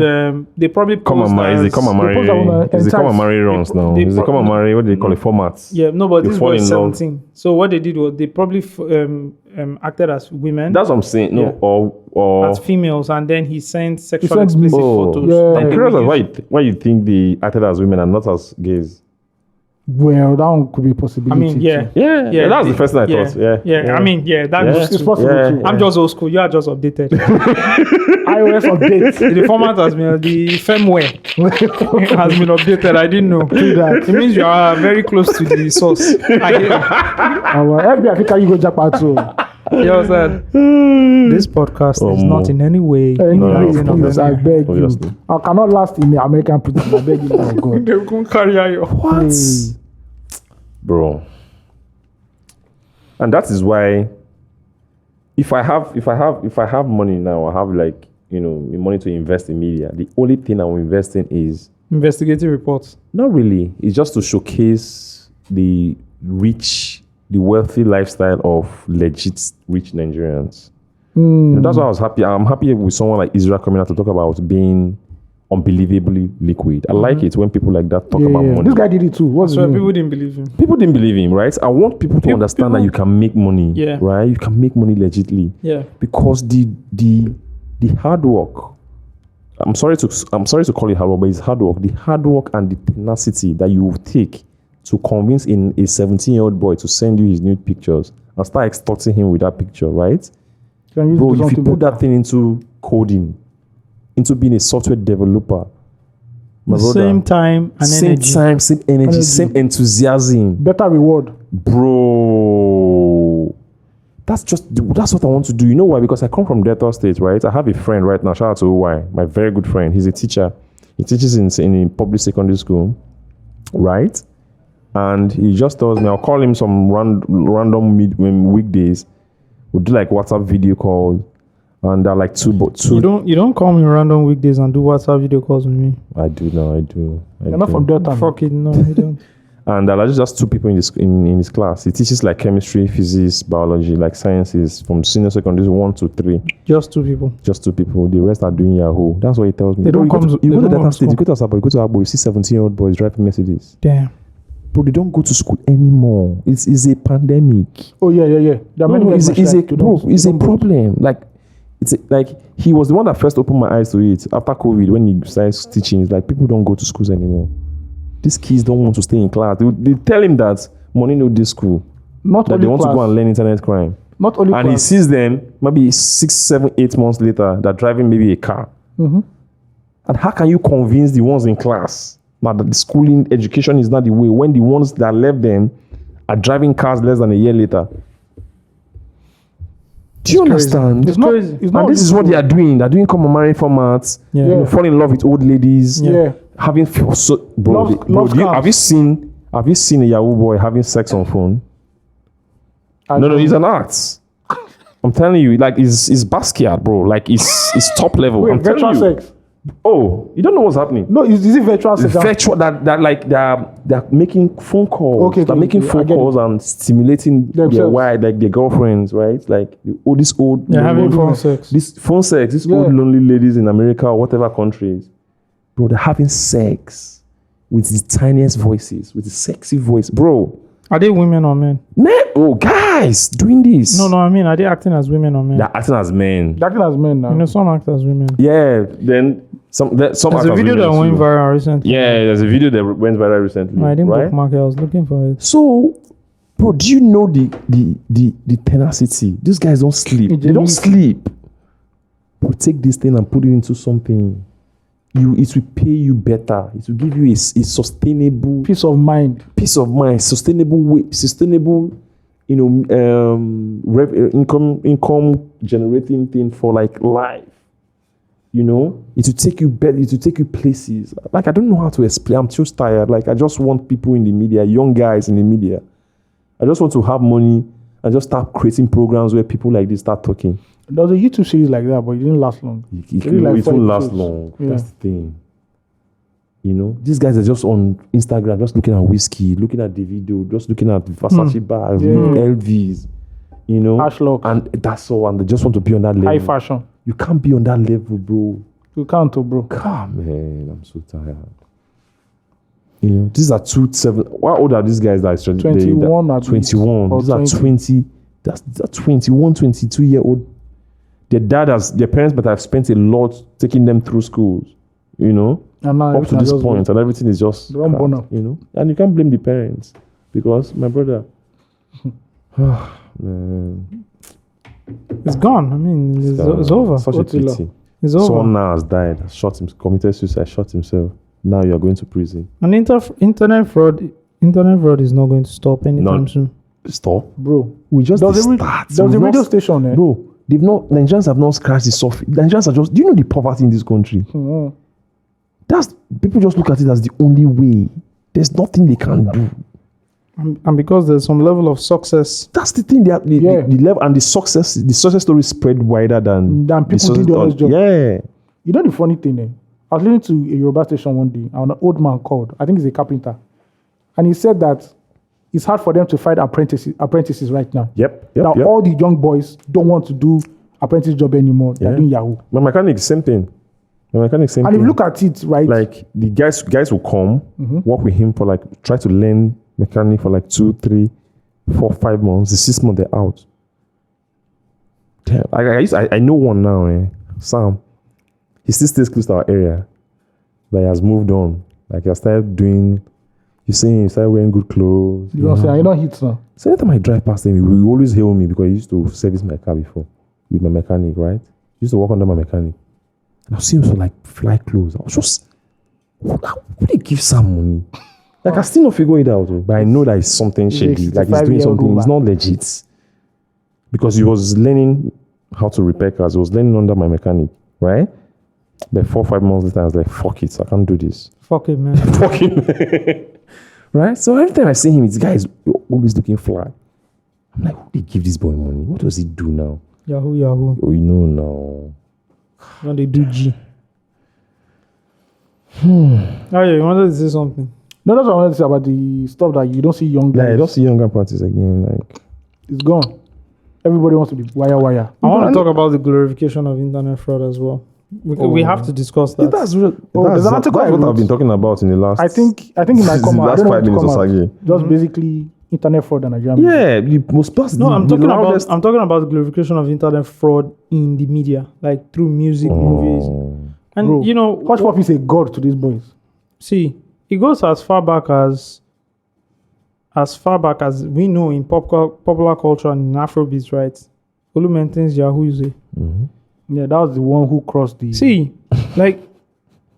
they probably
Come and
post
marry. Is they
as-
come and marry?
post on,
Is they come and marry
They
runs
pro-
now?
they
Is they
pro-
come and marry? What do they call it? Formats.
Yeah, no, but
You
this
fall
boy is
in love.
17. So what they did was they probably acted as women,
That's what I'm saying. No,
Yeah.
or
as females, and then he sent sexual
sent
explicit
Oh,
photos.
yeah.
that
I'm
they
curious
would
as
use.
why you think they acted as women and not as gays.
Well, that one could be a possibility.
I mean, yeah.
too.
Yeah, that's the first thing I thought. Yeah.
I mean, yeah, that
Yeah.
goes
It's
too.
possible
Yeah.
too.
I'm just old school. You are just updated.
iOS update.
The format has been the firmware has been updated. I didn't know.
that.
It means you are very close to the source. I hear.
Our FBI Africa, you go jackpot too.
You understand? This podcast is not in any way.
Anyway,
no,
please, I beg you.
obviously.
I cannot last in the American prison. I beg you, oh God.
They will carry you.
What? Bro. And that is why if I have money now, I have like, money to invest in media. The only thing I will invest in is
Investigative reports.
not really. It's just to showcase the wealthy lifestyle of legit rich Nigerians. And that's why I was happy. I'm happy with someone like Israel coming out to talk about being unbelievably liquid. I like it when people like that talk about money.
This guy did it too. What's
So
his name?
people didn't believe him.
People didn't believe him, right? I want people to understand that you can make money,
Yeah.
right? You can make money legitly,
Yeah.
because the hard work. I'm sorry to call it hard work, but it's hard work. The hard work and the tenacity that you will take to convince a 17-year-old boy to send you his nude pictures and start extorting him with that picture, right?
Can use
Bro,
it to
if you
something
put that thing into coding, into being a software developer, my brother,
Same time and
same
energy.
time, same energy, same enthusiasm,
better reward.
bro. that's what I want to do. You know why? Because I come from Delta State, right? I have a friend right now. Shout out to OY, my very good friend. He's a teacher. He teaches in a public secondary school, right? And he just tells me, I'll call him some random weekdays. We'll do like WhatsApp video calls, and they're like two.
You don't call me random weekdays and do WhatsApp video calls with me.
I do now. I do.
You're not from Delta.
Fuck it, no, you don't.
And just two people in his class. He teaches like chemistry, physics, biology, like sciences from senior secondary 1 to 3.
Just two people.
Just two people. The rest are doing Yahoo. That's what he tells me.
They don't come.
You go to Delta State. You go to Asaba. You go to Abo. You see 17-year-old boys driving Mercedes.
Damn.
Bro, they don't go to school anymore. It's a pandemic.
Oh yeah. There are many
it's a problem. Like he was the one that first opened my eyes to it after COVID when he started teaching. It's like people don't go to schools anymore. These kids don't want to stay in class. They tell him that money no this school.
Not
that
only
they want
class.
to go and learn internet crime.
Not only
and
class.
he sees them maybe 6, 7, 8 months later. They're driving maybe a car.
Mm-hmm.
And how can you convince the ones in class that the schooling education is not the way when the ones that left them are driving cars less than a year later? Do you understand?
It's not crazy.
And this is what they are doing. They're doing common marriage formats.
Yeah.
You know, fall in love with old ladies.
Yeah.
Have you seen a Yahoo boy having sex on phone? No, he's an act. I'm telling you, like it's Basquiat, bro. Like it's top level.
Wait,
I'm telling
virtual
you.
sex.
Oh, you don't know what's happening.
No, is it virtual sex?
Virtual that like they're making phone calls.
Okay,
they're making phone calls and stimulating
themselves.
their wife, like their girlfriends, right? Like this old.
They're having phone sex.
This phone sex. These old lonely ladies in America or whatever countries, bro. They're having sex with the tiniest voices, with the sexy voice, bro.
Are they women or men?
Men, guys doing this.
No, I mean, are they acting as women or men?
They're acting as men.
They're acting as men now.
You know, some act as women.
Yeah, then some
There's
act
a
as
video
women
that went
too.
viral recently.
Yeah, there's a video that went viral recently.
I didn't
right?
bookmark it. I was looking for it.
So, bro, do you know the tenacity? These guys don't sleep. They don't sleep. Bro, take this thing and put it into something. It will pay you better. It will give you a sustainable
Peace of mind,
sustainable way, sustainable, income generating thing for like life. You know, it will take you better. It will take you places. Like I don't know how to explain. I'm too tired. Like I just want people in the media, young guys in the media. I just want to have money and just start creating programs where people like this start talking.
There was a YouTube series like that, but it didn't last long.
It won't last long.
Yeah.
That's the thing. You know, these guys are just on Instagram, just looking at whiskey, looking at Davido, just looking at Versace bags, LVs, you know.
Ashlock.
And that's all. And they just want to be on that level.
High fashion.
You can't be on that level, bro.
You can't, bro.
God, man, I'm so tired. You know, these are 27. How old are these guys? That
21.
21. These are 20. That's 21, 22-year-old. Their parents might have spent a lot taking them through schools, you know,
and now
up to this point, and everything is just,
you
know, and you can't blame the parents because my brother, man,
it's gone. I mean, it's over.
Such a pity.
It's over.
Someone now has died, committed suicide, shot himself. Now you are going to prison.
And internet fraud is not going to stop anytime soon.
Stop,
bro.
We just
There's a radio station, eh?
Bro. Nigerians have not scratched the surface. Nigerians are just, do you know the poverty in this country?
Mm-hmm.
People just look at it as the only way. There's nothing they can do.
And because there's some level of success.
That's the thing. The level and the success story spread wider than
people did the honest job.
Yeah.
You know the funny thing, eh? I was listening to a Yoruba station one day, and an old man called. I think he's a carpenter. And he said that it's hard for them to find apprentices right now.
Yep.
All the young boys don't want to do apprentice job anymore. They're doing Yahoo.
My mechanic, same thing. And if you
look at it, right?
Like the guys will come, work with him for like, try to learn mechanic for like 2, 3, 4, 5 months. The 6 months they're out. Damn. I know one now, Sam. He still stays close to our area, but he has moved on. Like he has started doing. You see, he started wearing good clothes.
You know what I'm saying? I don't hit now.
So anytime I drive past him, he will always hail me because he used to service my car before with my mechanic, right? He used to work under my mechanic. And I'll see him so like fly clothes. I was just, would they give Sam money? Like I still not figure it out, but I know that it's something shady. Like he's doing something. It's not legit. because he was learning how to repair cars. He was learning under my mechanic, right? But 4 or 5 months later, I was like, fuck it, I can't do this.
Fuck it, man.
Fuck him. Right? So every time I see him, this guy is always looking fly. I'm like, who they give this boy money? What does he do now?
Yahoo.
Oh, you know now.
When they do G. Oh yeah, you wanted to say something?
No, that's what I wanted to say about the stuff that you don't see young guys.
Yeah, I don't see younger parties again. Like,
It's gone. Everybody wants to be wire.
I want to talk about the glorification of internet fraud as well. We have to discuss that.
that's real.
there's an
That's
article I
what
wrote.
I've been talking about in the last.
I think it might come out. I
last
don't know
5
when it
minutes
come
of
out.
Sagi.
Just basically internet fraud and Nigerian music.
Yeah, the most past.
No, I'm
the
talking
loudest-
about the glorification of internet fraud in the media, like through music, movies, and
Bro,
you know,
Hush Puppy is a god to these boys.
see, it goes as far back as we know in popular culture and in Afrobeat, right? Olu maintains Yahoo.
Yeah, that was the one who crossed the.
See, like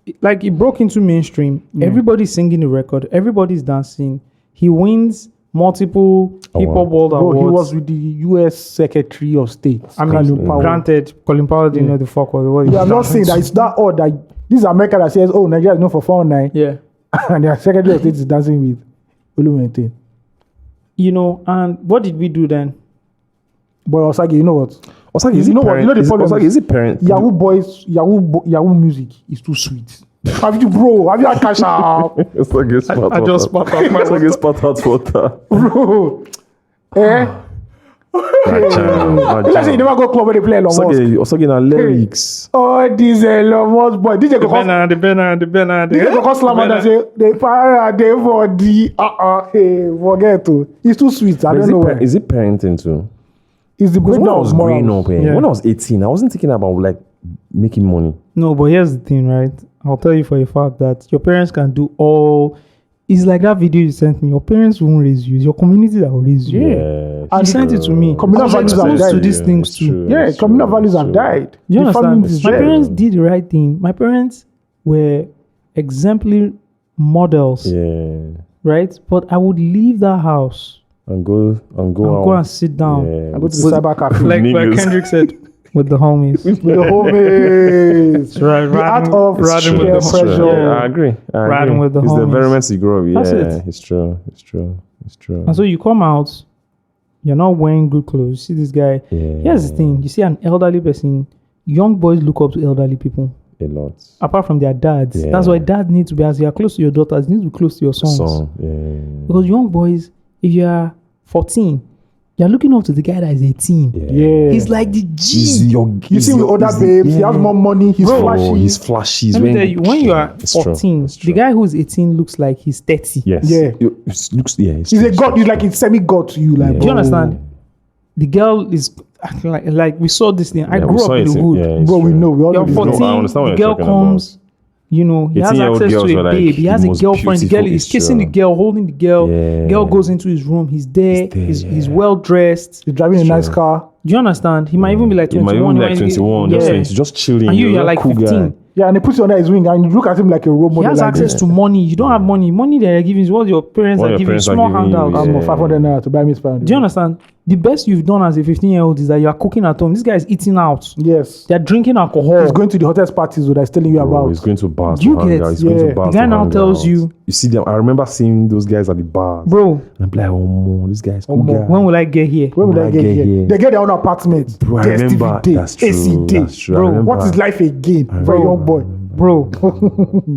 it broke into mainstream. Everybody's singing the record. Everybody's dancing. He wins multiple hip hop world
Bro,
awards.
he was with the U.S. Secretary of State.
I mean,
Colin Powell.
granted, Colin Powell didn't know the fuck what he
Yeah,
was
I'm not
dancing
saying that
to.
it's that odd that this is America that says, oh, Nigeria is known for 419,
Yeah,
and their Secretary of State is dancing with Oluwente.
you know. And what did we do then?
But Osagie, you know what?
Osagie,
You know what? You know the problem
Osagie, is it parent?
Yahoo boys, Yahoo music is too sweet. Have you had cash out?
Osagie spat
I just
water.
spat out my
Osagie spat out water.
Bro. You just say you never go club where they play Elon Musk.
Osagie na lyrics.
Oh, this Elon Musk boy. DJ go come
The banner.
DJ go come slam and say, they para, they for the, hey, forget to. It's too sweet. I don't know why.
Is it parenting too?
It's the
Because when I
breakdown
was
of
growing
morals.
up,
Yeah.
when I was 18, I wasn't thinking about like making money.
No, but here's the thing, right? I'll tell you for a fact that your parents can do all. It's like that video you sent me. Your parents won't raise you. It's your community that will raise you.
Yeah,
And you sent it to me.
Communal
I was
values have
exposed to
died.
these things
It's
too.
true,
Yeah,
it's
communal
true,
values
it's
have
true.
died.
Do you
The family
understand?
is
My
dead.
parents did the right thing. My parents were exemplary models, right? But I would leave that house
and go
and go and sit down,
I go to the cyber cafe.
like
Niggas.
Kendrick said, with the homies.
with the homies.
Right,
The art of
riding
peer
with the
pressure.
Yeah, I agree.
Riding with the
It's the
homies.
environment you grow up. Yeah,
That's it.
it's true.
And so you come out, you're not wearing good clothes. You see this guy.
Yeah.
Here's the thing: you see an elderly person. Young boys look up to elderly people.
A lot.
Apart from their dads,
Yeah.
that's why dad needs to be, as you are close to your daughters, you need to be close to your sons.
Yeah.
Because young boys, if you are 14, you're looking up to the guy that is 18.
Yeah.
He's like the G.
You see with other babes, he has more money, he's flashy.
Oh, he's flashy. He's
Let me
wearing-
tell you, when you are
It's true,
14,
it's
the
true.
guy who's 18 looks like he's 30.
Yes.
Yeah.
It looks. Yeah. It's
He's
true,
a
it's
god,
true.
he's like a semi-god to you. Like,
Do you understand? The girl is acting like we saw this thing. I
Yeah, we
grew
saw
up in
it,
the hood.
yeah, it's
bro, we
true.
know, we all know
You're
this.
No, I
14,
understand what
the
you're
girl
talking
comes, you know, he has
18-year-old
access
girls
to
were
a
like
babe. He has
the
a
most
girlfriend. The girl
beautiful,
is
it's
kissing the
true.
girl, holding the girl.
Yeah.
Girl goes into his room. He's there.
He's there,
He's well dressed.
He's driving a nice car.
Do you understand? He might even be like
He
21.
might even be like 21.
Yeah.
Just chilling.
And you're
a
like
cool
15.
guy.
Yeah, and he puts you under his wing and you look at him like a role
He
model.
has
like
access
this.
to money. You don't have money. Money that you're giving is what your parents
What
are
your
giving you.
parents are
Small
giving you,
handouts.
yeah.
I'm 500 naira to buy me spam.
Do you understand? The best you've done as a 15-year-old is that you are cooking at home. This guy is eating out.
Yes.
They're drinking alcohol.
He's going to the hottest parties that he's telling you
Bro,
about.
he's going to bars
Do you
to hang
get-
out. He's going
yeah.
to bars
The guy
to
now
hang
tells
out.
you-
You see them. I remember seeing those guys at the bars.
Bro,
And I'm like, oh, man, this guy's cool guy.
when will I get here?
When will
When
I
I
get
get
here?
here.
They get their own apartment.
Bro, I
DSTV
remember.
day,
That's true.
AC day.
That's true. I
Bro,
remember.
What is life again for a young boy?
Bro,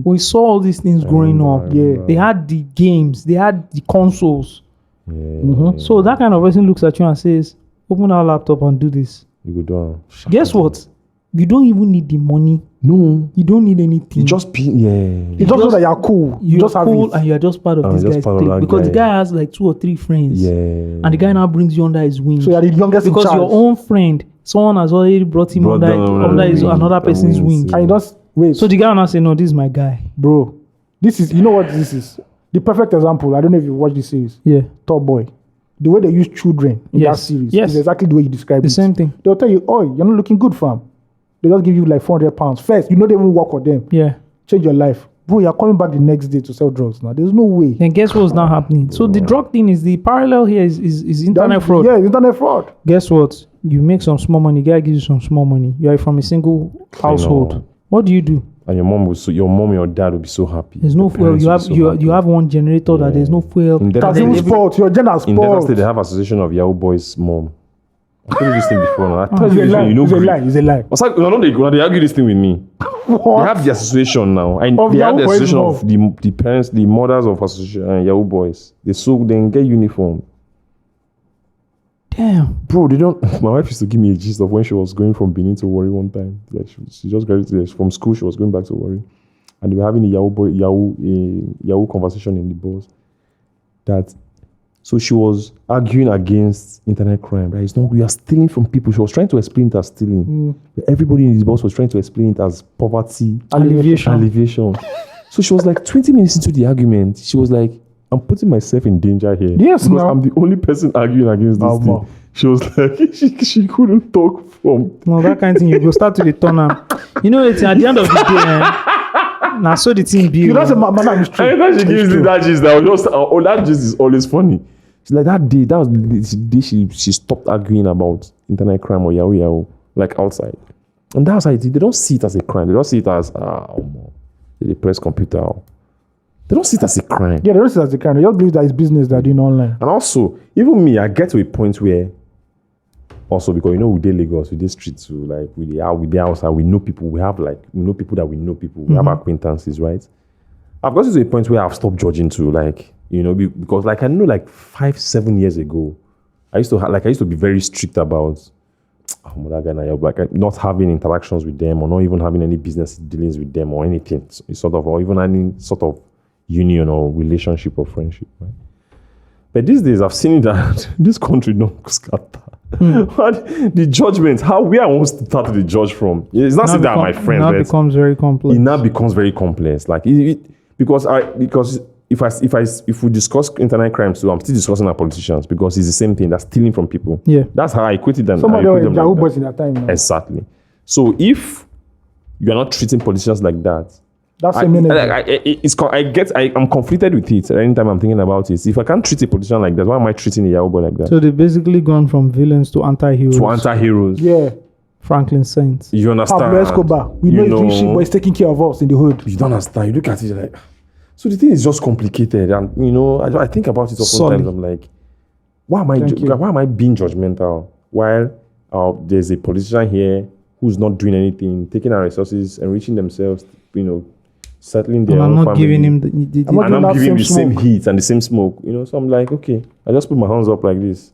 we saw all these things growing up.
Yeah.
They had the games, they had the consoles.
Yeah.
So that kind of person looks at you and says, open our laptop and do this.
You go down.
Guess what? You don't even need the money.
No.
You don't need anything.
You just be, yeah.
It's just so that you're cool. You
You're
just have
cool
it.
and you're just part of
Oh,
this
just
guy's
part of
clique.
that
Because the
guy.
guy has like 2 or 3 friends.
Yeah.
And the guy now brings you under his wing.
So you're the youngest
Because
in charge.
your own friend, someone has already brought him
Brought
under,
down
under his,
wing,
another
the
person's
wings,
wing.
yeah.
And you just wait.
So the guy now say, no, this is my guy.
Bro, this is, you know what this is? The perfect example. I don't know if you watch this series.
Yeah.
Top Boy. The way they use children in that
Yes.
series
Yes.
is exactly the way you describe
The
it.
same thing.
They'll tell you, oh, you're not looking good, fam. They just give you like £400. First, you know they won't work for them.
Yeah.
Change your life. bro, you're coming back the next day to sell drugs now. There's no way.
Then guess what's now happening? So the drug thing is the parallel here is internet fraud.
Yeah, internet fraud.
Guess what? You make some small money, guy gives you some small money. You are from a single household. What do?
And your dad will be so happy.
There's no fuel. You have one generator that there's no fuel.
That's even sport. Your gen has
In Delta
sport.
State, they have association of Yahoo Boys' mom. I told you this thing before. Now. I told
It's
you
a
this
lie.
thing. You know,
It's a lie. It's a lie.
What's like, they argue this thing with me.
What?
They have the association now. And
Of
they have the
Yahoo Boys'
association
mom.
of the parents, the mothers of association Yahoo Boys. They get uniform.
Damn.
Bro, they don't. My wife used to give me a gist of when she was going from Benin to Warri one time. Like she just graduated from school. She was going back to Warri, and they were having a Yahoo conversation in the bus. So she was arguing against internet crime. Right? It's not we are stealing from people. She was trying to explain it as stealing. Everybody in the bus was trying to explain it as poverty, alleviation. So she was like 20 minutes into the argument. She was like, I'm putting myself in danger here.
Yes,
because
now.
I'm the only person arguing against this thing.
No.
She was like, she couldn't talk from.
No, that kind of thing, you go start to the turn am. You know, it's at the end of the day, now so the thing be.
You know, that's man, it's true.
Anytime she gives me that gist, that gist is always funny. She's like, that was the day she stopped arguing about internet crime or Yahoo, like outside. And that's how it is. They don't see it as a crime. They don't see it as, they press computer. They don't see it as a crime.
Yeah, they don't see it as a crime. They just believe that it's business they're doing online.
And also, even me, I get to a point where, also because we did Lagos, we did street too, like we did outside, we know people, we know people that we know people, we have acquaintances, right? I've gotten to a point where I've stopped judging too, like, because like I know like 5-7 years ago, I used to be very strict about that guy now, like not having interactions with them or not even having any business dealings with them or anything, or even any sort of union or relationship or friendship, right? But these days I've seen that this country don't scatter. The judgment, where I want to start the judge from. It's not that my friend.
Now becomes very complex.
It now becomes very complex. Like because if we discuss internet crimes too, I'm still discussing our politicians because it's the same thing. That's stealing from people.
Yeah,
that's how I equate it.
Somebody were Yahoo Boys in that time. Now.
Exactly. So if you are not treating politicians like that,
that's
I'm conflicted with it. Anytime I'm thinking about it, if I can't treat a politician like that, why am I treating a Yahoo Boy like that?
So they've basically gone from villains to anti-heroes.
Yeah.
Franklin Saints.
You understand?
Pablo Escobar. We know he's doing shit, but he's taking care of us in the hood.
You don't understand. You look at it like. So the thing is just complicated, and I think about it sometimes. I'm like, why am I being judgmental while there's a politician here who's not doing anything, taking our resources, enriching themselves, settling their own family. I'm giving him the same heat and the same smoke. So I'm like, okay, I just put my hands up like this.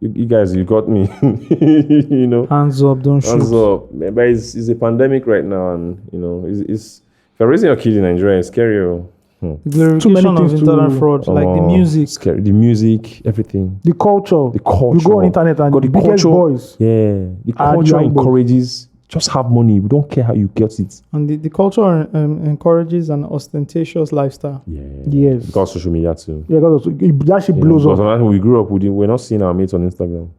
You guys, you got me.
Hands up, don't shoot.
Hands up. But it's a pandemic right now, and it's if you're raising your kid in Nigeria, it's scary.
The glorification of internet fraud, like the music.
Scary. The music, everything.
The culture.
You go
on internet and the biggest boys.
Yeah. The culture encourages, just have money. We don't care how you get it.
And the culture encourages an ostentatious lifestyle.
Yeah.
Yes.
Because social media too.
Yeah, that shit blows up.
Because when we grew up, we're not seeing our mates on Instagram.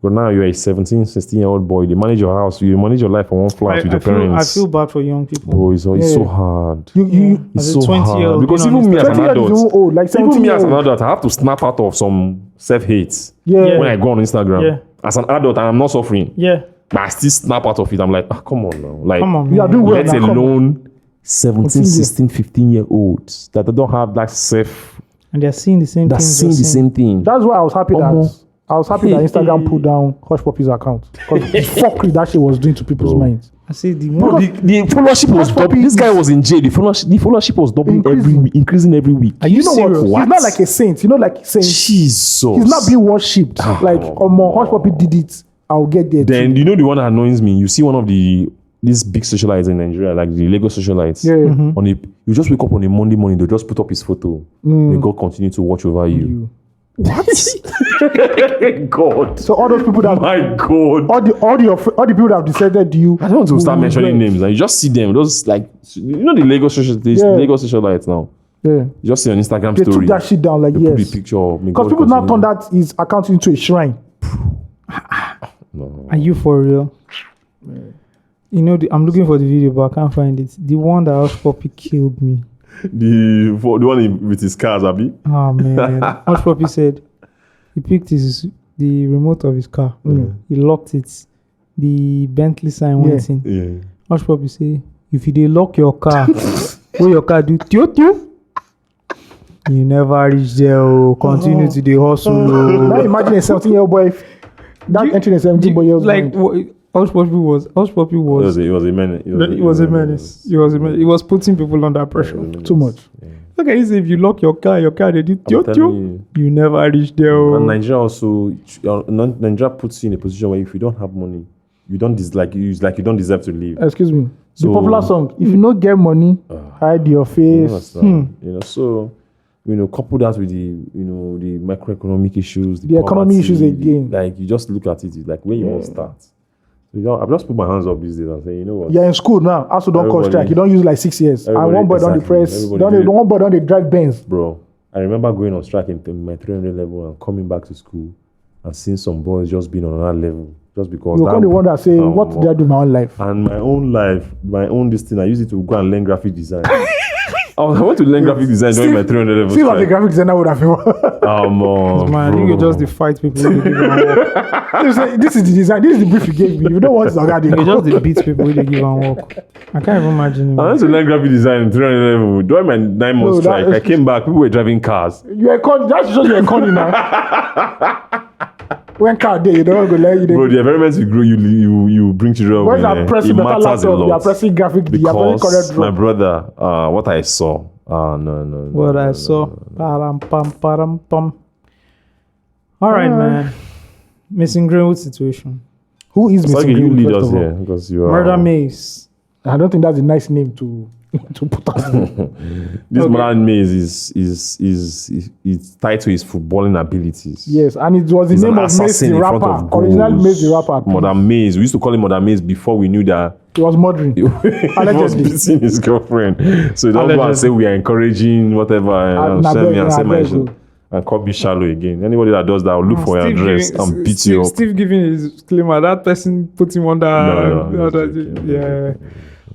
But now you're a 17, 16-year-old boy. You manage your house. You manage your life on one flat with your parents.
I feel bad for young people.
Bro, it's so hard.
It's so hard.
Because even me as an adult,
like
even me as an adult, I have to snap out of some self-hate when I go on Instagram. Yeah. As an adult, and I'm not suffering.
Yeah.
But I still snap out of it. I'm like, come on now. Like,
come on,
you are doing well.
Let alone 17, 16, 15-year-olds that don't have that self.
And they're seeing the same thing.
They're seeing the same thing.
That's why I was happy that Instagram pulled down Hush Puppy's account. Because the fuckery that shit was doing to people's minds.
I see the
followership was doubling. This guy was in jail. The followership was doubling increasing every week.
Are you serious? What? He's not like a saint. Like saints.
Jesus.
He's not being worshipped. Like, Hush Puppy did it. I'll get there.
Then the one that annoys me. You see one of these big socialites in Nigeria, like the Lagos socialites.
Yeah. Mm-hmm.
You just wake up on a Monday morning. They just put up his photo. May God continue to watch over you. What? God.
So all those people that
my God.
All the people that have decided to you.
I don't want to start mentioning names. Like, you just see them. Those like the Lagos socialites now.
Yeah.
You just see on Instagram
they
story.
Took that shit down like
they
yes.
Put the picture.
Because people now turn that his account into a shrine.
No.
Are you for real? Yeah. You know, I'm looking for the video, but I can't find it. The one that Hush Puppy killed me.
The one with his cars, Abi.
Oh man, Hush Puppy said he picked the remote of his car. He locked it. The Bentley sign went in.
Yeah.
Hush Puppy say, if you dey lock your car, what your car do? Tio. You never reach there. Oh, continue to the hustle.
Now imagine a 17-year-old boy. Entering a 17-year-old
like Hush Puppy was.
It was a menace.
He was a menace. He was putting people under pressure.
Too much.
Yeah.
Look at this. If you lock your car, they do tio. You never reach there. Oh.
And Nigeria also, Nigeria puts you in a position where if you don't have money, you don't you don't deserve to live.
Excuse me.
So,
the popular song, if you don't get money, hide your face.
So, couple that with the macroeconomic issues,
the economy issues again.
Like, you just look at it, it's like where you want to start. So, I've just put my hands up these days and say, you know what?
You're in school now. Also, don't call strike. You don't use like 6 years. And one boy on the press. One boy on the drive Benz.
Bro, I remember going on strike in my 300 level and coming back to school and seeing some boys just being on another level. Just because
you can't wonder, say, what did I do in my own life?
And my own this thing, I use it to go and learn graphic design. I went to learn graphic design during my 300 level.
See what the graphic designer would have been.
Man, you just the fight people.
This is the design. This is the brief you gave me. You don't want to organic.
You just the beat people they give and work. I can't even imagine.
I went to learn graphic design in 300 level. During my 9 month strike, I came back. People were driving cars.
That's just you're corny now. When car day, you don't go let you.
Bro, the environment you grow, you bring children.
When you're pressing better laptop, you're pressing graphic.
Because my brother, what I saw. No.
What I saw. Param pam. All right, man. Mason Greenwood situation.
Who is Mason Greenwood?
You lead us here because you are
Murder Maze.
I don't think that's a nice name to put out.
This Murder Maze is tied to his footballing abilities.
Yes, and it was the name of Maze the rapper. Original Maze the rapper.
Murder Maze. We used to call him Murder Maze before we knew that
he was murdering.
He was beating his girlfriend. So don't go and say we are encouraging whatever. And call me shallow again. Anybody that does that will look for your address and beat you up.
Steve giving his disclaimer. That person put him under. Yeah.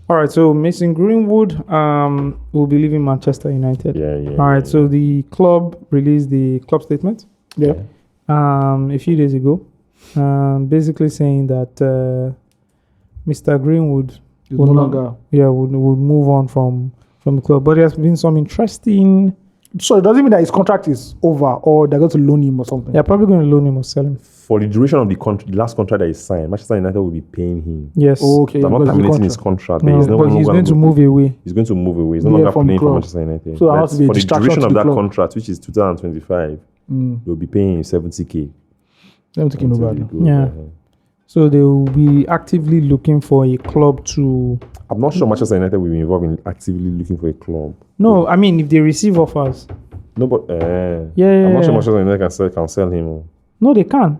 All right. So Mason Greenwood will be leaving Manchester United.
Yeah.
All right. So the club released the club statement.
Yeah.
A few days ago, basically saying that Mr. Greenwood would move on from the club. But there has been some interesting.
So it doesn't mean that his contract is over or they're going to loan him or something.
They're probably going to loan him or sell him.
For the duration of the last contract that he signed, Manchester United will be paying him.
Yes.
Okay.
They're not terminating his contract.
No, but he's going to move away.
He's going to move away. He's no longer playing for Manchester United.
So that has to be
for the duration of that
club.
contract, which is 2025, they'll be paying him 70k.
70k no bad.
Yeah. So they will be actively looking for a club to.
I'm not sure Manchester United will be involved in actively looking for a club.
No, I mean if they receive offers.
No, but I'm not sure Manchester United can sell him.
No, they can.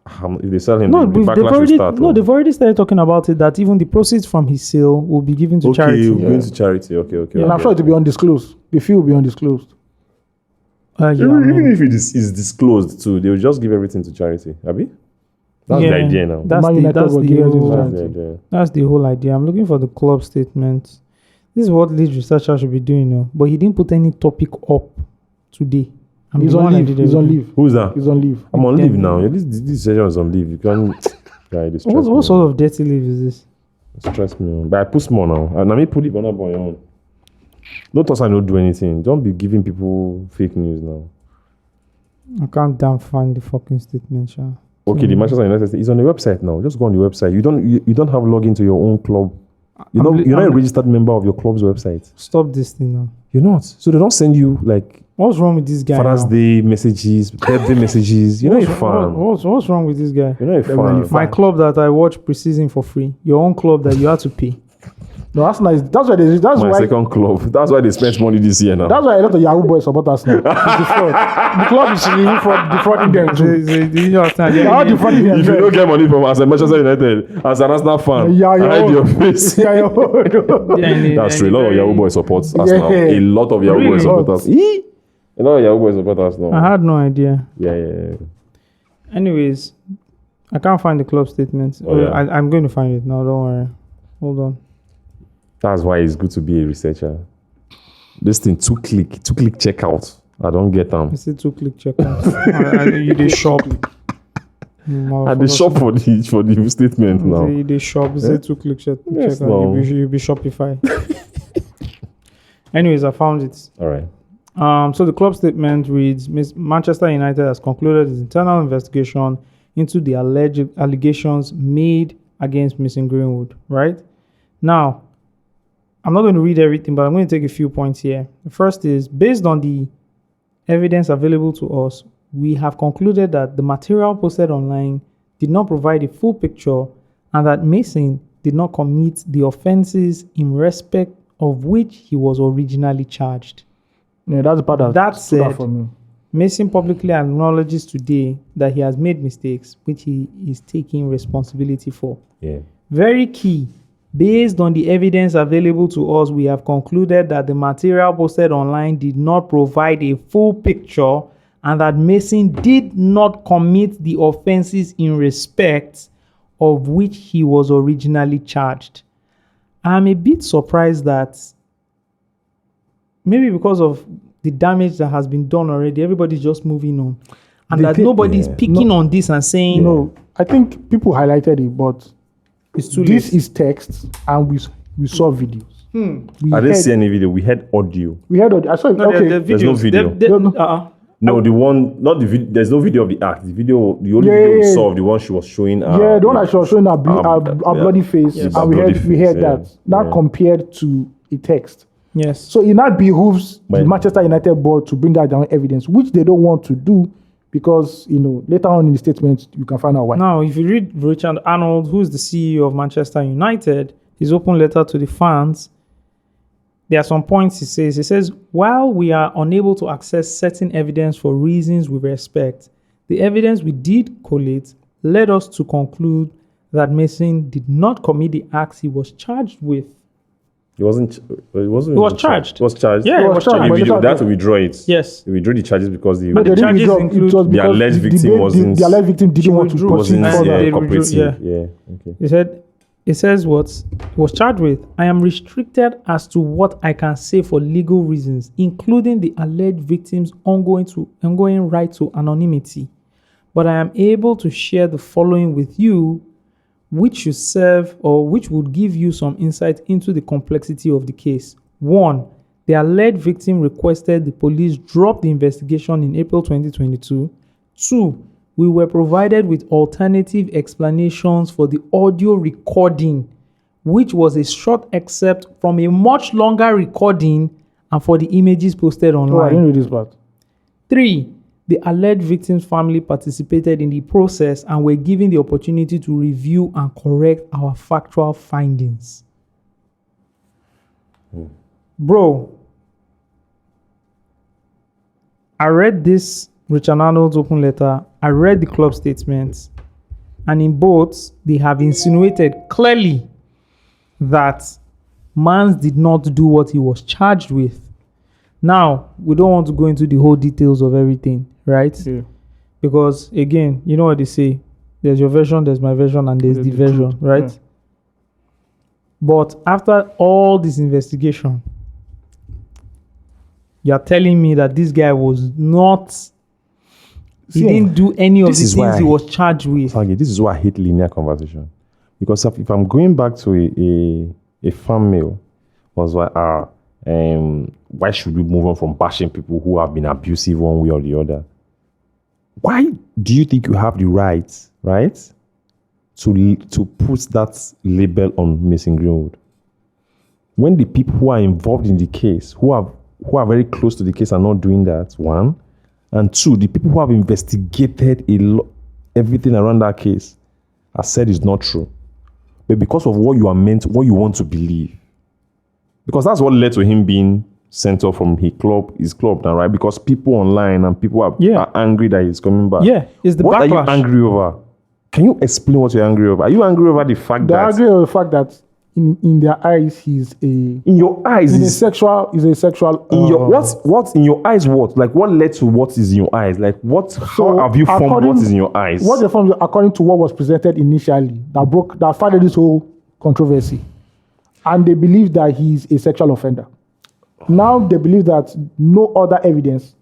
If they sell him,
no,
the backlash will start.
No, they've already started talking about it. That even the proceeds from his sale will be given to charity.
Okay, going to charity. Okay.
And I'm sure it will be undisclosed. The fee will be undisclosed.
Even if it is disclosed too, they will just give everything to charity. Abi? That's the idea now.
That's the whole idea. I'm looking for the club statement. This is what lead researcher should be doing now. But he didn't put any topic up today.
He's on leave.
Who's that?
He's on leave.
I'm on leave now. This session is on leave. You can't.
What sort of dirty leave is this?
Stress me on. But I put more now. And I may put it Burna Boy on. Don't thought I don't do anything. Don't be giving people fake news now.
I can't damn find the fucking statement, Sha.
Okay, the Manchester United is on the website now. Just go on the website. You don't have login to your own club. You're not a registered member of your club's website.
Stop this thing now.
You're not. So they don't send you like.
What's wrong with this guy?
Father's Day messages, birthday messages. You're not a fan.
What's wrong with this guy?
You're not a fan.
My club that I watch preseason for free. Your own club that you have to pay.
No, that's nice. That's why
second club. That's why they spent money this year now.
That's why a lot of Yahoo boys support us now. The club is defrauding them too.
If you don't get money from us at Manchester United, as an Arsenal fan, hide your face. That's true. A lot of Yahoo boys support us now. A lot of Yahoo boys support us. A lot of Yahoo boys support us now.
I had no idea.
Yeah.
Anyways, I can't find the club statement. I'm going to find it now. Don't worry. Hold on.
That's why it's good to be a researcher. This thing, two-click checkout. I don't get them.
It's a 2-click checkout. You did shop.
At the shop for the statement now.
The shop is a 2-click
Yes,
checkout.
no.
You'll be Shopify. Anyways, I found it.
All right.
So the club statement reads: Manchester United has concluded its internal investigation into the alleged allegations made against Mason Greenwood. Right now, I'm not going to read everything, but I'm going to take a few points here. The first is, based on the evidence available to us, we have concluded that the material posted online did not provide a full picture and that Mason did not commit the offenses in respect of which he was originally charged.
Yeah, that's the part
That
stood out
said,
for me.
Mason publicly acknowledges today that he has made mistakes, which he is taking responsibility for.
Yeah.
Very key. Based on the evidence available to us, we have concluded that the material posted online did not provide a full picture and that Mason did not commit the offenses in respect of which he was originally charged. I'm a bit surprised that maybe because of the damage that has been done already, everybody's just moving on. And that nobody's picking on this and saying...
No, I think people highlighted it, but
it's too
this
late.
is text and we saw videos.
I didn't see any video. We had audio.
We had audio. I saw it.
No,
Okay.
There's no video. No, the one, not the video. There's no video of the act. The only video we saw of the one she was showing.
Yeah, the one that she was showing her bloody face,
Yes.
and we heard
Yeah.
that. Now compared to a text.
Yes.
So it now behooves the
But-
Manchester United board to bring that down evidence, which they don't want to do because, later on in the statement, you can find out why.
Now, if you read Richard Arnold, who is the CEO of Manchester United, his open letter to the fans, there are some points he says, while we are unable to access certain evidence for reasons we respect, the evidence we did collate led us to conclude that Mason did not commit the acts he was charged with.
He wasn't. He wasn't.
He was charged.
He was charged.
Yeah, he was
So
charged.
the video, they had to withdraw it.
Yes.
They withdrew the charges because the
No, they didn't
charges
withdraw.
include
It was
the
because
alleged victim wasn't.
the alleged victim didn't want to
withdrew.
proceed
wasn't
further. They
cooperative.
withdrew,
Yeah. Okay.
He said, it says what he was charged with. I am restricted as to what I can say for legal reasons, including the alleged victim's ongoing right to anonymity. But I am able to share the following with you, which should serve or which would give you some insight into the complexity of the case. 1. The alleged victim requested the police drop the investigation in April 2022. 2. We were provided with alternative explanations for the audio recording, which was a short excerpt from a much longer recording, and for the images posted
Oh, I
online.
didn't read this part.
3. The alleged victim's family participated in the process and were given the opportunity to review and correct our factual findings. Bro, I read this Richard Arnold's open letter, I read the club statements, and in both, they have insinuated clearly that Mans did not do what he was charged with. Now, we don't want to go into the whole details of everything, right?
Yeah.
Because, again, you know what they say, there's your version, there's my version, and there's the version,
truth,
right?
yeah.
But after all this investigation, you're telling me that this guy was not, he didn't do any of the
this is
things
why
he was charged with.
Okay, this is why I hate linear conversation. Because if I'm going back to a fan mail, was like, why should we move on from bashing people who have been abusive one way or the other? Why do you think you have the right, to put that label on Mason Greenwood? When the people who are involved in the case, who are very close to the case, are not doing that, 1, and 2, the people who have investigated everything around that case have said it's not true. But because of what you want to believe, because that's what led to him being sent off from his club now, right? Because people online and people are angry that he's coming back.
Yeah, it's the
what
backlash.
Are you angry over? Can you explain what you're angry over? Are you angry over the fact
They
that
agree on the fact that in their eyes he's
in your eyes
a sexual.
in your what in your eyes what? Like what led to what is in your eyes? Like what how have you formed what is in your eyes?
What they formed according to what was presented initially that started this whole controversy and they believe that he's a sexual offender. Now they believe that no other evidence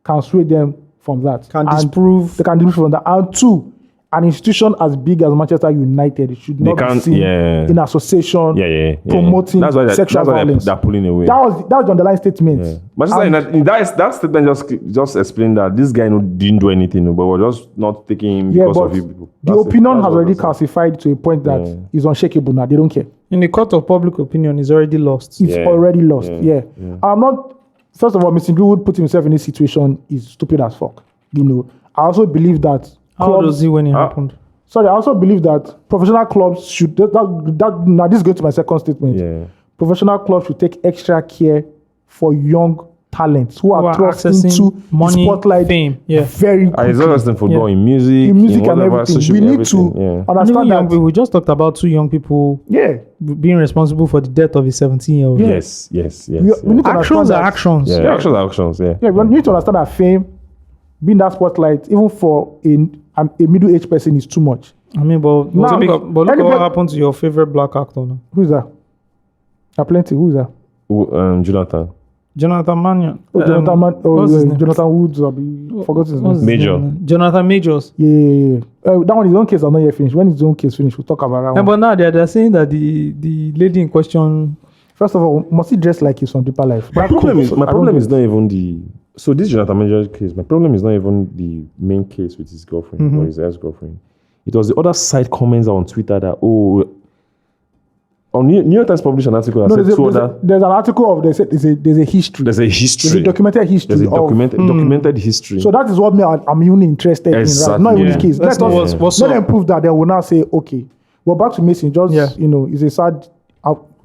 can sway them from that.
Can
And
disprove.
They can disprove from that. And two, an institution as big as Manchester United should not be seen in association promoting sexual violence.
They're pulling away.
That was the underlying statement.
Yeah. Manchester United, that statement just explained that this guy didn't do anything, but we're just not taking him because of you people.
The opinion has already calcified to a point that is unshakable now. They don't care.
In the court of public opinion, is already lost.
It's already lost. Yeah. I'm not. First of all, Mason Greenwood putting himself in this situation is stupid as fuck. You know. I also believe that.
How old was he when it happened?
Sorry, I also believe that professional clubs should. Now this goes to my second statement.
Yeah.
Professional clubs should take extra care for young talents who are thrust into
money,
spotlight
fame.
Very quickly.
It's not just in football, in music,
and
whatever,
everything. We need to understand that.
We just talked about 2 young people being responsible for the death of a 17-year-old.
Yes.
We need to
actions are actions.
Yeah, actions are actions.
Yeah, we need to understand that fame, being that spotlight, even for a middle-aged person, is too much.
I mean, but look at what happened to your favorite black actor now.
Who's that? Plenty. Who's that?
Jonathan Mannion.
Jonathan Woods. I forgot his name.
Major.
Jonathan Majors.
Yeah. That one, his own case is not yet finished. When his own case finished, we'll talk about that one.
But now they're saying that the lady in question.
First of all, must he dress like he's from deeper life?
My problem is not even the. So this Jonathan Major case, my problem is not even the main case with his girlfriend or his ex-girlfriend. It was the other side comments on Twitter that on New York Times published an article that said
there's an article of there's a history.
There's a history.
There's a documented history.
There's a documented history.
So that is what I'm even interested in, right? Not even this case. Let them prove that. They will now say, okay. Well, back to Mason. It's a sad,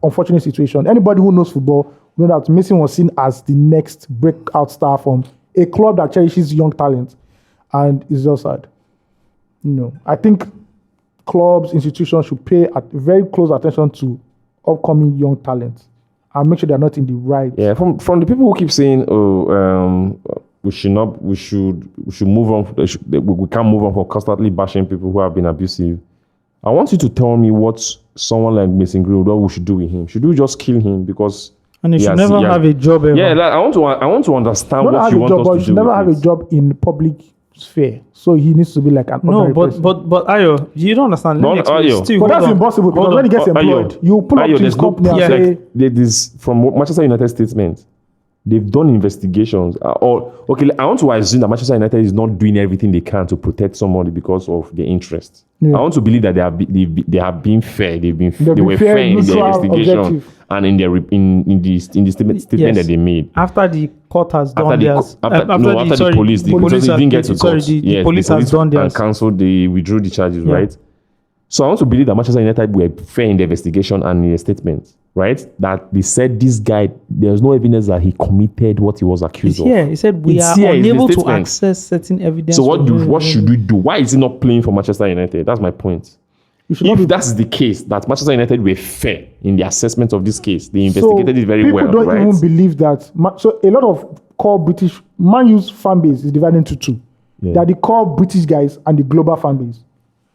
unfortunate situation. Anybody who knows football know that Mason was seen as the next breakout star from a club that cherishes young talent, and it's just sad. I think clubs, institutions should pay very close attention to upcoming young talent and make sure they're not in the right.
Yeah, from the people who keep saying, we should move on. We can't move on for constantly bashing people who have been abusive. I want you to tell me what someone like Mason Greenwood, what we should do with him. Should we just kill him because?
And he should never have a job ever.
Yeah, I want to understand what you want us to do.
He should never have a job in public sphere, so he needs to be like an ordinary person.
but Ayo, you don't understand.
But that's impossible because when he gets employed, you pull up to his company and say,
this from Manchester United statement. They've done investigations. I want to assume that Manchester United is not doing everything they can to protect somebody because of their interest. I want to believe that they have been fair. They were fair in the investigation objective. And in the statement that they made.
After the court has done theirs.
After the police didn't get to court.
The police has done theirs.
And cancelled. They withdrew the charges, right? So I want to believe that Manchester United were fair in the investigation and in the statement, right? That they said this guy, there's no evidence that he committed what he was accused of.
Yeah, he said we are unable to access certain evidence.
So what should we do? Why is he not playing for Manchester United? That's my point. If that's the case, that Manchester United were fair in the assessment of this case, they investigated it very well, right?
People don't even believe that. So a lot of core British, Man U's fan base is divided into two. Yeah. There are the core British guys and the global fan base.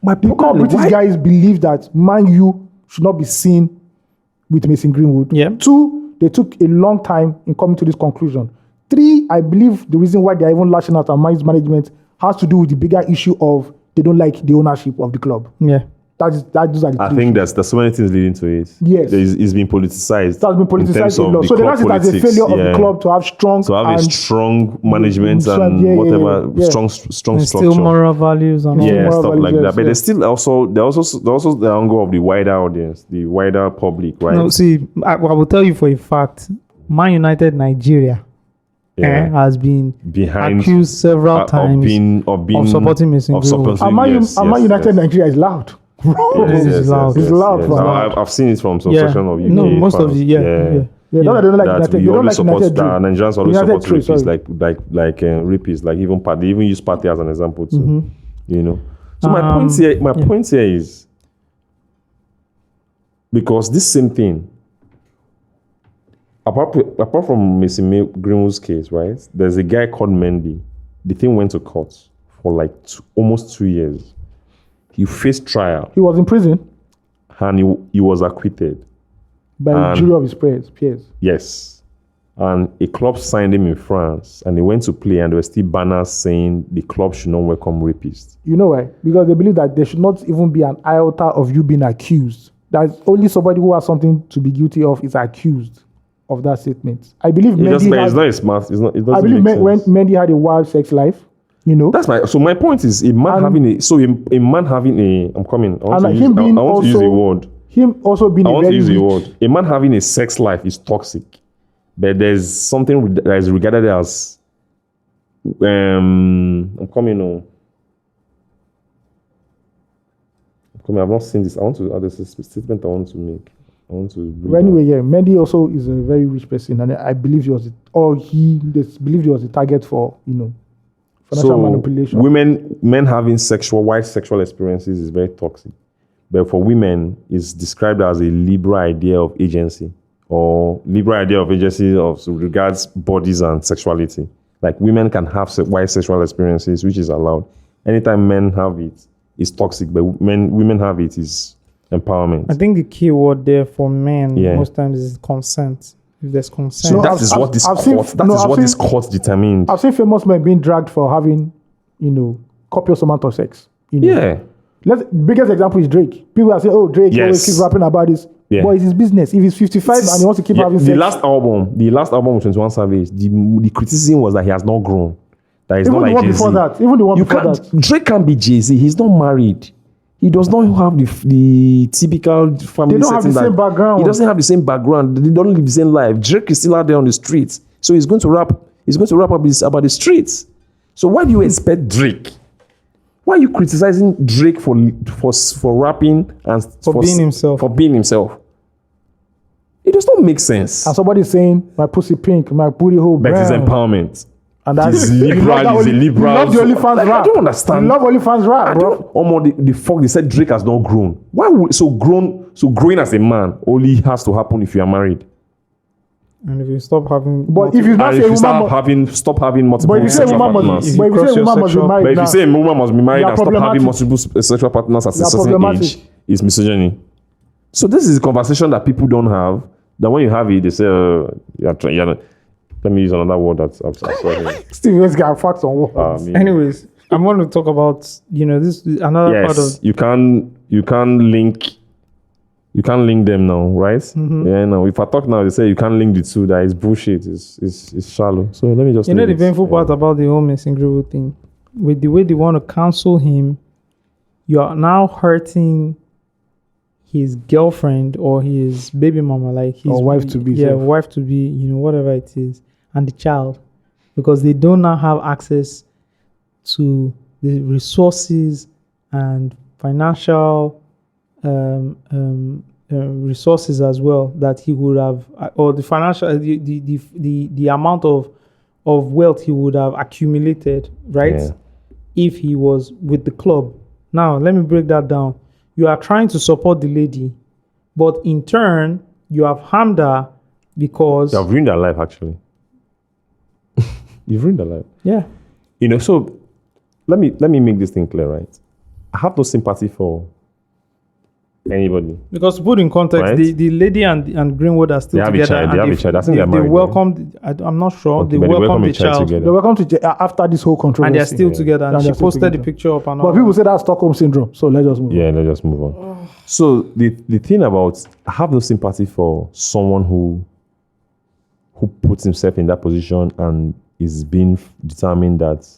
The core British guys believe that Man U should not be seen with Mason Greenwood.
Yeah.
2, they took a long time in coming to this conclusion. 3, I believe the reason why they're even lashing out at Man U's management has to do with the bigger issue of they don't like the ownership of the club.
Yeah.
Those are the
I think there's so many things leading to it.
Yes.
It's been politicized.
That's been politicized a lot. So they see it as a failure of the club to have strong management and
whatever, strong structure.
Still moral values and
stuff like that. But there's still also the angle of the wider audience, the wider public, right?
No, see, I will tell you for a fact, Man United Nigeria has been accused several times of supporting Mason Greenwood.
Man United Nigeria is loud.
It's loud.
I've seen it from some section of UK.
No, most of the
they don't like United. They don't like United.
Nigerians always support rapists, like rapists, like even party. They even use party as an example too. So my point here is because this same thing, apart from Mason Greenwood's case, right? There's a guy called Mendy. The thing went to court for like almost 2 years. He faced trial.
He was in prison.
And he was acquitted.
By the jury of his peers.
Yes. And a club signed him in France, and they went to play, and there were still banners saying the club should not welcome rapists.
You know why? Because they believe that there should not even be an iota of you being accused. That only somebody who has something to be guilty of is accused of that statement. I believe
It's not a smart. It's not. It doesn't.
I believe
make
when
sense.
Mendy had a wild sex life, you know.
So my point is a man having a. I'm coming. I want to use a word.
Him also being
I
a
want to
very
use a
rich.
word. A man having a sex life is toxic, but there's something that is regarded as. I'm coming on. I've not seen this. There's a statement I want to make.
Well, anyway, yeah, Mendy also is a very rich person, and I believe he believed he was the target for, financial manipulation.
Men having wide sexual experiences is very toxic. But for women, it's described as a liberal idea of agency, or liberal idea of agency of regards bodies and sexuality. Like women can have wide sexual experiences, which is allowed. Anytime men have it, it's toxic. But women have it is empowerment.
I think the key word there for men most times is consent. If there's consent,
So that is what this court determined.
I've seen famous men being dragged for having, copious amount of sex.
Yeah.
Biggest example is Drake. People are saying, "Oh, Drake always keeps rapping about this." Yeah. But it's his business. If he's 55 and he wants to keep having sex.
The last album with 21 Savage, the criticism was that he has not grown. That he's
even
not
the
like
one
Jay-Z.
before that. Even the one before that.
Drake can't be Jay-Z. He's not married. He does not have the typical family.
They don't have the same background.
He doesn't have the same background. They don't live the same life. Drake is still out there on the streets. So he's going to rap. He's going to rap about the streets. So why do you expect Drake? Why are you criticizing Drake for rapping and
for being himself?
For being himself. It does not make sense.
And somebody's saying, "My pussy pink, my booty hole brown."
But it's empowerment.
And that's
liberal. He's a liberal.
You love the OnlyFans rap.
I don't understand.
You love OnlyFans rap, bro.
The fuck they said Drake has not grown. Why would growing as a man only has to happen if you are married?
And if you stop having,
but if you not say
stop having multiple sexual partners.
But if you say a woman must be married,
but if you say a woman must be married and stop having multiple sexual partners at a certain age, it's misogyny. So this is a conversation that people don't have. That when you have it, they say, let me use another word that's absurd.
Steve, let's get facts on what.
Anyways, I'm going to talk about this another part of.
You can't link them now, right? Mm-hmm. Yeah, no. If I talk now, they say you can't link the two. That is bullshit. It's shallow. So let me just.
The painful part about the whole Mason Greenwood thing, with the way they want to cancel him, you are now hurting his girlfriend or his baby mama, like his
wife to be.
Yeah, wife to be. Whatever it is, and the child, because they do not have access to the resources and financial resources as well that he would have, or the financial the amount of wealth he would have accumulated, right? If he was with the club. Now let me break that down. You are trying to support the lady, but in turn you have harmed her because
you have ruined her life. Actually, you've ruined her life.
Yeah.
So let me make this thing clear, right? I have no sympathy for anybody.
Because to put in context, right? the lady and Greenwood are still together.
They have a child. I think
they welcomed. I'm not sure.
Okay,
they welcomed the child.
They welcomed after this whole controversy.
And they're still together. And she posted the picture up.
But people say that's Stockholm syndrome. So let's just move on.
Yeah, let's just move on. So the thing about, I have no sympathy for someone who puts himself in that position and is being determined that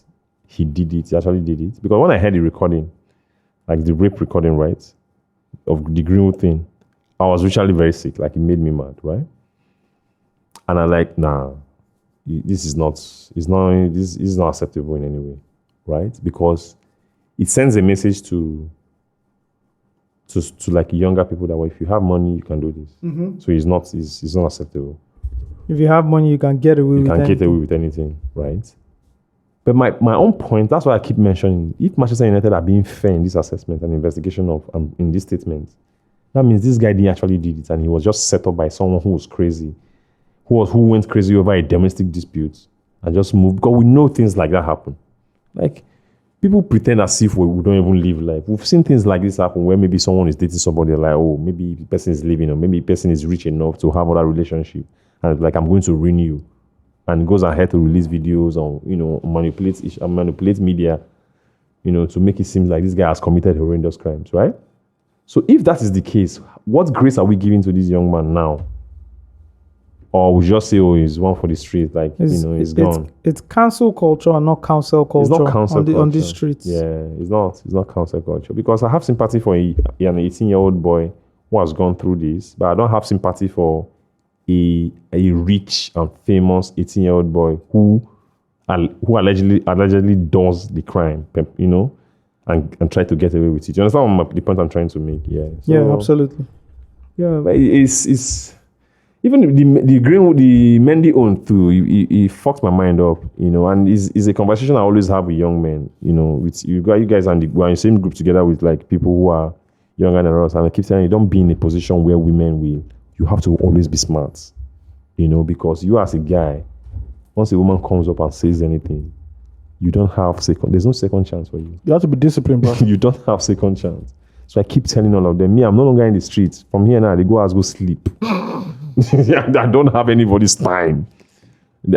he actually did it. Because when I heard the recording, like the rape recording, right, of the Greenwood thing, I was literally very sick. Like, it made me mad, right? And I'm like, nah, this is not acceptable in any way, right? Because it sends a message to like younger people that, well, if you have money, you can do this. Mm-hmm. So it's not acceptable.
If you have money, you can get away with
anything, right? But my own point, that's why I keep mentioning, if Manchester United are being fair in this assessment and investigation of in this statement, that means this guy didn't actually did it, and he was just set up by someone who was crazy, who went crazy over a domestic dispute and just moved. Because we know things like that happen. Like, people pretend as if we don't even live life. We've seen things like this happen where maybe someone is dating somebody like, oh, maybe the person is living, or maybe the person is rich enough to have other relationship, and like, I'm going to ruin you, and goes ahead to release videos or manipulate media, to make it seem like this guy has committed horrendous crimes, right? So if that is the case, what grace are we giving to this young man now? Or we just say, oh, he's one for the street, like, he's gone.
It's cancel culture and not counsel culture.
It's not counsel culture.
On these streets.
Yeah, it's not counsel culture. Because I have sympathy for an 18-year-old boy who has gone through this, but I don't have sympathy for a rich and famous 18-year-old boy who allegedly does the crime, and try to get away with it. You understand the point I'm trying to make? Yeah. So,
yeah, absolutely.
Yeah, but it's even the Greenwood, the Mendy own too. He fucked my mind up, and it's a conversation I always have with young men. With you guys, and we're in the same group together with like people who are younger than us, and I keep saying, don't be in a position where you have to always be smart, because you as a guy, once a woman comes up and says anything, you don't have there's no second chance for you.
You have to be disciplined, bro.
You don't have second chance. So I keep telling all of them, I'm no longer in the streets. From here now, they go sleep. I don't have anybody's time.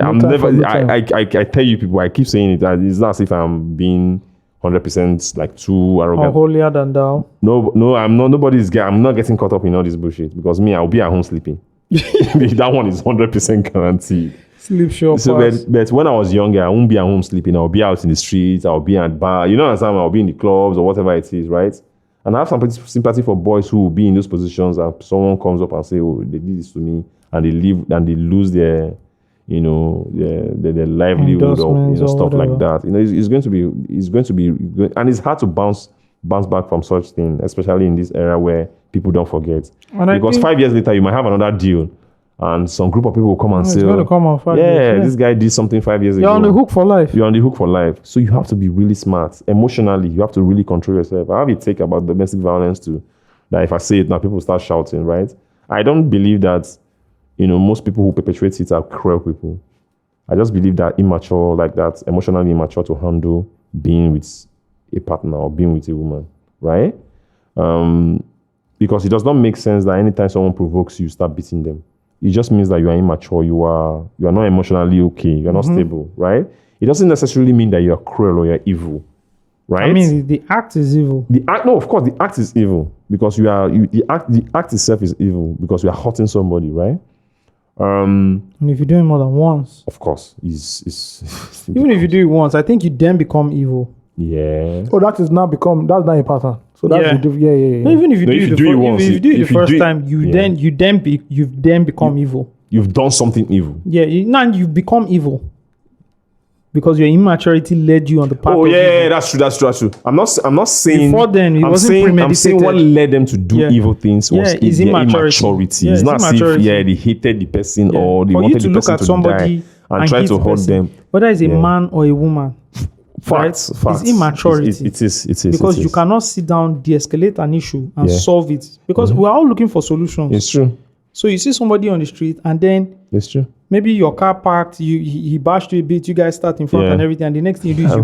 I'm never. I tell you people, I keep saying it. It's not as if I'm being 100% like too arrogant.
Or holier than thou.
No, I'm not. Nobody's guy. I'm not getting caught up in all this bullshit because I'll be at home sleeping. That one is 100% guaranteed.
Sleep sure.
So, but when I was younger, I won't be at home sleeping. I'll be out in the streets. I'll be at bar. I'll be in the clubs or whatever it is, right? And I have some sympathy for boys who will be in those positions and someone comes up and say, oh, they did this to me, and they lose their, their livelihood or stuff like that. It's going to be, and it's hard to bounce back from such thing, especially in this era where people don't forget. Because 5 years later, you might have another deal. And some group of people will come and say, this guy did something 5 years ago.
You're on the hook for life.
You're on the hook for life. So you have to be really smart. Emotionally, you have to really control yourself. I have a take about domestic violence too. That if I say it now, people start shouting, right? I don't believe that, most people who perpetrate it are cruel people. I just believe that immature, like that, emotionally immature to handle being with a partner or being with a woman, right? Because it does not make sense that anytime someone provokes you, you start beating them. It just means that you are immature, you are not emotionally okay, you're not stable, right? It doesn't necessarily mean that you're cruel or you're evil, right?
I mean, the act is evil.
Of course, the act is evil because the act itself is evil because you are hurting somebody, right?
And if you do it more than once,
of course, it's
even if you do it once, I think you then become evil.
Yeah.
Oh, that's not a pattern. So that's
No, even if you do it the first time, you then become evil.
You've done something evil.
Yeah, you become evil because your immaturity led you on the path.
Oh yeah, that's true. I'm not saying
before then it wasn't premeditated.
I'm saying what led them to do evil things was their immaturity. It's not as if they hated the person or they wanted the person to die and try to hurt them.
Whether it's a man or a woman.
Facts.
It's immaturity.
It is.
Because you cannot sit down, de-escalate an issue and solve it. Because we're all looking for solutions.
It's true.
So you see somebody on the street and then
it's true.
Maybe your car parked, he bashed you a bit, you guys start in front and everything, and the next thing you do is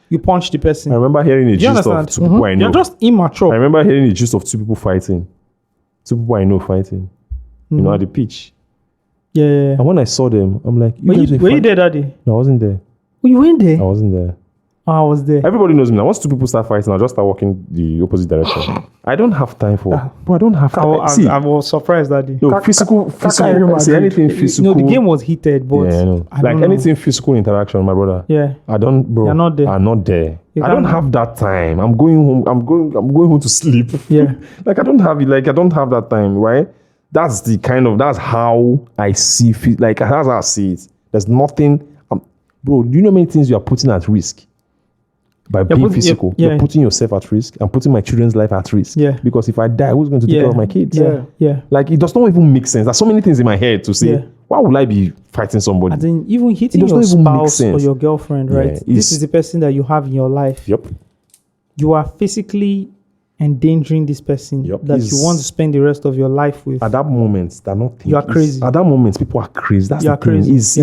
you punch the person.
I remember hearing the gist of two people I know.
You're just immature.
I remember hearing the gist of two people fighting. Two people I know fighting. You know, at the pitch.
Yeah.
And when I saw them, I'm like,
were you there that day?
No, I wasn't there.
Oh, you weren't there?
I wasn't there.
Oh, I was there.
Everybody knows me now. Once two people start fighting, I'll just start walking the opposite direction. I don't have time for. Bro, I don't have time. See,
I was surprised that day.
No, physical. See, anything physical.
No, the game was heated, but
yeah, I know. Like anything physical interaction, my brother.
Yeah.
I don't, bro.
You're not there.
I'm not there. I don't have that time. I'm going home. I'm going home to sleep.
Yeah.
I don't have that time, right? That's how I see. That's how I see it. There's nothing. Bro, do you know how many things you are putting at risk? By being physical, you're putting yourself at risk. I'm putting my children's life at risk.
Yeah.
Because if I die, who's going to take care of my kids?
Yeah.
Like, it does not even make sense. There's so many things in my head to say, why would I be fighting somebody?
And then even hitting your spouse or your girlfriend, right? This is the person that you have in your life.
Yep.
You are physically endangering this person that you want to spend the rest of your life with.
At that moment, they're not thinking.
You are crazy.
At that moment, people are crazy. That's
you are crazy.
Is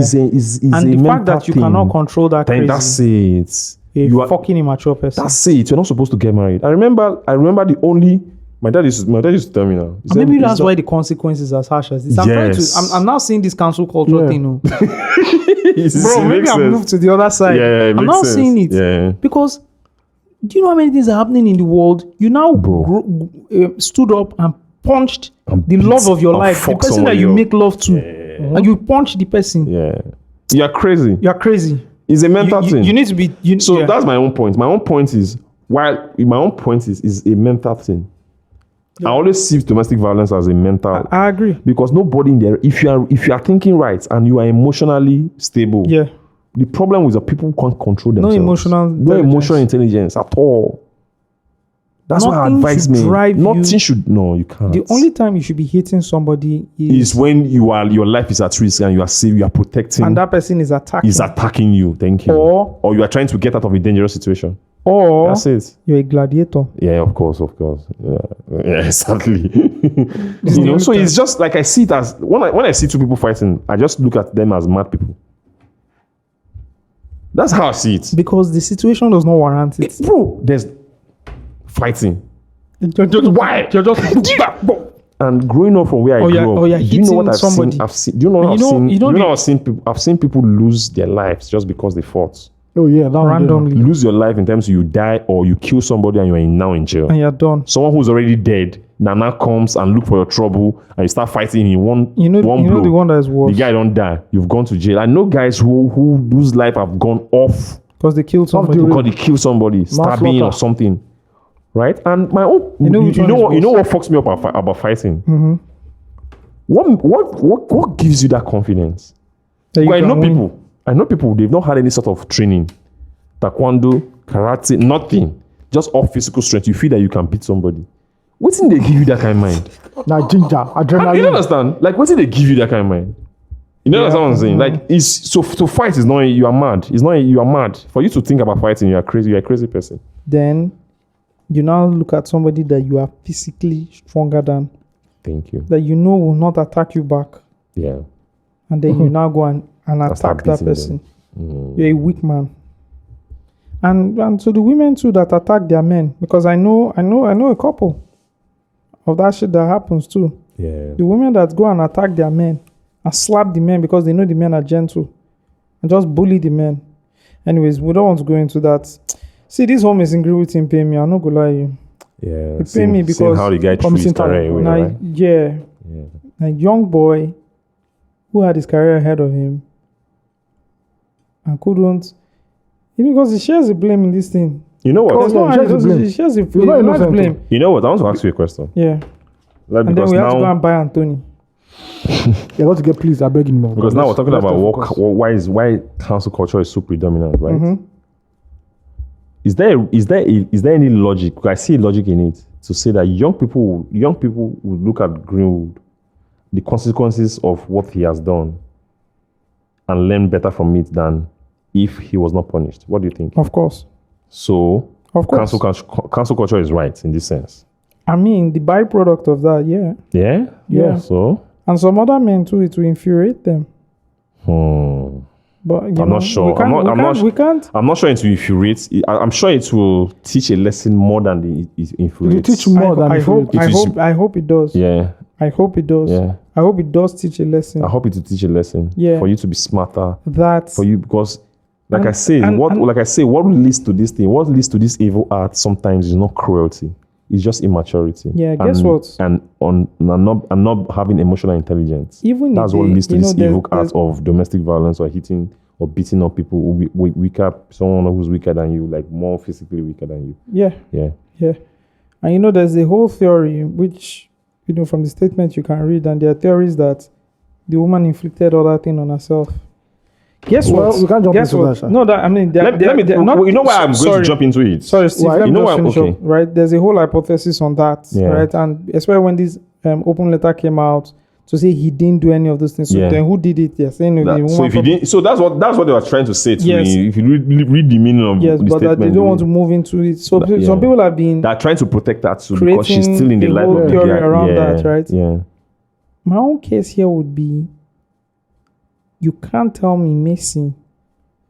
and the fact that you cannot control that crazy.
That's it.
You're
You
a
are-
fucking immature person.
That's it. You're not supposed to get married. I remember the only my dad used to tell me now. He
And
said,
maybe
"It's
that's
not-
why the consequences are as harsh as this. I'm trying to.
Yes.
I'm now seeing this cancel culture
Yeah.
thing. Oh.
It
Bro, maybe
makes
I've
sense.
moved to the other side.
Yeah, it
I'm
makes
now
sense.
seeing it
Yeah.
because do you know how many things are happening in the world? You now
Bro.
stood up and punched
And
the
beat
love of your
and
life, the
fuck
person that
somebody
you
up.
make love to, and you punch the person.
Yeah. You're crazy.
You are crazy.
It's a mental
You,
thing.
you need to be.
So
yeah.
that's my own point. My own point is is a mental thing. I always see domestic violence as a mental
I agree.
because nobody in there. If you are thinking right and you are emotionally stable,
Yeah.
the problem is that people can't control
No
themselves.
emotional
no
intelligence.
emotional intelligence at all. That's why I
Nothing
advise
should
me.
drive
Nothing
you.
should. No, you can't.
The only time you should be hitting somebody
is when your life is at risk and you are safe, you are protecting.
and that person is attacking.
is attacking you. Thank you. Or you are trying to get out of a dangerous situation.
Or
That's it.
you're a gladiator.
Yeah, of course. Yeah, exactly. So it's just like I see it as when I see two people fighting, I just look at them as mad people. That's how I see it.
Because the situation does not warrant it.
Bro, there's fighting.
Why? You're just
And growing up from where I grew up,
you're
do you know what
hitting
I've
somebody.
seen? I've seen. Do you know what
And
I've
you know-
seen?
you know
You know
the-
I've seen people lose their lives just because they fought.
Oh yeah, that
randomly.
Lose your life in terms of you die or you kill somebody and you are now in jail.
and you're done.
Someone who's already dead now comes and look for your trouble and you start fighting in one
You know
blow.
the one that is worse.
The guy don't die. You've gone to jail. I know guys whose life have gone off
Because they killed somebody.
the-
because they kill somebody, stabbing or
Manslaughter.
something. Right? And my own
You know which one is
what
worse?
fucks me up about fighting? What gives you that confidence?
That you
Because
can win.
I know people, they've not had any sort of training. Taekwondo, karate, nothing. Just all physical strength. You feel that you can beat somebody. What's in they give you that kind of mind?
Now ginger,
You
adrenaline.
understand? Like, what's in they give you that kind of mind? You know what I'm saying? Like, it's so to fight is not you are mad. It's not you are mad. For you to think about fighting, you are crazy. You're a crazy person.
Then you now look at somebody that you are physically stronger than,
Thank you.
that you know will not attack you back,
Yeah.
and then you now go and
start
attack that
beating
person.
them.
You're a weak man. And to the women too that attack their men, because I know a couple of that shit that happens too.
Yeah.
The women that go and attack their men and slap the men because they know the men are gentle and just bully the men. Anyways, we don't want to go into that. See, this home is in Greenwood team pay me. I'm not gonna lie you.
Yeah.
They pay me because
how the guy treats
promising
career away,
Now,
right?
yeah, a young boy who had his career ahead of him and couldn't, because he shares the blame in this thing.
You know what?
There's no
he shares the blame.
he shares the
He's not innocent.
blame.
You know what? I want to ask you a question.
Yeah,
Like,
and then
because
we have to go
now,
and buy Anthony.
You got to get pleased. I beg you more.
because now we're talking
Let's
about
focus.
why cancel culture is so predominant, right?
Mm-hmm.
Is there any logic? Because I see logic in it to say that young people would look at Greenwood, the consequences of what he has done, and learn better from it than if he was not punished. What do you think?
Of course.
So,
Of course.
cancel culture is right in this sense.
I mean, the byproduct of that, yeah.
Yeah.
Yeah.
So,
And some other men too, it will infuriate them. But
I'm not sure.
We can't.
I'm not sure it will infuriate. I'm sure it will teach a lesson more than it
You
infuriates.
teach more than
I
if
hope.
you-
I hope it does.
Yeah.
I hope it does.
Yeah.
I hope it does teach a lesson.
I hope it will teach a lesson.
Yeah.
For you to be smarter.
That
For you, because like
And-
I say,
and-
what
and-
leads to this thing? What leads to this evil art sometimes is not cruelty. It's just immaturity.
Yeah, guess what?
And not having emotional intelligence.
Even if
That's what
they-
leads to
you know,
this
there's-
evil act
there's-
of domestic violence or hitting or beating up people who weaker, someone who's weaker than you, like more physically weaker than you.
yeah,
Yeah.
and there's a whole theory which from the statement you can read, and there are theories that the woman inflicted all that thing on herself. Guess
Well,
what?
we can't jump
Guess
into
what?
that, sir.
No, that I mean, they're not.
You know why I'm going
sorry.
to jump into it?
Sorry, Steve.
Why?
Let
You
me
know
just
why?
finish
Okay.
up. Right, there's a whole hypothesis on that.
Yeah.
Right, and especially when this open letter came out to say he didn't do any of those things. So
Yeah.
then who did it? They're saying the woman.
So if you didn't, so that's what they were trying to say to
Yes.
me. If you read the meaning of
Yes,
the
but
statement,
they don't want to move into it. So
Yeah.
some people have been
they're trying to protect that too because she's
creating
still in the
a
life
whole
of the
theory
guy.
around
Yeah,
that, right?
Yeah.
My own case here would be, you can't tell me Mason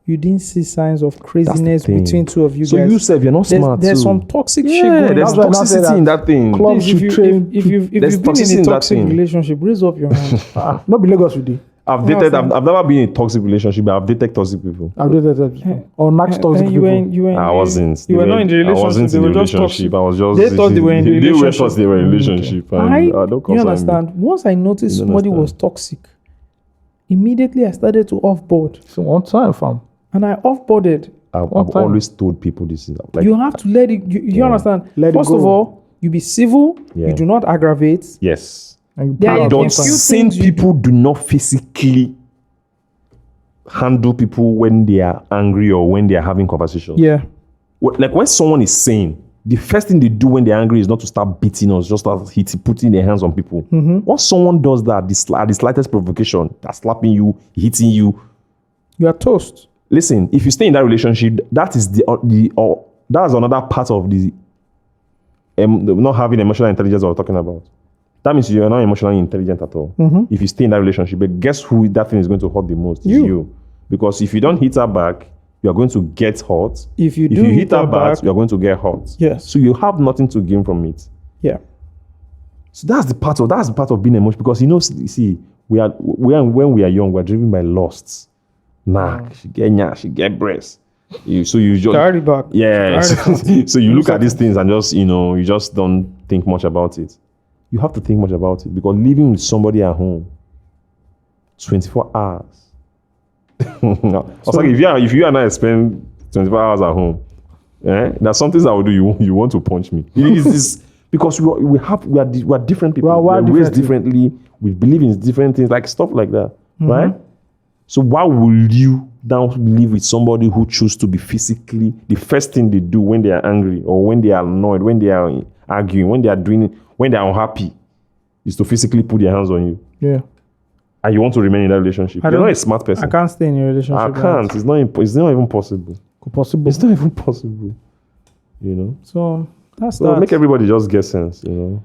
you didn't see signs of craziness
thing.
between two of you
So
guys.
you said you're not smart
There's
too.
some toxic shit
Yeah,
going
there's
on.
That's why I now say
toxicity in that thing.
Club
Please, if
should train.
you've been
There's
in
toxicity
a
in that
toxic
thing.
relationship, raise up your hand.
Not be Lagos with you.
I've
No,
dated.
I'm
I've never been in a toxic relationship, but I've dated toxic people.
I've did that. Or next toxic
you
people.
were
I wasn't.
You were not in the
I
relationship.
wasn't
They
in
were
the
just
relationship.
toxic.
I was just.
They thought they were in the
They
relationship.
thought they were in a relationship. And don't
You
concern me.
understand? Once I noticed
You
somebody
understand.
was toxic, immediately I started to offboard,
So one time, fam.
and I offboarded.
I've
One time.
always told people this is like.
You have to let it. You
Yeah.
understand?
Let it
First
go.
of all, you be civil.
Yeah.
You do not aggravate.
Yes.
And you
Yeah,
put
you
out
don't
one
see-
time.
few
Sane
things you
people do not physically handle people when they are angry or when they are having conversations.
Yeah.
Like when someone is sane, the first thing they do when they're angry is not to start beating us, just start putting their hands on people. Once someone does that, at the slightest provocation, that's slapping you, hitting you.
You are toast.
Listen, if you stay in that relationship, that is that's another part of the not having emotional intelligence I was talking about. That means you're not emotionally intelligent at all. If you stay in that relationship, but guess who that thing is going to hurt the most? It's you. Because if you don't hit her back, you are going to get hurt.
If you
If
do
you hit her back, you are going to get hurt.
Yes.
So you have nothing to gain from it.
Yeah.
So that's the part of being emotional. Because see, when we are young, we're driven by lusts. She get breasts. So you just
Carry back.
yeah.
Carry
So you look at these things and just you just don't think much about it. You have to think much about it because living with somebody at home 24 hours. Like if you and I spend 24 hours at home, there's some things I will do. You want to punch me. It's because we are different people.
We are
We're raised
different.
differently. We believe in different things, like stuff like that, right? So why will you now live with somebody who chooses to be physically the first thing they do when they are angry or when they are annoyed, when they are arguing, when they are unhappy, is to physically put their hands on you?
Yeah.
And you want to remain in that relationship. You're not a smart person.
I can't stay in a relationship.
I
like
can't.
that.
It's not even possible.
Possible.
It's not even possible.
So that's
So
that.
make everybody just get sense.
Yeah.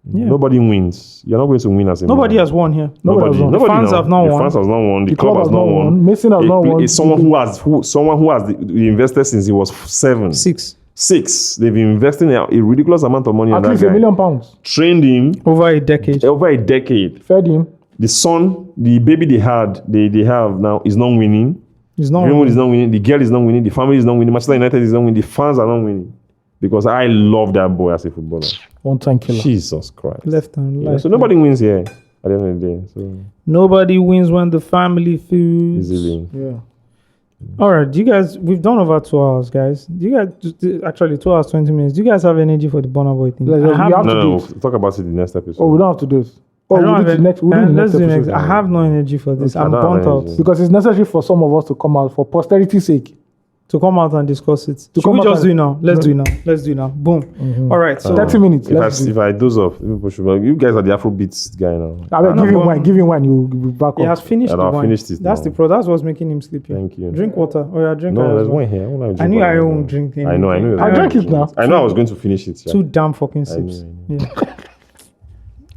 Nobody wins. You're not going to win as a
Nobody
man.
has won here.
Nobody has won.
The fans have not
The
won.
fans has not won. The
The
club has not won.
Mason has not won.
It's someone who has invested since he was 7.
6
They've been investing a ridiculous amount of money on
At
that
least
guy.
£1 million.
Trained him
over a decade.
over a decade.
Fed him.
The son, the baby they have now is not winning.
He's not.
Greenwood is not winning. The girl is not winning. The family is not winning. Manchester United is not winning. The fans are not winning. Because I love that boy as a footballer.
One-time killer.
Jesus Christ.
Left and right.
So nobody wins here at the end of the day. So
Nobody wins when the family feels.
easily.
Yeah.
All right, do you guys? We've done over 2 hours, guys. Do you guys actually 2 hours 20 minutes? Do you guys have energy for the Burna Boy thing?
Let's-
I
we
have,
have to
No,
do
we'll
it.
talk about it in the next episode.
Oh, we don't have to do this. Oh,
I don't
we'll
have
do it
en-
next. We'll do it
let's
next
do next.
episode.
I have no energy for this.
Okay,
I'm
I don't have
burnt out
energy.
Because it's necessary for some of us to come out for posterity's sake.
to come out and discuss it. Should
come
we
out
just
and-
do it now? Let's do it now. Let's do it now. Boom. All right. So
30 minutes.
If I doze off, people should. You guys are the Afrobeats guy now.
I will
no
give him
problem.
wine. Give him wine. You'll be back
he
up.
has finished
And
the
I've
wine.
finished it
That's
now.
the pro. That's what's making him sleepy.
Thank you.
Drink water. Oh yeah, drink.
No, there's
water.
one here. I wanna
I knew
drink
I
water.
won't drink anything.
I know.
I drank it now.
I know I was going to finish it. Yeah.
2 damn fucking
I
sips.
know.
Yeah.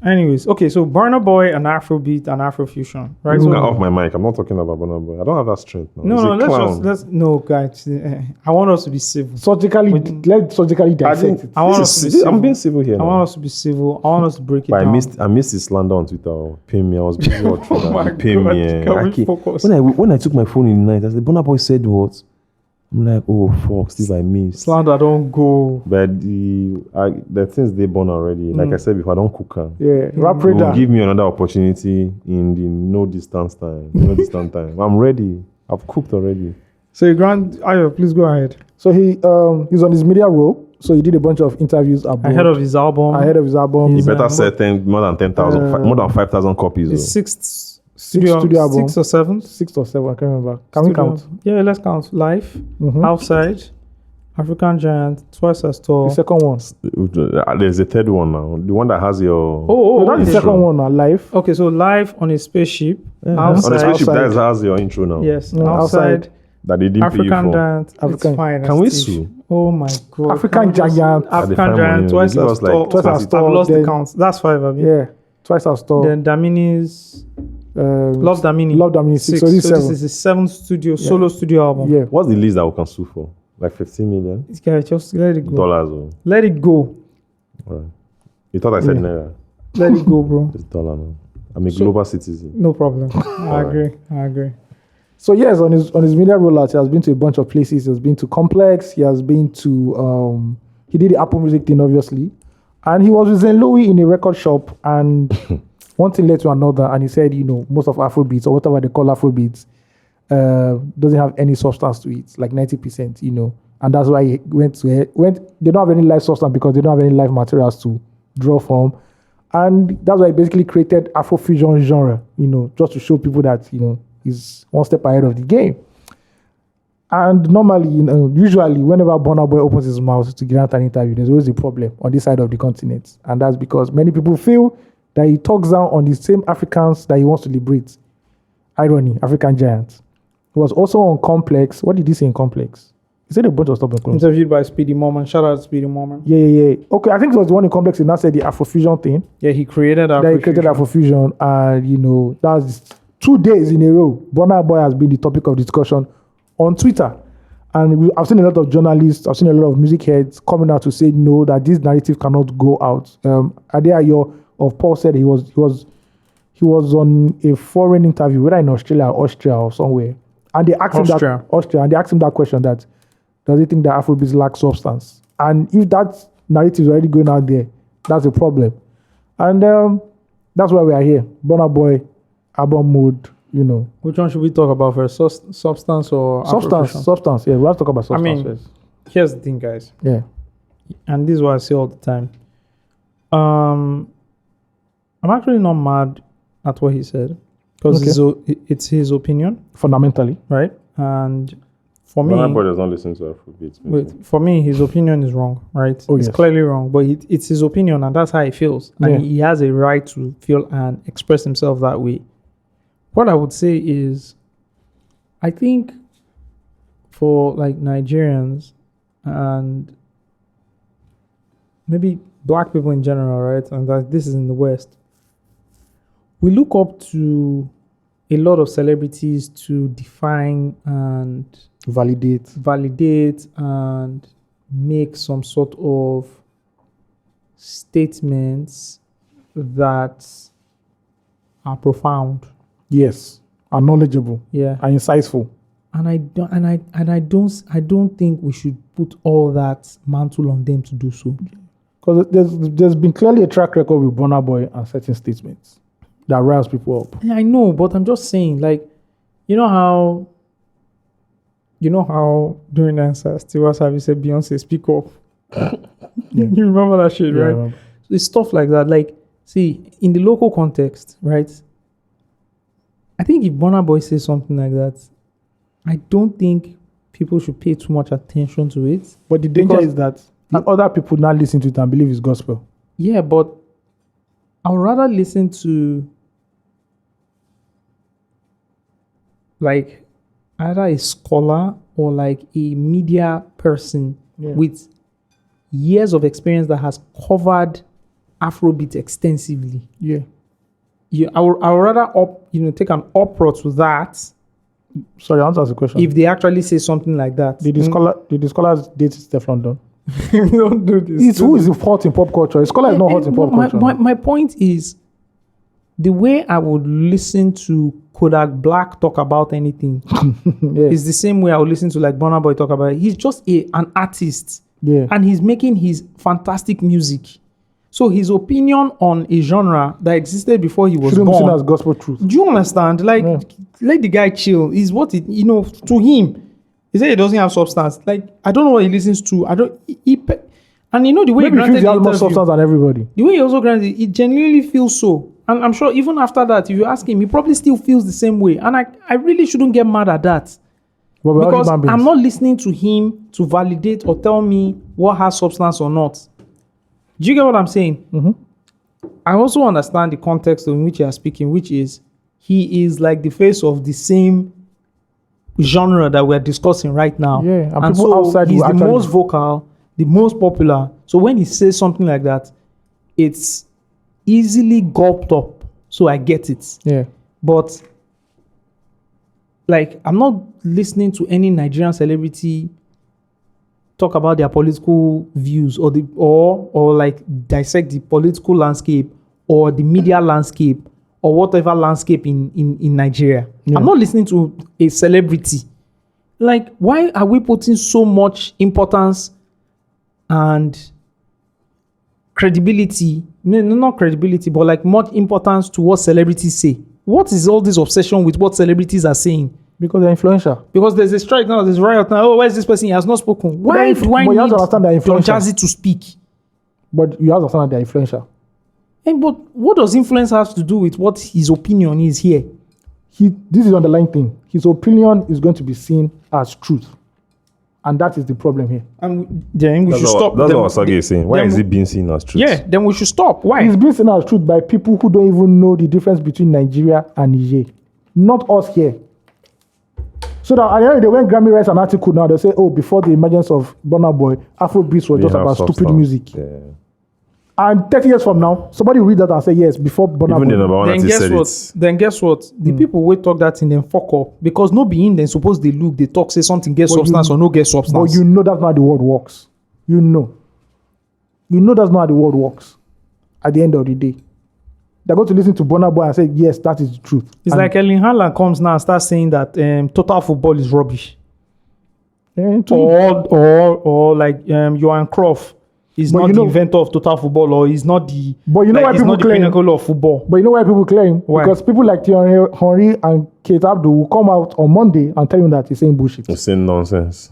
Anyways, okay, so Burna Boy and Afrobeat and AfroFusion, right?
Get
So,
off my mic. I'm not talking about Burna Boy. I don't have that strength now.
no,
He's a clown.
no, guys. I want us to be civil.
Let's surgically dissect it.
I want us to be civil.
I'm being civil here
I
now.
want us to be civil. I want us to break it
But
down.
I missed his slander on Twitter. Pin me. I was busy watching that.
my
Pin
God,
me.
can we focus?
When I took my phone in the night, I said, Burna Boy said what? I'm like, oh fuck, Steve, I missed.
Slander don't go.
But the things they born already. Like I said before, I don't cook them.
Yeah. Rap
It will
radar.
give me another opportunity in the no distance time. I'm ready. I've cooked already.
So, Ayo, please go ahead.
So he's on his media role. So he did a bunch of interviews abroad.
Ahead of his album.
Ahead of his album.
You
He's,
better sell more than 10,000, more than 5,000 copies.
His
though.
sixth studio
album.
6 or 7.
6 or 7, I can't remember. Can we
Studio-
count?
Yeah, let's count. Life, Outside, African Giant, Twice as Tall.
The second one.
There's a third one now. The one that has your.
So that's the
okay.
second one now. Life.
Okay, so Live on a Spaceship,
On the
Outside,
spaceship,
Outside.
that has your intro now.
yes,
No,
Outside,
That they didn't pay you
African
for.
Giant,
African-
it's fine.
Can we
Steve.
sue?
Oh my God.
African
Can we just-
Giant.
African
At the
Giant,
time,
Twice
give
as
us like
Tall.
Twice as
I've
Tall,
lost the
then-
count. That's 5, I mean.
Yeah. Twice as tall.
Then Damini's Love Damini.
Love Damini 6. So this
So this is his 7th solo studio album.
Yeah.
What's the least that we can sue for? Like 15 million
This guy, just let it go.
dollars or
Let it go.
right. You thought I said naira?
Let it go, bro.
It's dollar now. I'm a global citizen.
No problem. I agree.
So yes, on his media rollout, he has been to a bunch of places. He has been to Complex. He has been to he did the Apple Music thing, obviously, and he was with Zen Louis in a record shop. And one thing led to another, and he said, most of Afrobeats or whatever they call Afrobeats doesn't have any substance to it, like 90%, and that's why he went. They don't have any live substance because they don't have any live materials to draw from. And that's why he basically created AfroFusion genre, just to show people that, he's one step ahead of the game. And normally, usually, whenever Burna Boy opens his mouth to grant an interview, there's always a problem on this side of the continent. And that's because many people feel that he talks down on the same Africans that he wants to liberate. Irony, African giants. He was also on Complex. What did he say in Complex? He said a bunch of stuff in Complex.
Interviewed by Speedy Morman. Shout out to Speedy Morman.
Yeah. Okay, I think it was the one in Complex. He now said the Afrofusion thing.
Yeah, he created Afrofusion.
That he created Afrofusion. And, that's 2 days in a row. Burna Boy has been the topic of discussion on Twitter. And I've seen a lot of journalists, I've seen a lot of music heads coming out to say no, that this narrative cannot go out. Adeayo of Paul said he was on a foreign interview, whether in Australia or Austria or somewhere. And they asked him that question, that does he think that Afrobeats lack substance? And if that narrative is already going out there, that's a problem. And that's why we are here. Burna Boy, album mode,
Which one should we talk about first? Substance or Afrofusion?
Substance. Yeah, we have to talk about substance
I mean,
first.
Here's the thing, guys.
Yeah.
And this is what I say all the time. I'm actually not mad at what he said because it's his opinion,
fundamentally,
right? And for me,
Burna Boy does not listen to Afrobeats.
For me, his opinion is wrong, right? It's clearly wrong, but it's his opinion, and that's how he feels, and he has a right to feel and express himself that way. What I would say is, I think for like Nigerians and maybe black people in general, right? And that this is in the West. We look up to a lot of celebrities to define and validate and make some sort of statements that are profound.
Yes, are knowledgeable.
Yeah,
are insightful.
And I don't think we should put all that mantle on them to do so.
Because there's been clearly a track record with Burna Boy and certain statements that riles people up.
Yeah, I know, but I'm just saying, like, you know how during Answer, Steve Wasabi said Beyonce speak up.
Yeah.
You remember that shit, right? So it's stuff like that. Like, see, in the local context, right? I think if Burna Boy says something like that, I don't think people should pay too much attention to it.
But the danger is that other people now listen to it and believe it's gospel.
Yeah, but I would rather listen to like either a scholar or like a media person with years of experience that has covered Afrobeat extensively.
Yeah.
I would rather take an uproar to that.
Sorry, answer the question.
If they actually say something like that.
Did the scholars date Steph London?
Don't do this.
Who is hot in pop culture? A scholar is not hot in pop culture.
My point is, the way I would listen to Kodak Black talk about anything is the same way I would listen to like Burna Boy talk about it. He's just an artist.
Yeah.
And he's making his fantastic music. So his opinion on a genre that existed before he was
shouldn't
born.
be seen as gospel truth.
Do you understand? Like, let the guy chill. Is what it, to him, he said he doesn't have substance. Like, I don't know what he listens to. And the way
Maybe
he granted
he has more substance than everybody.
The way he also granted it genuinely feels so. And I'm sure even after that, if you ask him, he probably still feels the same way. And I really shouldn't get mad at that.
Well,
because I'm not listening to him to validate or tell me what has substance or not. Do you get what I'm saying?
Mm-hmm.
I also understand the context in which you are speaking, which is he is like the face of the same genre that we're discussing right now.
Yeah,
and
people
so
outside
he's the most vocal, the most popular. So when he says something like that, it's easily gulped up. So I get it.
Yeah.
But like, I'm not listening to any Nigerian celebrity talk about their political views or like dissect the political landscape or the media landscape or whatever landscape in Nigeria.
Yeah.
I'm not listening to a celebrity. Like, why are we putting so much importance and credibility? No, not credibility, but like much importance to what celebrities say. What is all this obsession with what celebrities are saying?
Because they're influential.
Because there's a strike now, there's riot now. Oh, where is this person? He has not spoken. Why do I
but you have
need
to understand they're
Don
influential.
Jazzy to speak?
But you have to understand that they're influential.
But what does influence have to do with what his opinion is here?
This is the underlying thing. His opinion is going to be seen as truth. And that is the problem here.
And then we should stop.
That's what Osagie is saying. Why is it being seen as truth?
Yeah, then we should stop. Why?
It's being seen as truth by people who don't even know the difference between Nigeria and Niger. Not us here. So that at the end of the day, when Grammy writes an article now, they say, oh, before the emergence of Burna Boy, Afrobeats were just about stupid music.
Yeah.
And 30 years from now, somebody will read that and say, yes, before Burna
Even the
Boy.
number one artist said it.
Then guess what? The people will talk that in them fuck up. Because no being then suppose they look, they talk, say something get substance or no get
But
substance.
you know that's not how the world works. You know. You know that's not how the world works. At the end of the day. They're going to listen to Burna Boy and say, yes, that is the truth.
It's
And
like Erling Haaland comes now and starts saying that total football is rubbish. Or like Johan Cruyff is
But
not
you
the
know-
inventor of total football, or he's not the
But you know why
he's
people
not the
claim-
pinnacle of football.
But you know why people claim?
Why?
Because people like Thierry Henry and Kate Abdul will come out on Monday and tell you that he's saying bullshit.
It's saying nonsense.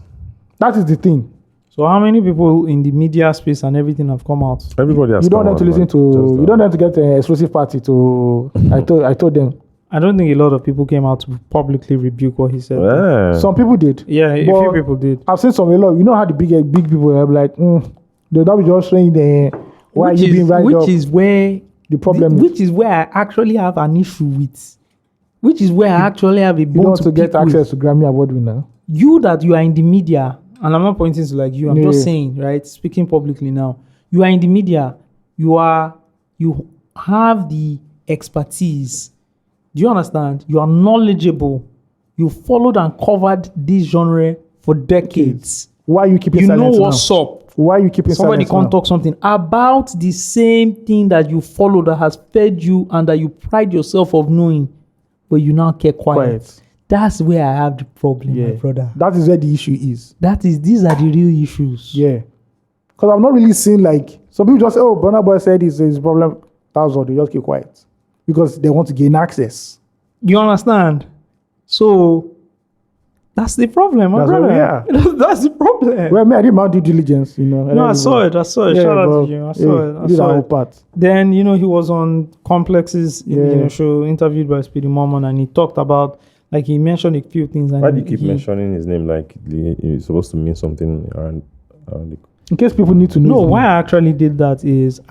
That is the thing.
So how many people in the media space and everything have come out?
Everybody has
You don't
come
have to
out,
listen
man.
to. You don't have to get an exclusive party to. I told them.
I don't think a lot of people came out to publicly rebuke what he said.
Yeah.
Some people did.
Yeah, a
But
few people did.
I've seen some a lot. You know how the big people are like, they'll not be just saying why
Which
you
is-
being right
which
up.
is where
The problem is
which is where I actually have an issue with. Which is where I actually have a
you
bone
don't want
to
to get
pick with.
access to Grammy Award winner.
You that you are in the media, and I'm not pointing to like you, I'm
Yeah.
just saying, right? Speaking publicly now. You are in the media, you have the expertise. Do you understand? You are knowledgeable. You followed and covered this genre for decades.
Why are you keeping
You know
silent
what's
now?
up.
Why are you keeping
Somebody
silent
can't
now?
talk something about the same thing that you follow, that has fed you and that you pride yourself of knowing, but you now keep quiet. That's where I have the problem, my brother.
That is where the issue is.
These are the real issues.
Yeah. Because I've not really seen like some people just say, oh, Burna Boy said it's his problem. That's all. They just keep quiet because they want to gain access.
You understand? So that's the problem, my
That's
brother.
what- yeah.
That's the problem.
Well, me, I did my due diligence, you know.
No, I saw it.
Yeah,
Shout out
but,
to you. I
yeah,
saw it. I
did
saw
our
it.
part.
Then, he was on Complex's
Yeah.
show, interviewed by Speedy Mormon, and he talked about, like, he mentioned a few things. And
Why do you keep
he-
mentioning his name like it's supposed to mean something around the...
In case people need to know.
No,
his
why
name.
I actually did that is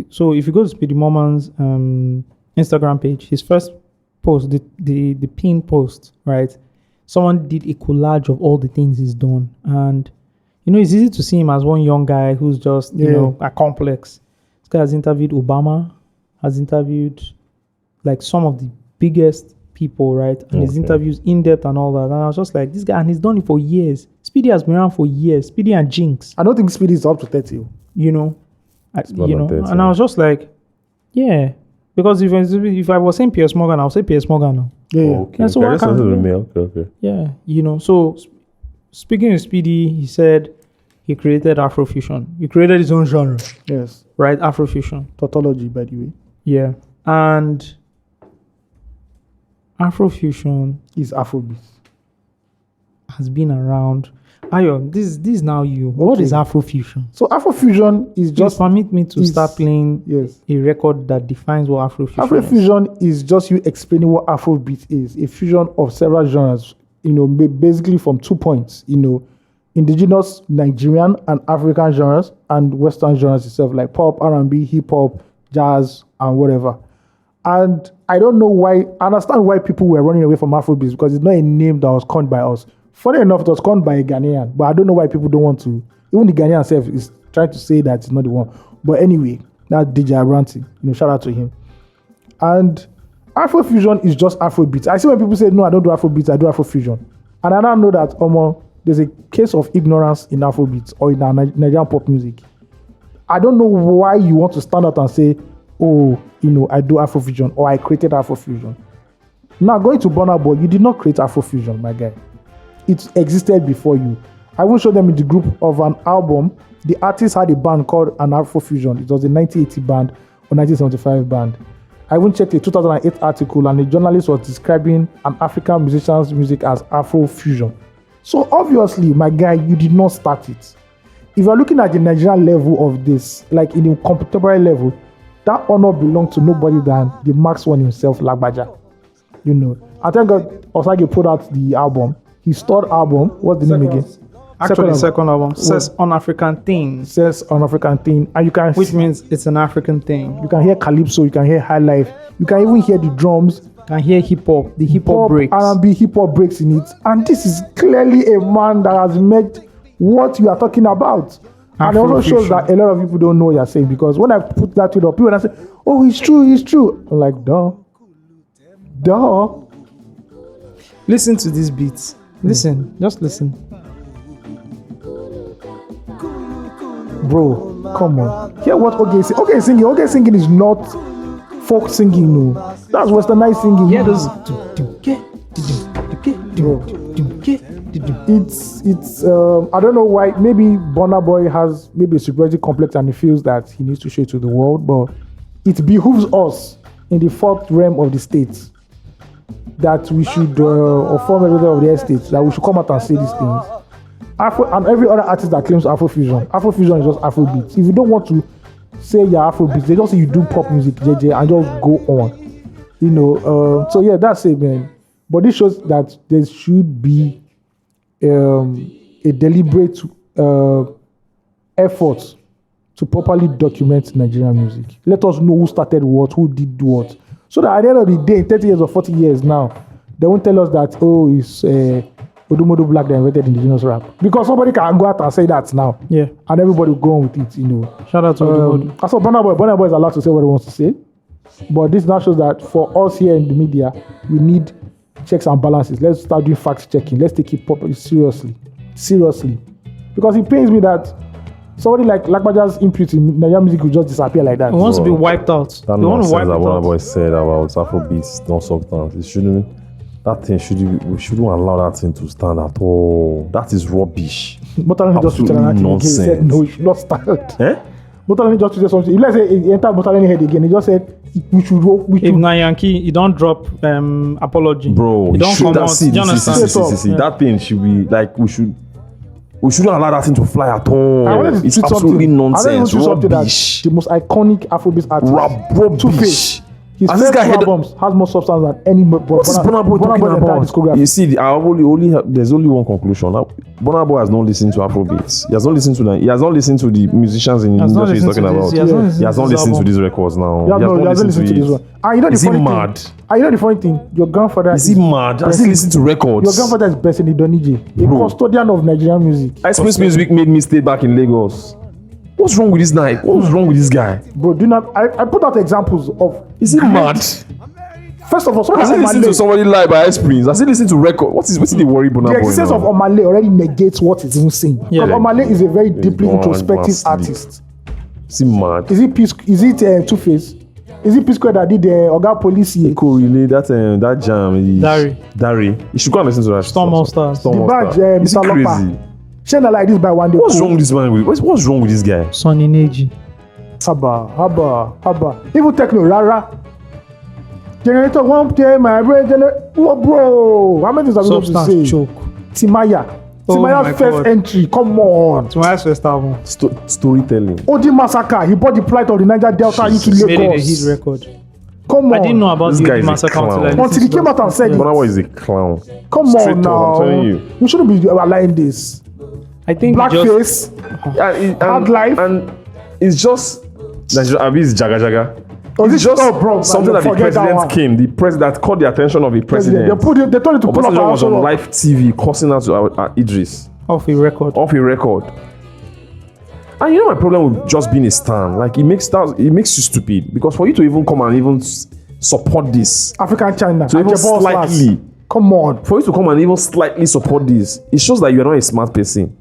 so if you go to Speedy Mormon's Instagram page, his first post, the pin post, right? Someone did a collage of all the things he's done. And, it's easy to see him as one young guy who's just, a complex. This guy has interviewed Obama, has interviewed like some of the biggest people, right? And his
Okay.
interviews in depth and all that. And I was just like, this guy, and he's done it for years. Speedy has been around for years. Speedy and Jinx,
I don't think Speedy is up to 30.
more
than 30,
and I was just like, yeah, because if I was saying Piers Morgan, I would say Piers Morgan now.
Yeah.
Okay.
Yeah, so
okay.
why
I guess
can't-
that's the mail. Okay.
Yeah, so speaking of Speedy, he said he created AfroFusion. He created his own genre,
Yes.
right? AfroFusion.
Tautology, by the way,
Yeah, and AfroFusion
is Afrobeat.
has been around. Ayo, this is now you. What
Okay.
is AfroFusion?
So Afrofusion is
Just
just
permit me to
is-
start playing
yes.
a record that defines what AfroFusion is.
Afrofusion is just you explaining what Afrobeat is, a fusion of several genres, basically from 2 points, indigenous Nigerian and African genres and Western genres itself, like pop, R&B, hip hop, jazz, and whatever. And I don't know why, I understand why people were running away from Afrobeat because it's not a name that was coined by us. Funny enough, it was coined by a Ghanaian, but I don't know why people don't want to. Even the Ghanaian self is trying to say that it's not the one. But anyway, that's DJ Abranti, shout out to him. And Afrofusion is just Afrobeat. I see when people say, no, I don't do Afrobeat, I do Afrofusion. And I now know that there's a case of ignorance in Afrobeat or in Nigerian pop music. I don't know why you want to stand out and say, oh, I do Afrofusion or I created Afrofusion. Now, going to Burna Boy, you did not create Afrofusion, my guy. It existed before you. I will show them in the group of an album. The artist had a band called an Afrofusion. It was a 1980 band or 1975 band. I even checked a 2008 article and the journalist was describing an African musician's music as Afrofusion. So obviously, my guy, you did not start it. If you're looking at the Nigerian level of this, like in the contemporary level, that honor belongs to nobody than the Max one himself, Lagbaja. I thank God Osagie put out the album. His third album, what's the name again?
Actually, second album says on African thing.
Says on African thing, and you can,
which means it's an African thing.
You can hear calypso, you can hear high life, you can even hear the drums.
You can hear hip hop, the hip hop breaks,
R&B hip hop breaks in it, and this is clearly a man that has met what you are talking about. And it also shows that a lot of people don't know what you're saying, because when I put that to the people and I say, oh, it's true. I'm like, duh.
Listen to these beats. Listen, just listen.
Bro, come on. Hear what Oge is singing. Oge singing is not folk singing, no. That's westernized singing.
Yeah, those.
It's I don't know why. Maybe Burna Boy has maybe a superiority complex and he feels that he needs to show it to the world, but it behooves us in the fourth realm of the states that we should, or former leader of the estates, that we should come out and say these things. And every other artist that claims Afrofusion is just Afrobeat. If you don't want to say you're Afrobeat, they just say you do pop music, JJ, and just go on. So yeah, that's it, man. But this shows that there should be a deliberate effort to properly document Nigerian music. Let us know who started what, who did what. So that at the end of the day, 30 years or 40 years now, they won't tell us that, oh, it's Odumodu Black that invented indigenous rap. Because somebody can go out and say that now.
Yeah.
And everybody will go on with it,
Shout out to Odumodu.
I saw Burna Boy is allowed to say what he wants to say. But this now shows that for us here in the media, we need checks and balances. Let's start doing fact checking. Let's take it properly, seriously. Because it pains me that somebody like Lagbaja's input in Nigerian music will just disappear like that.
It wants to be wiped out.
That nonsense that Burna Boy said about Afrobeats, no substance. We shouldn't allow that thing to stand at all. That is rubbish.
Absolutely nonsense. He said no, it should not stand. Motalani just said something. If let's say he entered Motalani head again, he just said we should.
If na Yankee, he don't drop apology.
Bro,
he don't come out. Do you understand?
That thing should be like we shouldn't allow that thing to fly at all. It's absolutely nonsense. Rubbish.
The most iconic Afrobeat artist.
Rubbish.
His first two albums has more substance than any.
What is Burna Boy talking about? You see, there's only one conclusion. Burna Boy has not listened to Afrobeats. He has not listened to them. He has not listened to the musicians in the industry he's talking about. He has not listened to these records now.
He has not listened to this one.
Is he mad?
You know the funny thing? Your grandfather
is he mad? Has he listened to records?
Your grandfather is Bessie Donije, a custodian of Nigerian music.
Ice Prince Music made me stay back in Lagos. What's wrong with this guy? What's wrong with this guy?
Bro, I put out examples of.
Is he mad?
First of all,
has he listened to somebody live by Ice Prince? Has he listened to record? What's the worry, Burna Boy?
The existence of Omale already negates what he's even saying. Because Omale is a very deeply introspective artist.
Is he mad?
Is it Two-Face? Is it P-Square that did the Oga Police?
He could relate that jam. Dari. You should go and listen to that.
Storm All Stars.
The badge, Mr. Lopa. Shana like this by one day.
What's wrong with this man? What's wrong with this guy?
Sonny Neji.
Haba. Even Techno, Rara. Generator won't tell my brain. What, bro? How many things are we going to say?
Choke.
Timaya's first entry. Come on.
Timaya's first album.
Storytelling.
Odi Massacre. He bought the plight of the Niger Delta into Lagos.
Made it a hit record.
Come on.
I didn't know about
this
the
guy
Massacre
until he came out and said it.
Burna Boy is a clown.
Come on now.
I'm telling you.
We shouldn't be allowing this.
I think
blackface, hard life,
and it's just Nigerian Jaga Jaga.
It's just
something that the president the president caught the attention of the president.
They told him to pull up.
Was on live TV cursing out to Idris
off a record.
And you know my problem with just being a stan, like it makes you stupid, because for you to even come and even support this.
African China.
So even slightly.
Come on.
For you to come and even slightly support this, it shows that you're not a smart person.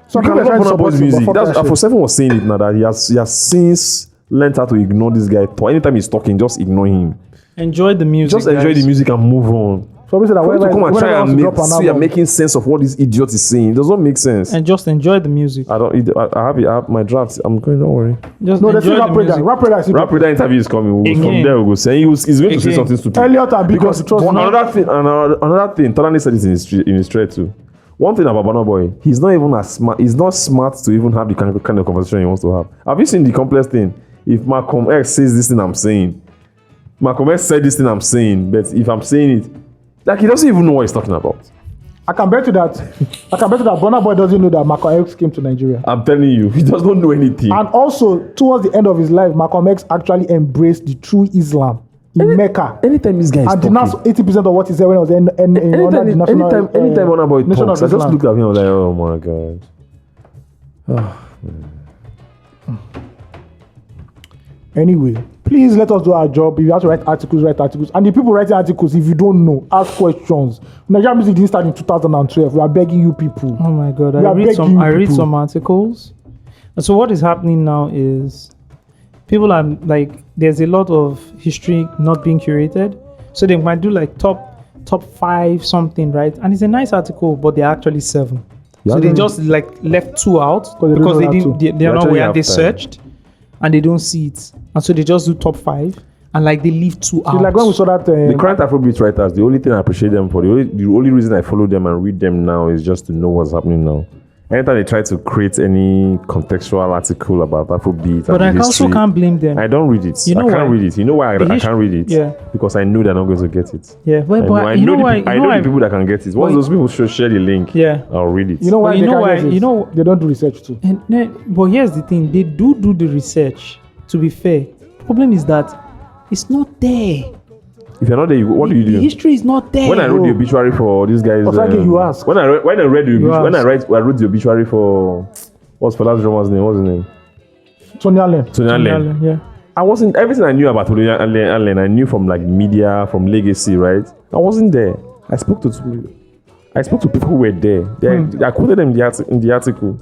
So
You cannot Burna Boy's music. That's Afro7 was saying it now that he has since learned how to ignore this guy. Anytime he's talking, just ignore him.
Enjoy the music.
Just enjoy the music and move on.
So we say that
For you to come and try and
you're
making sense of what this idiot is saying, it does not make sense.
And just enjoy the music.
I have my drafts. I'm going. Don't worry.
Just
no, there's
enjoy
still
the music.
Rap Radar
interview is coming. From
Again.
there we go. Saying he's going to say something stupid.
Elliot and
Because another thing, Tolani said it in his thread too. One thing about Burna Boy, he's not even as smart. He's not smart to even have the kind of conversation he wants to have. Have you seen the complex thing? If Malcolm X says this thing I'm saying, Malcolm X said this thing I'm saying, but if I'm saying it, like he doesn't even know what he's talking about.
I can bet you that Burna Boy doesn't know that Malcolm X came to Nigeria.
I'm telling you, he does not know anything.
And also, towards the end of his life, Malcolm X actually embraced the true Islam in Mecca.
Anytime this guy is
and
talking,
denounced 80% of what he said when I was in
anytime Burna Boy
Nation
talks,
of
I just
Islam.
look at him and I'm like, oh my god.
Anyway, please let us do our job. If you have to write articles, write articles. And the people writing articles, if you don't know, ask questions. Nigerian music didn't start in 2012. We are begging you people.
Oh my God!
We are begging
I read
people.
some articles. And so what is happening now is people are like, there's a lot of history not being curated. So they might do like top 5 something, right? And it's a nice article, but they're actually 7.
Yeah,
So they just like left 2 out
they
because
don't
they
know
didn't.
that
They're not
actually
where
have
they
time.
searched, and they don't see it, and so they just do top 5, and like they leave 2 out.
It's like when we saw that.
The current Afrobeat writers, the only thing I appreciate them for, the only reason I follow them and read them now is just to know what's happening now. Anytime they try to create any contextual article about Afrobeat
But
and
I also
history,
can't blame them.
I don't read it.
You know
I can't
why?
read it. You know why I can't read it?
Yeah.
Because I know they're not going to get it.
Yeah, well, but
I
you know
know
why?
I know the people that can get it. Once those people should share the link,
Yeah.
I'll read it.
You know why?
But you
they
know
can't
why-
get it?
you know-
they don't do research too.
But here's the thing: they do the research. To be fair, problem is that it's not there.
If you're not there, what do you
The
do?
history is not there.
When I wrote the obituary for these guys,
Osagie, you ask.
When I read the
You
obituary,
ask.
I wrote the obituary for what's Fela's drummer's name? What's his name?
Tony Allen.
Tony Allen.
Yeah.
I wasn't everything I knew about Tony Allen. I knew from like media, from legacy, right? I wasn't there. I spoke to people who were there. I quoted them in the article.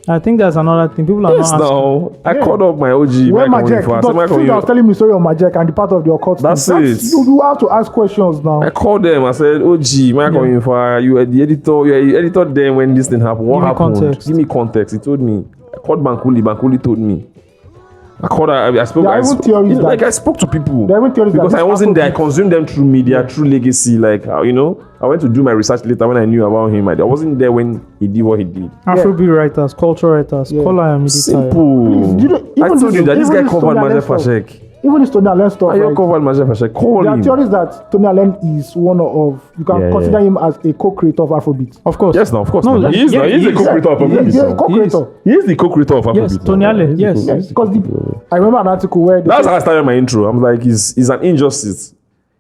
I think that's another thing. People are
Yes,
not asking.
now I called up my OG.
When
Michael
Majek,
Onifa. I said, Michael
I was
Onifa.
telling me story of Majek and the part of the occult.
That's
thing.
it.
You have to ask questions now.
I called them. I said, OG, Michael Onifa, you are the editor. You are the editor then when this thing happened. What
Give me
happened?
context.
Give me context. He told me. I called Bankuli. Bankuli told me. I called her. I spoke.
There are
I
even
spoke
theories that-
like I spoke to people.
There are even theories that
because
this
I wasn't there. I
Afrobeat-
consumed them through media, through legacy. Like I went to do my research later when I knew about him. I wasn't there when he did what he did.
Afrobeat writers, culture writers, call I am really tired.
Simple.
You know,
I
even
told you that this
even
guy covered
Tony Allen
Majek
stuff.
Fashek.
Even this Tony Allen stuff.
I
right?
covered Majek Fashek. Call
There are
him.
theories that Tony Allen is one of you can
Yeah,
consider him as a co-creator of Afrobeat.
Of course.
Yes, now of course.
No,
now. He is.
yeah,
Now. He is
he
the
is.
co-creator of Afrobeat.
He's a
now.
co-creator.
He is the co-creator of Afrobeat.
Yes, Tony
now.
Allen,
He is
yes.
the
Yes,
co-creator.
because I remember an article where they
That's
said-
how I started my intro. I'm like, it's an injustice.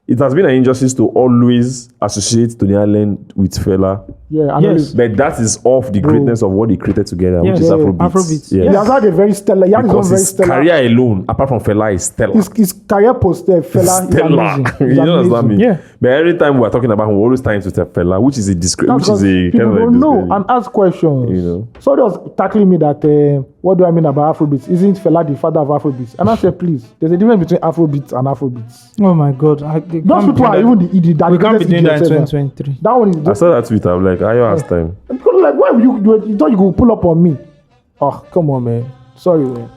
It has been an injustice to always associate Tony Allen with Fela,
yeah,
Yes.
but that is off the greatness of what they created together,
Yes.
which is
Yeah,
Afrobeat.
Afrobeat.
Yes.
he has had a very stellar. He had his own
Because
very
his
stellar.
career alone, apart from Fela, is stellar.
His career post there, Fela, is
Stellar.
amazing.
You
He's
understand
amazing.
me?
Yeah.
But every time we're talking about him, we're always tying to Fela, which is a disgrace.
That's
Which is
because
a
people
kind of like
don't know
disgrace.
and ask questions.
You know.
Somebody was tackling me that what do I mean about Afrobeats? Isn't Fela the father of Afrobeats? And I said, please, there's a difference between Afrobeats and Afrobeats.
Oh my God.
Those people are even the idiot.
We can't be doing that in
idiots ever.
2023.
That one is
I
just
saw that tweet. I'm like, Ayo has time.
because like why would you do it? You thought you could pull up on me? Oh, come on, man. Sorry, man.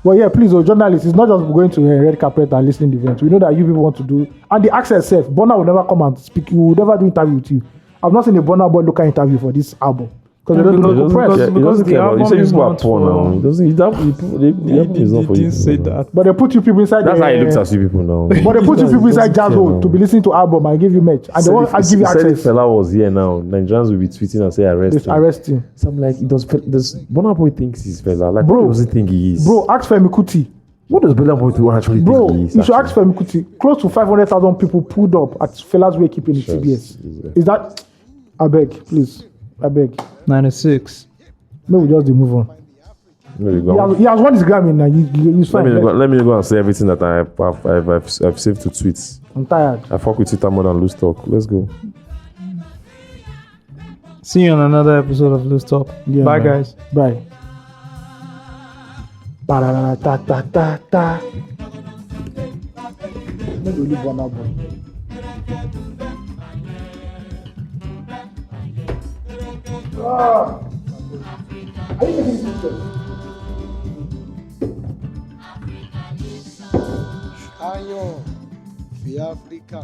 But yeah, please, journalists, it's not just going to a red carpet and listening to events. We know that you people want to do, and the access self. Burna will never come and speak. He will never do interview with you. I've not seen a Burna Boy local interview for this album because they don't do local press.
He doesn't
the
care about. He
album
said
is
people are
not
poor
for-
now. He doesn't. The album is not for you.
didn't say that.
But they put you people inside.
That's how he looks at you people now.
But they put you people inside
He doesn't
jazz
care
hole
now.
to be listening to album and give you merch, and they won't give you
He said if
access.
Fela was here now, Nigerians will be tweeting and say arrest
Just
him.
arrest him,
So I'm like, does Burna Boy thinks he's Fela? Like,
Bro.
what does he think he is?
bro. Ask Femi Kuti,
What does Burna Boy actually
bro.
think he is?
You should
actually?
ask Femi Kuti. Close to 500,000 people pulled up at Fela's wakekeeping in TBS. Is that? I beg, please. I beg.
96.
No, we just move on.
There you
He
go.
has won his Grammy now. He's fine.
Let me go and say everything that I've saved to tweets.
I'm tired.
I fuck with Twitter more than loose talk. Let's go.
See you on another episode of Loose Talk.
Yeah,
Bye,
man.
guys.
Bye. Ba-da-da-da-da-da-da. Maybe only Burna Boy. Are you taking pictures?
Ayo, fi Africa.